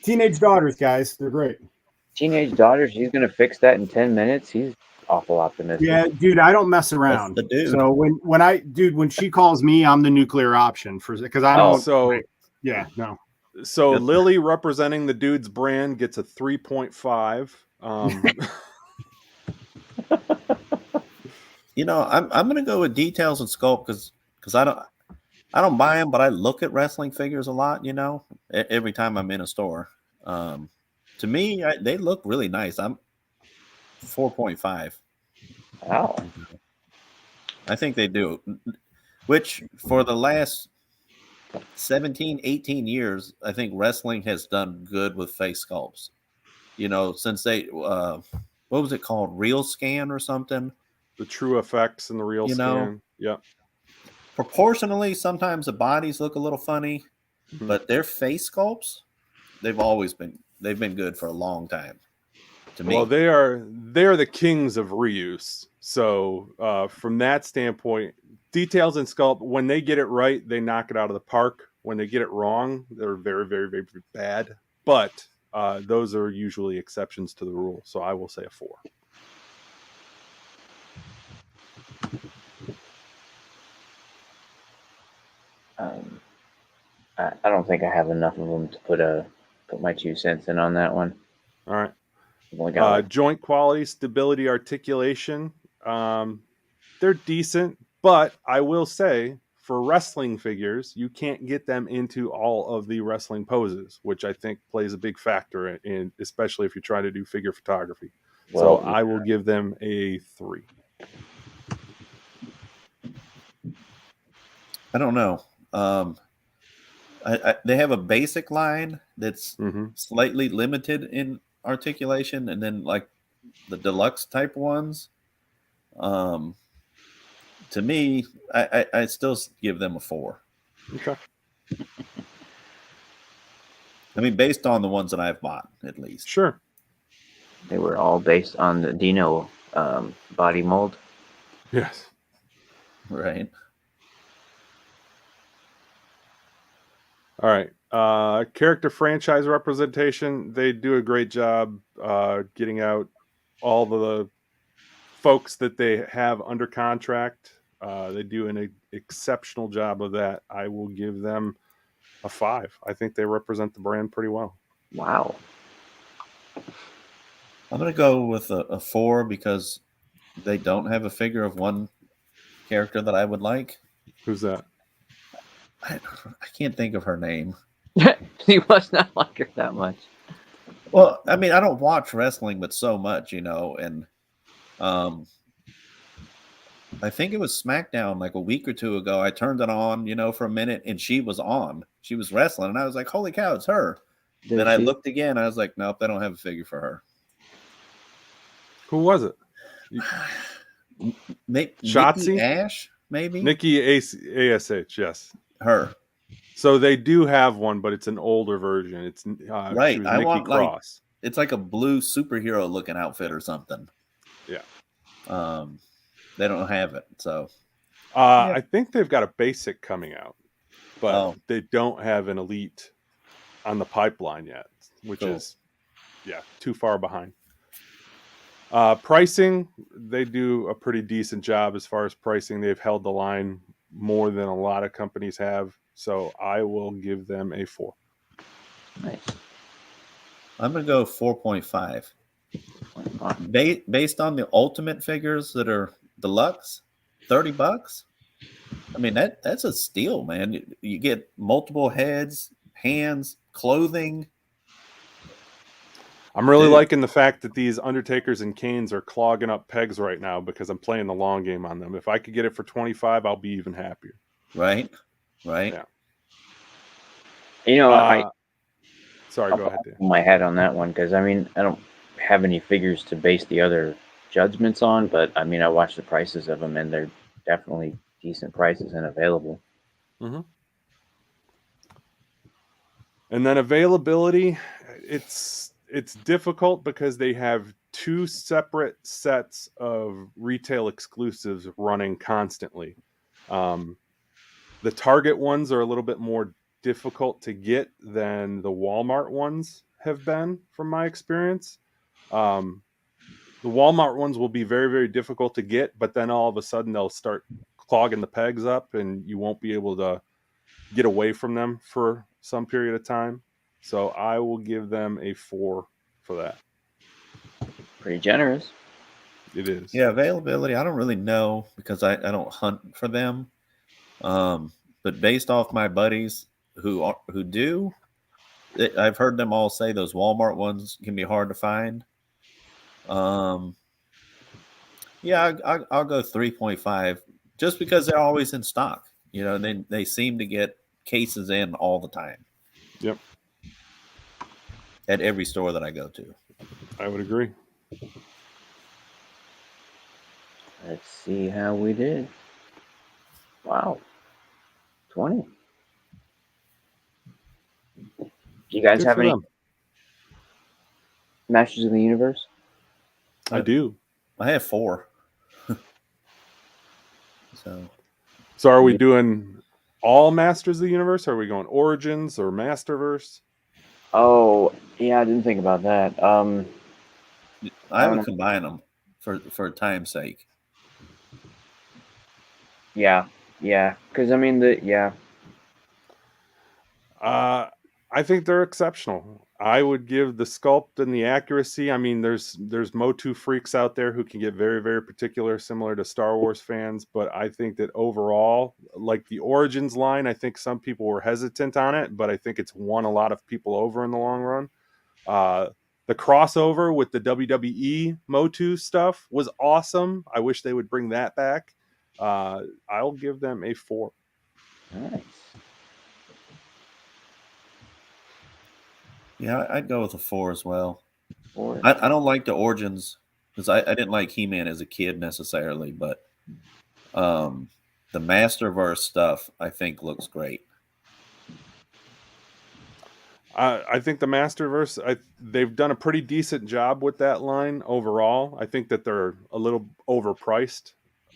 Teenage daughters, guys, they're great. Teenage daughters. He's gonna fix that in 10 minutes. He's awful optimistic. Yeah, dude, I don't mess around. That's the dude. So when she calls me, I'm the nuclear option because I don't. No. So Lily, representing the dude's brand, gets a 3.5. You know, I'm gonna go with details and sculpt because I don't buy them, but I look at wrestling figures a lot. You know, every time I'm in a store. To me, they look really nice. I'm 4.5. Wow. I think they do. Which for the last 17, 18 years, I think wrestling has done good with face sculpts. You know, since they, what was it called? Real Scan or something? The True Effects and the Real Scan. Yeah. Proportionally, sometimes the bodies look a little funny, but their face sculpts, they've been good for a long time. To me. Well, they are the kings of reuse. So from that standpoint, details and sculpt, when they get it right, they knock it out of the park. When they get it wrong, they're very, very, very bad. But those are usually exceptions to the rule. So I will say a 4. I don't think I have enough of them to put my 2 cents in on that one. All right. Joint quality, stability, articulation. They're decent, but I will say for wrestling figures, you can't get them into all of the wrestling poses, which I think plays a big factor in, especially if you try to do figure photography. Well, so I will give them a 3. I don't know. They have a basic line that's slightly limited in articulation, and then like the deluxe type ones. To me, I still give them a 4. Okay. I mean, based on the ones that I've bought, at least. Sure. They were all based on the Dino body mold. Yes. Right. All right. Character franchise representation. They do a great job getting out all the folks that they have under contract. They do an exceptional job of that. I will give them a 5. I think they represent the brand pretty well. Wow. I'm going to go with a 4 because they don't have a figure of one character that I would like. Who's that? I can't think of her name. You must not like her that much. Well, I mean, I don't watch wrestling, but so much, you know, and I think it was SmackDown like a week or two ago. I turned it on, you know, for a minute, and she was on. She was wrestling, and I was like, "Holy cow, it's her!" Then I looked again. I was like, "Nope, they don't have a figure for her." Who was it? Shotzi? Nikki Ash, maybe? Nikki ASH, yes. Her. So they do have one, but it's an older version. It's right. I Nikki want Cross. It's like a blue superhero looking outfit or something. Yeah. They don't have it, so. I think they've got a basic coming out, but they don't have an elite on the pipeline yet, which is, too far behind. Pricing, they do a pretty decent job as far as pricing. They've held the line more than a lot of companies have, so I will give them a 4. Nice. I'm going to go 4.5. Based on the Ultimate figures that are deluxe, $30. I mean, that's a steal, man. You get multiple heads, hands, clothing. I'm really liking the fact that these Undertakers and Kanes are clogging up pegs right now because I'm playing the long game on them. If I could get it for 25, I'll be even happier. Right. Yeah. You know, sorry, go ahead, Dan. My head on that one, because I mean, I don't have any figures to base the other judgments on, but I mean, I watched the prices of them, and they're definitely decent prices and available. Mm-hmm. And then availability, it's difficult because they have 2 separate sets of retail exclusives running constantly. The Target ones are a little bit more difficult to get than the Walmart ones have been, from my experience. The Walmart ones will be very, very difficult to get, but then all of a sudden they'll start clogging the pegs up and you won't be able to get away from them for some period of time. So I will give them a 4 for that. Pretty generous. It is. Yeah, availability, I don't really know because I don't hunt for them. But based off my buddies who do, I've heard them all say those Walmart ones can be hard to find. I'll go 3.5 just because they're always in stock. You know, they seem to get cases in all the time. Yep. At every store that I go to. I would agree. Let's see how we did. Wow. 20. Do you guys have any Masters of the Universe? I do. I have 4. So are we doing all Masters of the Universe? Are we going Origins or Masterverse? Oh, yeah, I didn't think about that. I would combine them for time's sake. Yeah, because I mean I think they're exceptional. I would give the sculpt and the accuracy. I mean, there's Motu freaks out there who can get very, very particular, similar to Star Wars fans. But I think that overall, like the Origins line, I think some people were hesitant on it, but I think it's won a lot of people over in the long run. The crossover with the WWE Motu stuff was awesome. I wish they would bring that back. I'll give them a 4. Nice. Yeah, I'd go with a 4 as well. 4. I don't like the Origins because I didn't like He-Man as a kid necessarily, but the Masterverse stuff I think looks great. I think the Masterverse, they've done a pretty decent job with that line overall. I think that they're a little overpriced.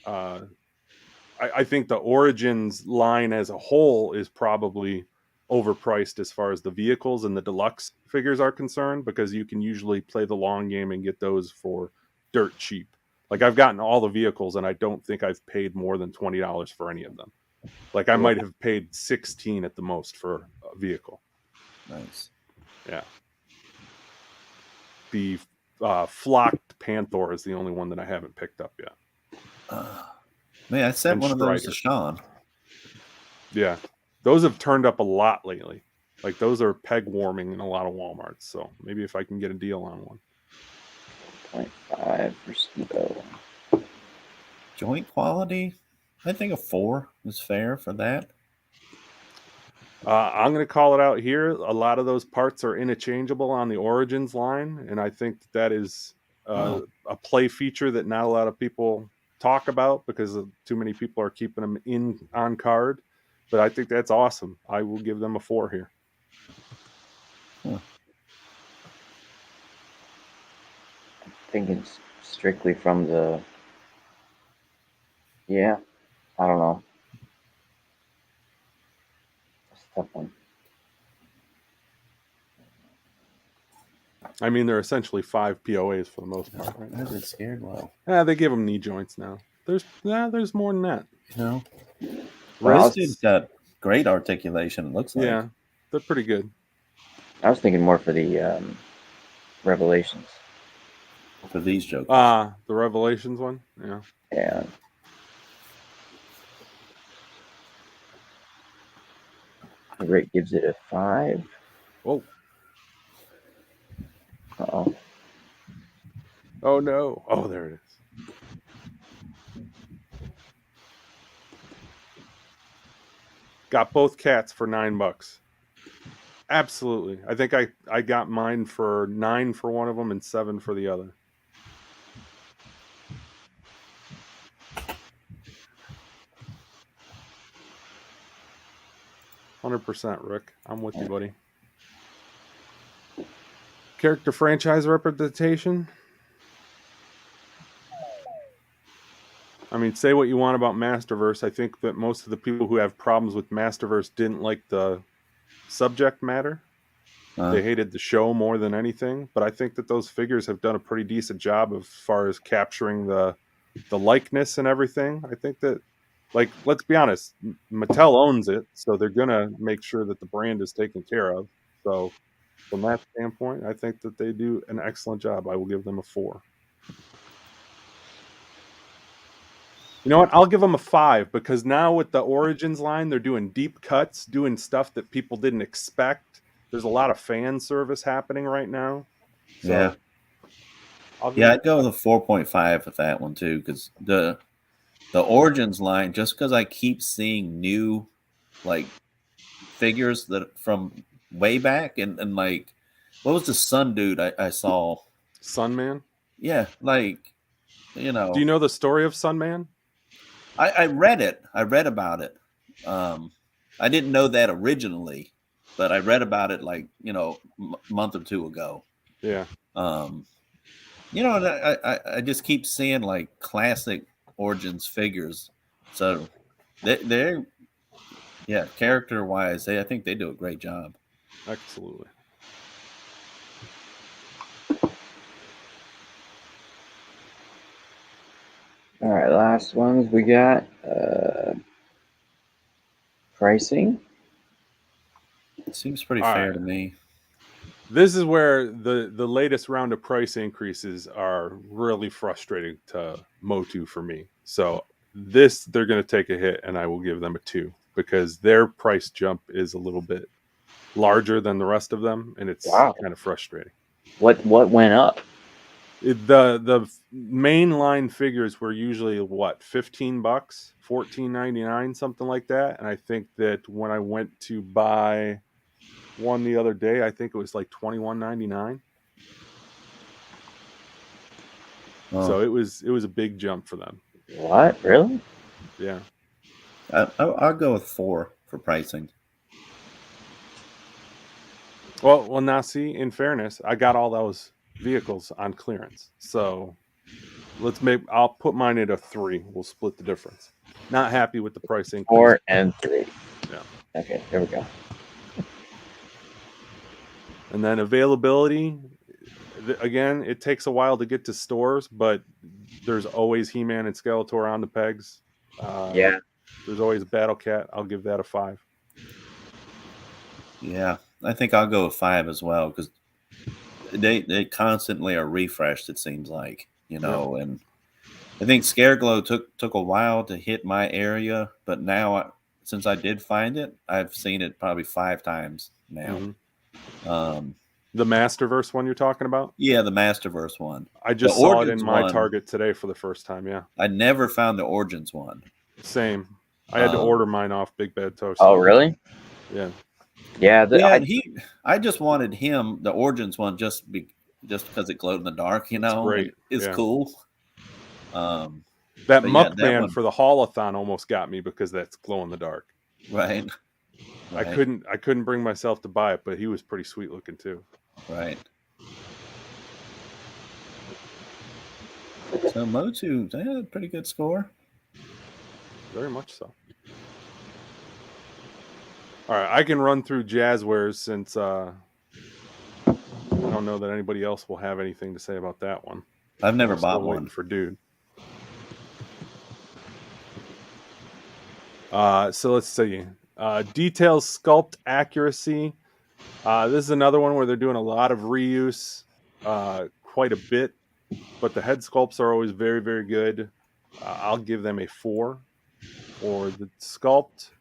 I think the Origins line as a whole is probably overpriced as far as the vehicles and the deluxe figures are concerned, because you can usually play the long game and get those for dirt cheap. Like I've gotten all the vehicles, and I don't think I've paid more than $20 for any of them. Like I might have paid $16 at the most for a vehicle. Nice. Yeah. The flocked Panther is the only one that I haven't picked up yet. Man, I sent one of those to Sean. Yeah. Those have turned up a lot lately. Like those are peg warming in a lot of Walmarts. So maybe if I can get a deal on one. 0.5 for Skibo. Joint quality? I think a 4 is fair for that. I'm going to call it out here. A lot of those parts are interchangeable on the Origins line, and I think that is a play feature that not a lot of people talk about because too many people are keeping them on card. But I think that's awesome. I will give them a 4 here. I'm thinking strictly from the... Yeah, I don't know. That's a tough one. I mean, they're essentially 5 POAs for the most part. Right? I was scared. Wow. Yeah, they give them knee joints now. There's more than that. You know, Wrists got great articulation. It looks like. Yeah, they're pretty good. I was thinking more for the Revelations. For these jokes. The Revelations one. Yeah. Yeah. The rate gives it a 5. Oh. Uh-oh. Oh no. Oh, there it is. Got both cats for $9. Absolutely. I think I got mine for 9 for one of them and 7 for the other. %, Rick. I'm with you, buddy. Character franchise representation. I mean, say what you want about Masterverse. I think that most of the people who have problems with Masterverse didn't like the subject matter. They hated the show more than anything. But I think that those figures have done a pretty decent job as far as capturing the likeness and everything. I think that, like, let's be honest, Mattel owns it, so they're going to make sure that the brand is taken care of. So from that standpoint, I think that they do an excellent job. I will give them a 4. You know what? I'll give them a 5 because now with the Origins line, they're doing deep cuts, doing stuff that people didn't expect. There's a lot of fan service happening right now. So yeah. I'd go with a 4.5 with that one too, because the Origins line, just because I keep seeing new like figures that from way back and like what was the Sun dude I saw? Sunman? Yeah, like you know. Do you know the story of Sunman? I read it. I read about it. I didn't know that originally, but I read about it like, a month or two ago. Yeah. I just keep seeing like classic Origins figures. So they're character wise, I think they do a great job. Absolutely. All right, last ones we got. Pricing. It seems pretty fair to me. This is where the latest round of price increases are really frustrating to Motu for me. So they're going to take a hit, and I will give them a 2 because their price jump is a little bit larger than the rest of them, and it's kind of frustrating. What went up? The main line figures were usually what, $15, $14.99, something like that. And I think that when I went to buy one the other day, I think it was like $21.99. Oh. So it was a big jump for them. What? Really? Yeah. I'll go with 4 for pricing. Well, now see, in fairness, I got all those vehicles on clearance. So I'll put mine at a 3. We'll split the difference. Not happy with the price increase. 4 and 3. Yeah. Okay, there we go. And then availability, again, it takes a while to get to stores, but there's always He-Man and Skeletor on the pegs. Yeah. There's always Battle Cat. I'll give that a 5. Yeah, I think I'll go with 5 as well because they constantly are refreshed. It seems like, Yeah. and I think Scareglow took a while to hit my area, but now since I did find it, I've seen it probably 5 times now. Mm-hmm. The Masterverse one you're talking about? Yeah, the Masterverse one. I just saw it in my Target today for the first time. Yeah, I never found the Origins one. Same. I had to order mine off Big Bad Toast. Oh, really? Yeah. Yeah. I just wanted him, the Origins one, just because it glowed in the dark. It's great. It's cool. That Muckman for the Haulathon almost got me because that's glow in the dark. Right. I couldn't bring myself to buy it, but he was pretty sweet looking too. Right. So Motu, they had a pretty good score. Very much so. All right, I can run through Jazzwares since I don't know that anybody else will have anything to say about that one. I've never bought one. For Dude. So let's see. Details, sculpt accuracy. This is another one where they're doing a lot of reuse, quite a bit, but the head sculpts are always very, very good. I'll give them a 4 for the sculpt.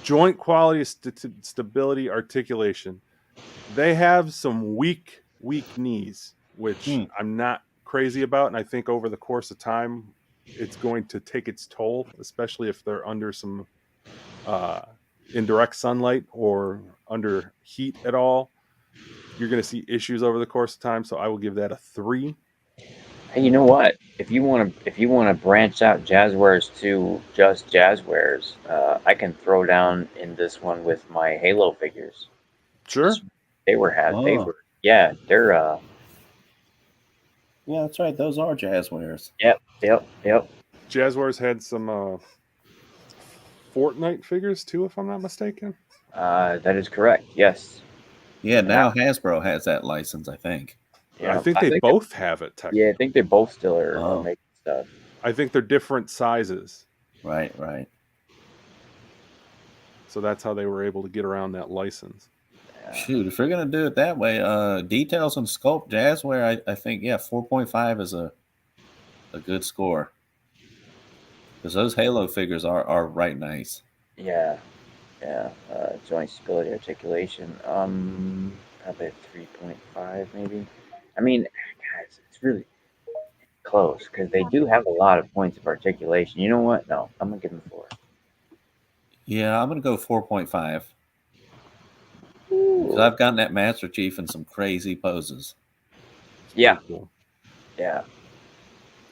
Joint quality, stability, articulation. They have some weak knees, which I'm not crazy about, and I think over the course of time, it's going to take its toll, especially if they're under some indirect sunlight or under heat at all. You're going to see issues over the course of time, so I will give that a 3. Hey, you know what? If you want to branch out Jazzwares to just Jazzwares, I can throw down in this one with my Halo figures. Sure. They were yeah, they're yeah, that's right. Those are Jazzwares. Yep. Jazzwares had some Fortnite figures too, if I'm not mistaken. That is correct. Yes. Yeah. Now Hasbro has that license, I think. Yeah, I think they both have it. Technically. Yeah, I think they both still are making stuff. I think they're different sizes. Right. So that's how they were able to get around that license. Yeah. Shoot, if we're gonna do it that way, details and sculpt Jazzware, I think 4.5 is a good score. Because those Halo figures are right nice. Yeah. Joint stability, articulation. Probably a 3.5 maybe. I mean, guys, it's really close because they do have a lot of points of articulation. You know what? No, I'm gonna give them 4. Yeah, I'm gonna go 4.5. Because I've gotten that Master Chief in some crazy poses. Yeah. Cool. Yeah.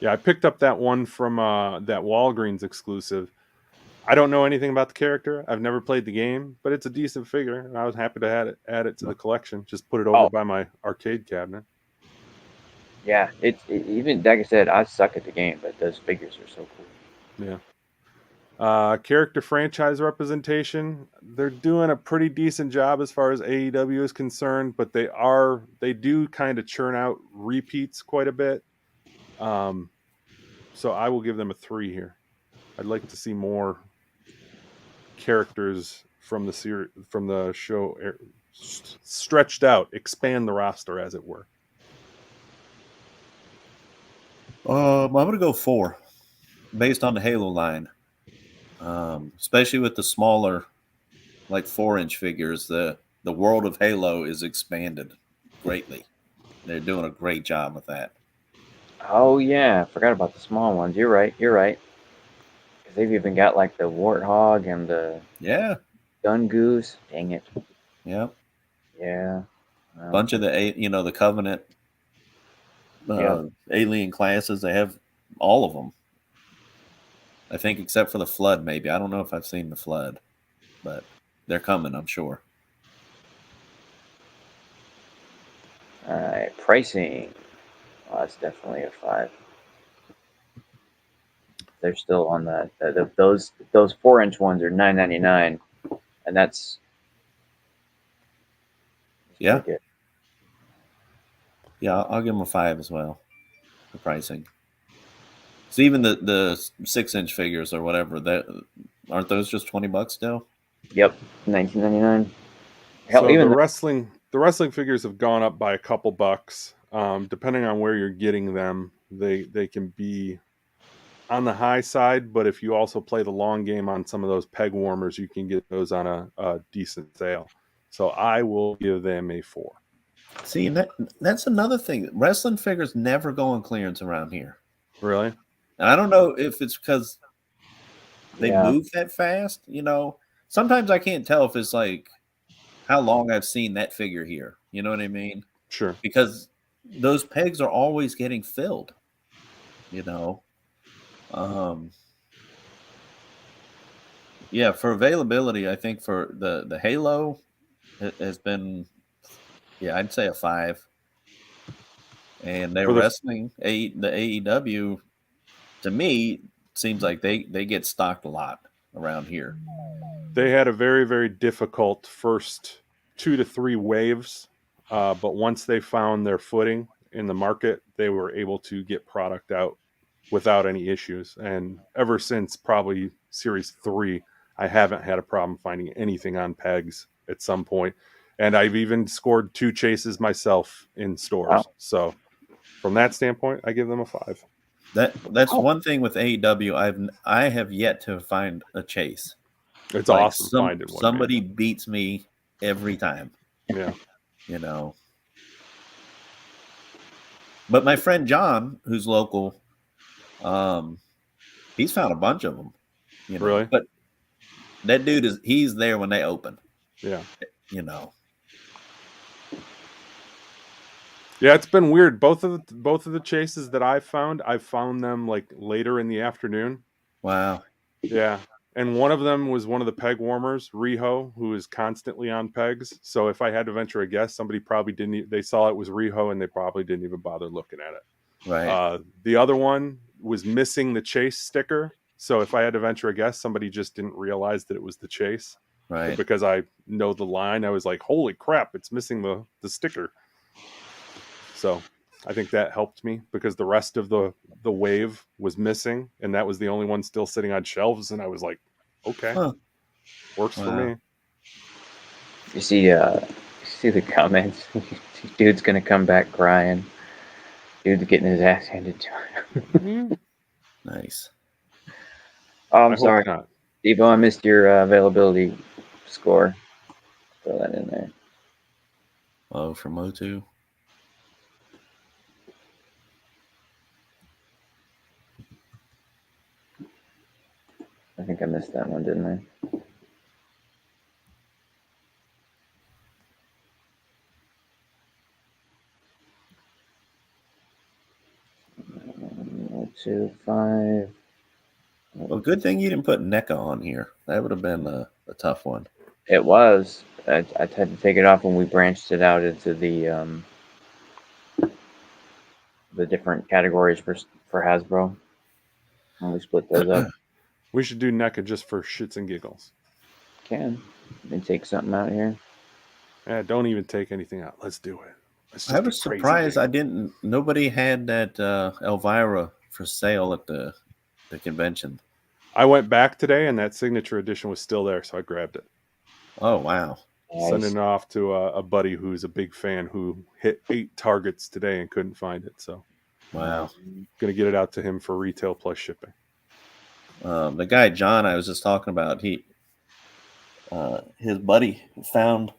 Yeah, I picked up that one from that Walgreens exclusive. I don't know anything about the character. I've never played the game, but it's a decent figure, and I was happy to add it to the collection. Just put it over by my arcade cabinet. Yeah, even like I said, I suck at the game, but those figures are so cool. Yeah. Character franchise representation. They're doing a pretty decent job as far as AEW is concerned, but they do kind of churn out repeats quite a bit. So I will give them a 3 here. I'd like to see more characters from the show stretched out, expand the roster, as it were. I'm gonna go 4, based on the Halo line. Especially with the smaller, like 4-inch figures, the world of Halo is expanded greatly. They're doing a great job with that. Oh yeah, I forgot about the small ones. You're right. Because they've even got like the Warthog and the Gun Goose. Dang it. Yep. Yeah. Bunch of the Covenant alien classes. They have all of them. I think except for the Flood, maybe. I don't know if I've seen the Flood, but they're coming, I'm sure. All right, pricing. Oh, that's definitely a 5. They're still on those 4-inch ones are $9.99, and that's good. Yeah, I'll give them a 5 as well. The pricing. So even the 6-inch figures or whatever, that aren't those just $20 still? Yep, $19.99. Hell, so even the wrestling figures have gone up by a couple bucks. Depending on where you're getting them, they can be on the high side, but if you also play the long game on some of those peg warmers, you can get those on a decent sale. So I will give them a 4. See, that's another thing. Wrestling figures never go on clearance around here. Really? And I don't know if it's because they move that fast. You know, sometimes I can't tell if it's like how long I've seen that figure here. You know what I mean? Sure. Because those pegs are always getting filled. You know. Yeah, for availability, I think for the Halo, it has been, I'd say a 5. And their wrestling, the AEW, to me, seems like they get stocked a lot around here. They had a very, very difficult first 2 to 3 waves, but once they found their footing in the market, they were able to get product out without any issues. And ever since probably Series 3, I haven't had a problem finding anything on pegs at some point. And I've even scored 2 chases myself in stores. Wow. So from that standpoint, I give them a 5. That's one thing with AEW. I have yet to find a chase. It's like awesome finding one. Somebody beats me every time. Yeah. You know. But my friend John, who's local, he's found a bunch of them. You know? Really? But that dude he's there when they open. Yeah. You know. Yeah, it's been weird. Both of the chases that I've found them like later in the afternoon. Wow. Yeah. And one of them was one of the peg warmers, Riho, who is constantly on pegs. So if I had to venture a guess, somebody probably they saw it was Riho and they probably didn't even bother looking at it. Right. The other one was missing the chase sticker. So if I had to venture a guess, somebody just didn't realize that it was the chase. Right. But because I know the line, I was like, holy crap, it's missing the sticker. So I think that helped me because the rest of the wave was missing, and that was the only one still sitting on shelves. And I was like, okay, works for me. You see the comments. Dude's gonna come back crying. Dude's getting his ass handed to him. Nice. Oh, I'm sorry, Devo. I missed your availability score. Throw that in there. Oh, for Motu. I think I missed that one, didn't I? Two, 5. Well, good thing you didn't put NECA on here. That would have been a tough one. It was. I had to take it off when we branched it out into the different categories for Hasbro. And we split those up. We should do NECA just for shits and giggles. Can. Let me take something out here. Yeah, don't even take anything out. Let's do it. I was surprised nobody had that Elvira for sale at the convention. I went back today and that signature edition was still there, so I grabbed it. Oh, wow. Nice. Sending it off to a buddy who's a big fan who hit 8 targets today and couldn't find it. So, wow. Going to get it out to him for retail plus shipping. The guy, John, I was just talking about, his buddy found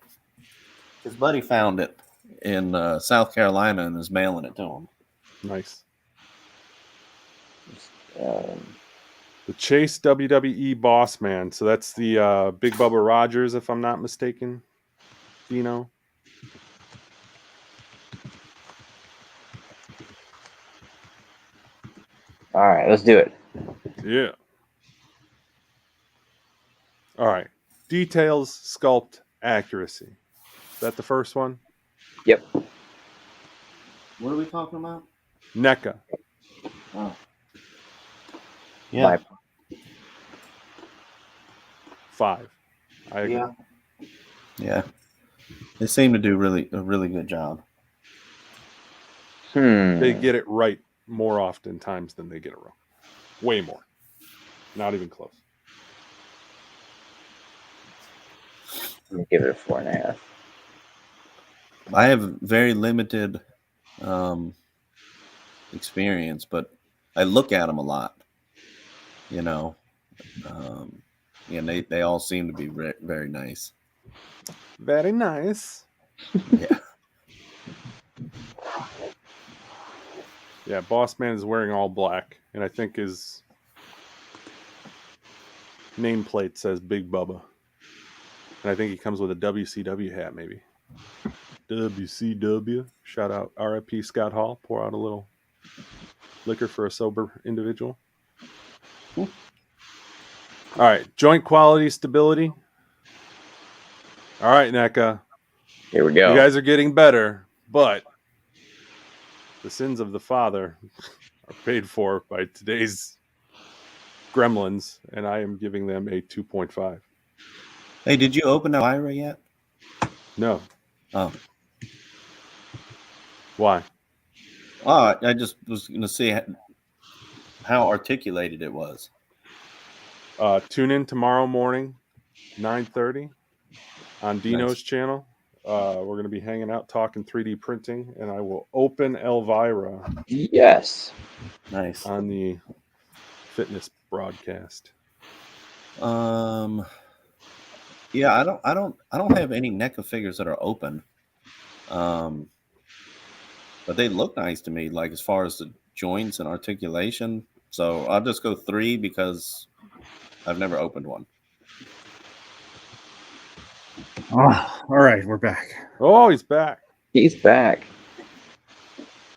it in South Carolina and is mailing it to him. Nice. The Chase WWE Boss Man. So that's the Big Bubba Rogers, if I'm not mistaken. Dino. All right, let's do it. Yeah. All right. Details, sculpt, accuracy. Is that the first one? Yep. What are we talking about? NECA. Oh. Yeah. 5. I agree. Yeah. They seem to do a really good job. They get it right more often times than they get it wrong. Way more. Not even close. I'm gonna give it a 4.5. I have very limited experience, but I look at them a lot. You know, and they all seem to be very nice. Very nice. Yeah. Yeah, Boss Man is wearing all black, and I think his nameplate says Big Bubba. And I think he comes with a WCW hat, maybe. WCW. Shout out RIP Scott Hall. Pour out a little liquor for a sober individual. All right, joint quality stability. All right, NECA. Here we go. You guys are getting better, but the sins of the father are paid for by today's gremlins, and I am giving them a 2.5. Hey, did you open Elvira yet? No. Oh. Why? Oh, I just was going to see how articulated it was. Tune in tomorrow morning, 9:30 on Dino's channel. We're going to be hanging out talking 3D printing, and I will open Elvira. Yes. Nice. On the fitness broadcast. Yeah, I don't have any NECA figures that are open. But they look nice to me, like as far as the joints and articulation. So I'll just go 3 because I've never opened one. Oh, all right, we're back. Oh, he's back. He's back.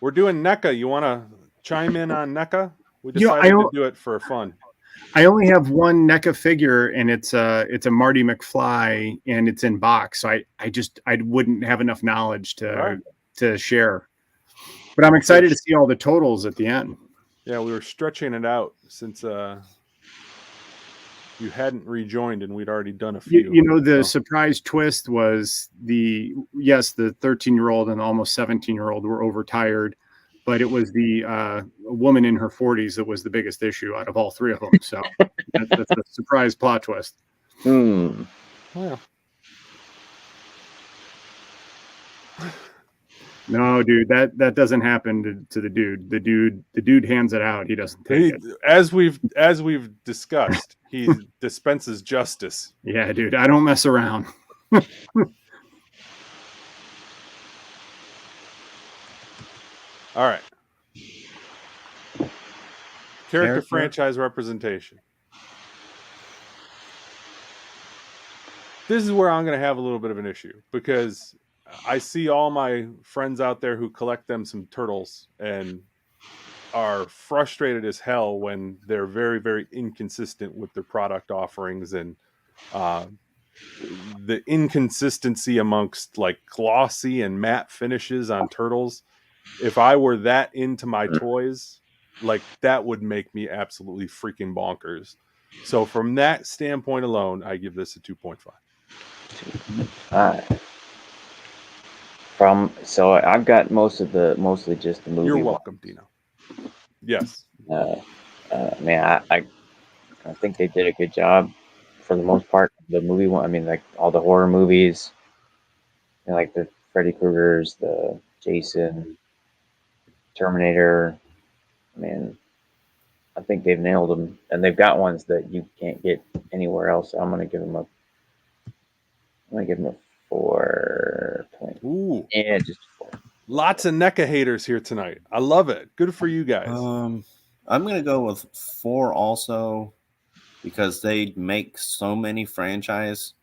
We're doing NECA. You want to chime in on NECA? We decided to do it for fun. I only have one NECA figure, and it's a Marty McFly, and it's in box. So I wouldn't have enough knowledge to share. But I'm excited to see all the totals at the end. Yeah, we were stretching it out since you hadn't rejoined, and we'd already done a few. You know, the surprise twist was the 13-year-old and almost 17-year-old were overtired, but it was the woman in her 40s that was the biggest issue out of all 3 of them. So that's a surprise plot twist. Yeah. No, dude, that doesn't happen to the dude. The dude hands it out. He doesn't take it. As we've discussed, he dispenses justice. Yeah, dude, I don't mess around. All right. Character franchise representation. This is where I'm going to have a little bit of an issue because I see all my friends out there who collect them some turtles and are frustrated as hell when they're very, very inconsistent with their product offerings and the inconsistency amongst like glossy and matte finishes on turtles. If I were that into my toys, like that would make me absolutely freaking bonkers. So from that standpoint alone, I give this a 2.5. 2.5. So I've got mostly just the movie. You're welcome, Dino. Yes. Man, I think they did a good job for the most part. The movie one, I mean, like all the horror movies, like the Freddy Krueger's, the Jason, Terminator. I mean, I think they've nailed them, and they've got ones that you can't get anywhere else. So I'm gonna give them a 4. Ooh, yeah, just 4. Lots of NECA haters here tonight. I love it. Good for you guys. I'm gonna go with 4 also because they make so many figures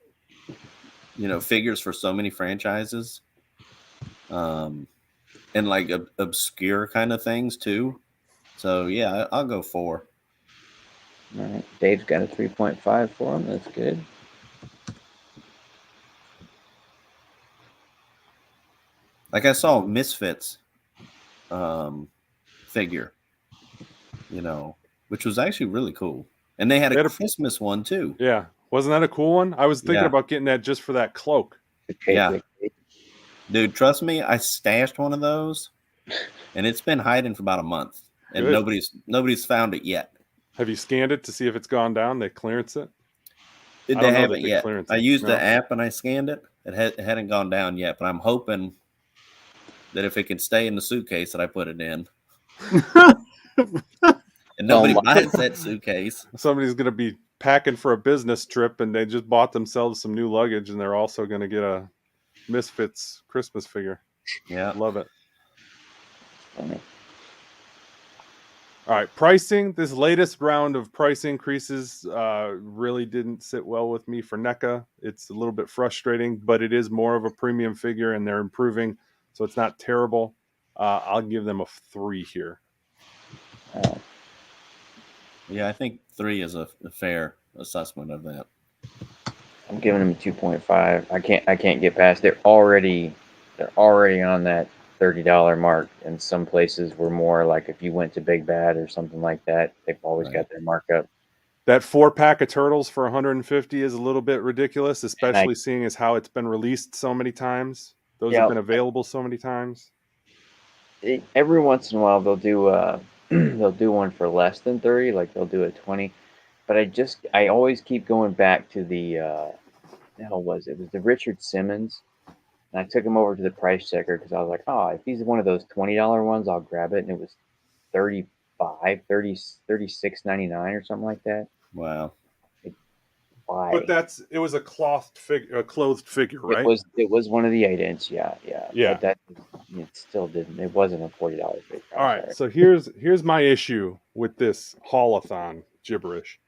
for so many franchises, and like obscure kind of things too. So yeah, I'll go 4. All right, Dave's got a 3.5 for him. That's good. Like I saw Misfits figure, which was actually really cool. And they had a Christmas one too. Yeah. Wasn't that a cool one? I was thinking about getting that just for that cloak. Yeah. Dude, trust me, I stashed one of those and it's been hiding for about a month and nobody's found it yet. Have you scanned it to see if it's gone down? They clearance it? They haven't yet. I used the app and I scanned it. It hadn't gone down yet, but I'm hoping that if it can stay in the suitcase that I put it in, and nobody buys that suitcase. Somebody's going to be packing for a business trip, and they just bought themselves some new luggage, and they're also going to get a Misfits Christmas figure. Yeah, love it. All right, pricing. This latest round of price increases really didn't sit well with me for NECA. It's a little bit frustrating, but it is more of a premium figure, and they're improving, so it's not terrible. I'll give them a 3 here. Yeah, I think 3 is a fair assessment of that. I'm giving them a 2.5. I can't get past. They're already on that $30 mark, and some places were more like if you went to Big Bad or something like that, they've always got their markup. That 4-pack of turtles for 150 is a little bit ridiculous, especially seeing as how it's been released so many times. Those have been available so many times. Every once in a while they'll do they'll do one for less than 30, like they'll do a 20. But I always keep going back to the hell was it? It was the Richard Simmons. And I took him over to the price checker because I was like, oh, if he's one of those $20 ones, I'll grab it. And it was $36.99 or something like that. Wow. Why? But it was a clothed figure, right? It was one of the 8-inch, yeah. But it still didn't. It wasn't a $40 figure. All right, so here's my issue with this haul-a-thon gibberish.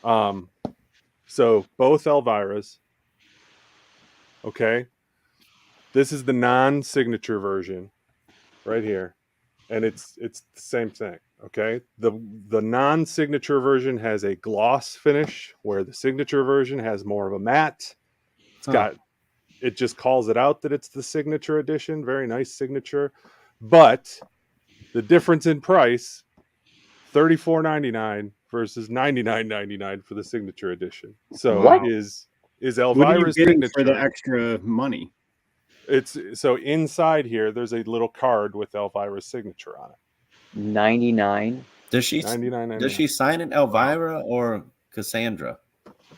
So both Elvira's, okay. This is the non-signature version, right here, and it's the same thing. Okay, the non-signature version has a gloss finish, where the signature version has more of a matte. It just calls it out that it's the signature edition. Very nice signature, but the difference in price, $34.99 versus $99.99 for the signature edition. So what? is Elvira's signature for the extra money? It's so inside here. There's a little card with Elvira's signature on it. 99. Does she sign it Elvira or Cassandra?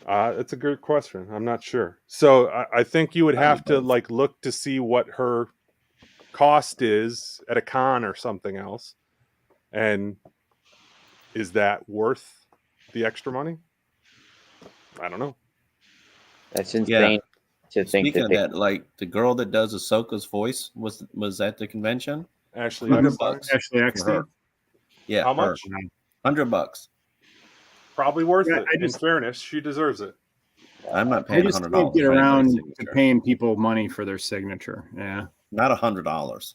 It's a good question. I'm not sure. So I think you would have to look to see what her cost is at a con or something else, and is that worth the extra money? I don't know. That's insane. To think Speaking of that, like the girl that does Ahsoka's voice was at the convention. Ashley $100. Ashley Eckstein. Yeah. How much? $100. Probably worth it. In fairness, she deserves it. I'm not paying $100. I just can't get around to paying people money for their signature. Yeah. Not $100.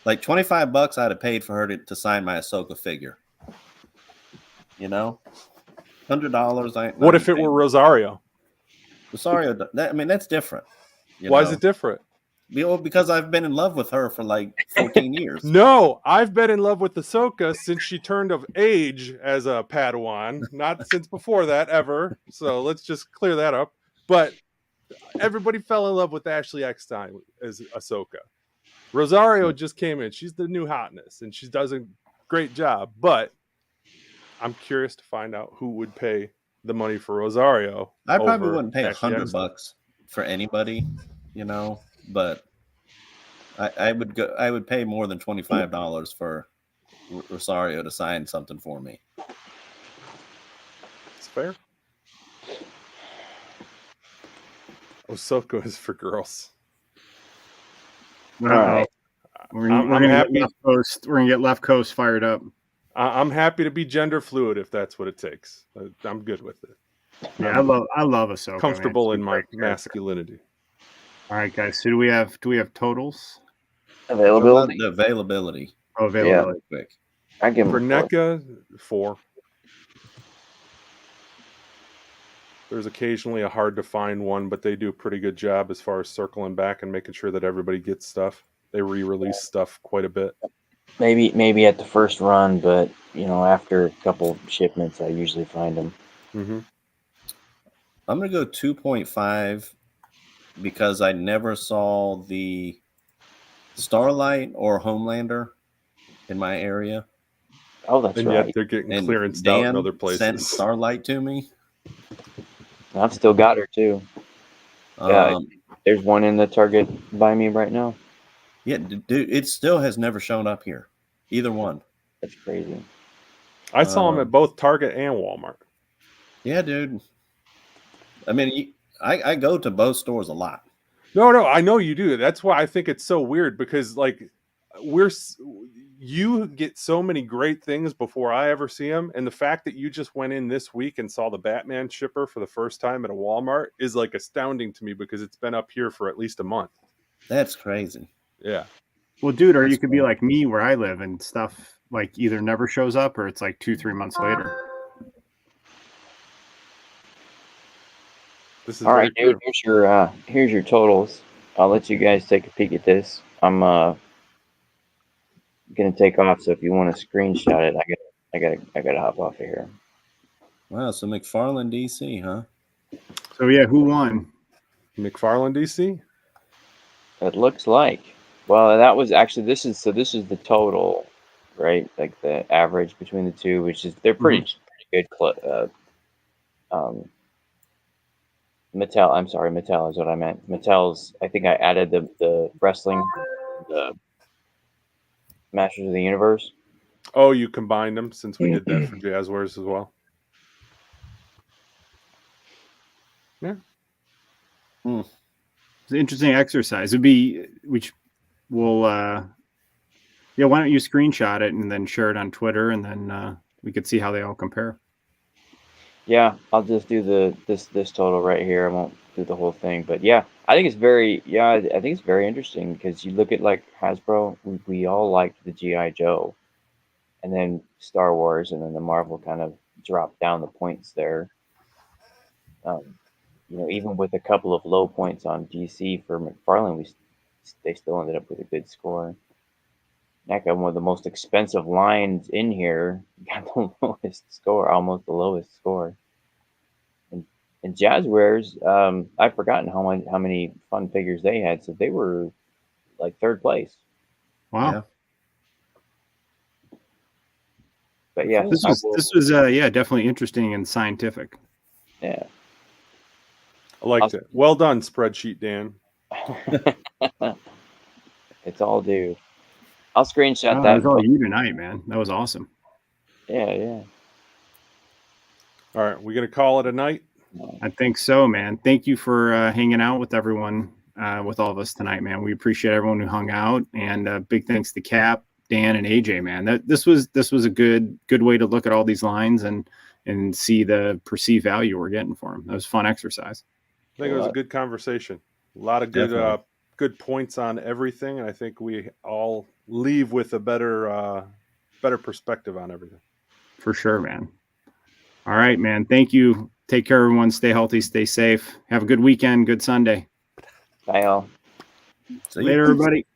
Like $25, I'd have paid for her to sign my Ahsoka figure. You know, $100. What if it were Rosario? Rosario, that's different. Why is it different? Because I've been in love with her for like 14 years. No, I've been in love with Ahsoka since she turned of age as a Padawan. Not since before that, ever. So let's just clear that up. But everybody fell in love with Ashley Eckstein as Ahsoka. Rosario just came in. She's the new hotness, and she does a great job. But I'm curious to find out who would pay the money for Rosario. I probably wouldn't pay $100 for anybody, but I would pay more than $25 for Rosario to sign something for me. It's fair. Ahsoka is for girls. All right. We're gonna get Left Coast fired up. I'm happy to be gender fluid if that's what it takes. I'm good with it. Yeah, I love Ahsoka. Comfortable in my masculinity. All right, guys. So do we have totals? Availability. The availability. Oh, availability. Yeah. Quick. I give for them NECA 4. There's occasionally a hard to find one, but they do a pretty good job as far as circling back and making sure that everybody gets stuff. They re-release stuff quite a bit. Maybe at the first run, but after a couple shipments, I usually find them. Mm-hmm. I'm gonna go 2.5 because I never saw the Starlight or Homelander in my area. Oh, that's and right. yet they're getting And clearanced out in Dan other sent places. Starlight to me. I've still got her too. Yeah, there's one in the Target by me right now. Yeah, dude, it still has never shown up here. Either one. That's crazy. I saw them at both Target and Walmart. Yeah, dude. I mean, I go to both stores a lot. No, I know you do. That's why I think it's so weird because like you get so many great things before I ever see them, and the fact that you just went in this week and saw the Batman shipper for the first time at a Walmart is like astounding to me because it's been up here for at least a month. That's crazy. Yeah. Well, dude, or you could be like me where I live and stuff like either never shows up or it's like 2-3 months later. This is all right, dude. true. Here's your totals. I'll let you guys take a peek at this. I'm gonna take off, so if you want to screenshot it, I gotta hop off of here. Wow, so McFarlane DC, huh? So yeah, who won? McFarland DC? It looks like. Well, that was actually this is the total, right? Like the average between the two, which is they're pretty good. Mattel. I'm sorry, Mattel is what I meant. Mattel's. I think I added the wrestling, the Masters of the Universe. Oh, you combined them since we did that for Jazzwares as well. Yeah. It's an interesting exercise. It'd be which will why don't you screenshot it and then share it on Twitter and then we could see how they all compare. Yeah, I'll just do this total right here. I won't do the whole thing, but yeah, I think it's very interesting because you look at like Hasbro, we all liked the G.I. Joe, and then Star Wars, and then the Marvel kind of dropped down the points there. Even with a couple of low points on DC for McFarlane, they still ended up with a good score. Heck, one of the most expensive lines in here got the lowest score, almost the lowest score. And Jazzwares, I've forgotten how many fun figures they had, so they were like third place. Wow. Yeah. But yeah, this was definitely interesting and scientific. Yeah, I liked it. Well done, spreadsheet Dan. It's all due. I'll screenshot that. That was all you tonight, man. That was awesome. Yeah. All right, we gonna call it a night? I think so, man. Thank you for hanging out with everyone, with all of us tonight, man. We appreciate everyone who hung out, and big thanks to Cap, Dan, and AJ, man. This was a good way to look at all these lines and see the perceived value we're getting for them. That was a fun exercise. I think it was a good conversation. A lot of good points on everything, and I think we all leave with a better perspective on everything. For sure, man. All right, man. Thank you. Take care, everyone. Stay healthy. Stay safe. Have a good weekend. Good Sunday. Bye, all. See you later, everybody.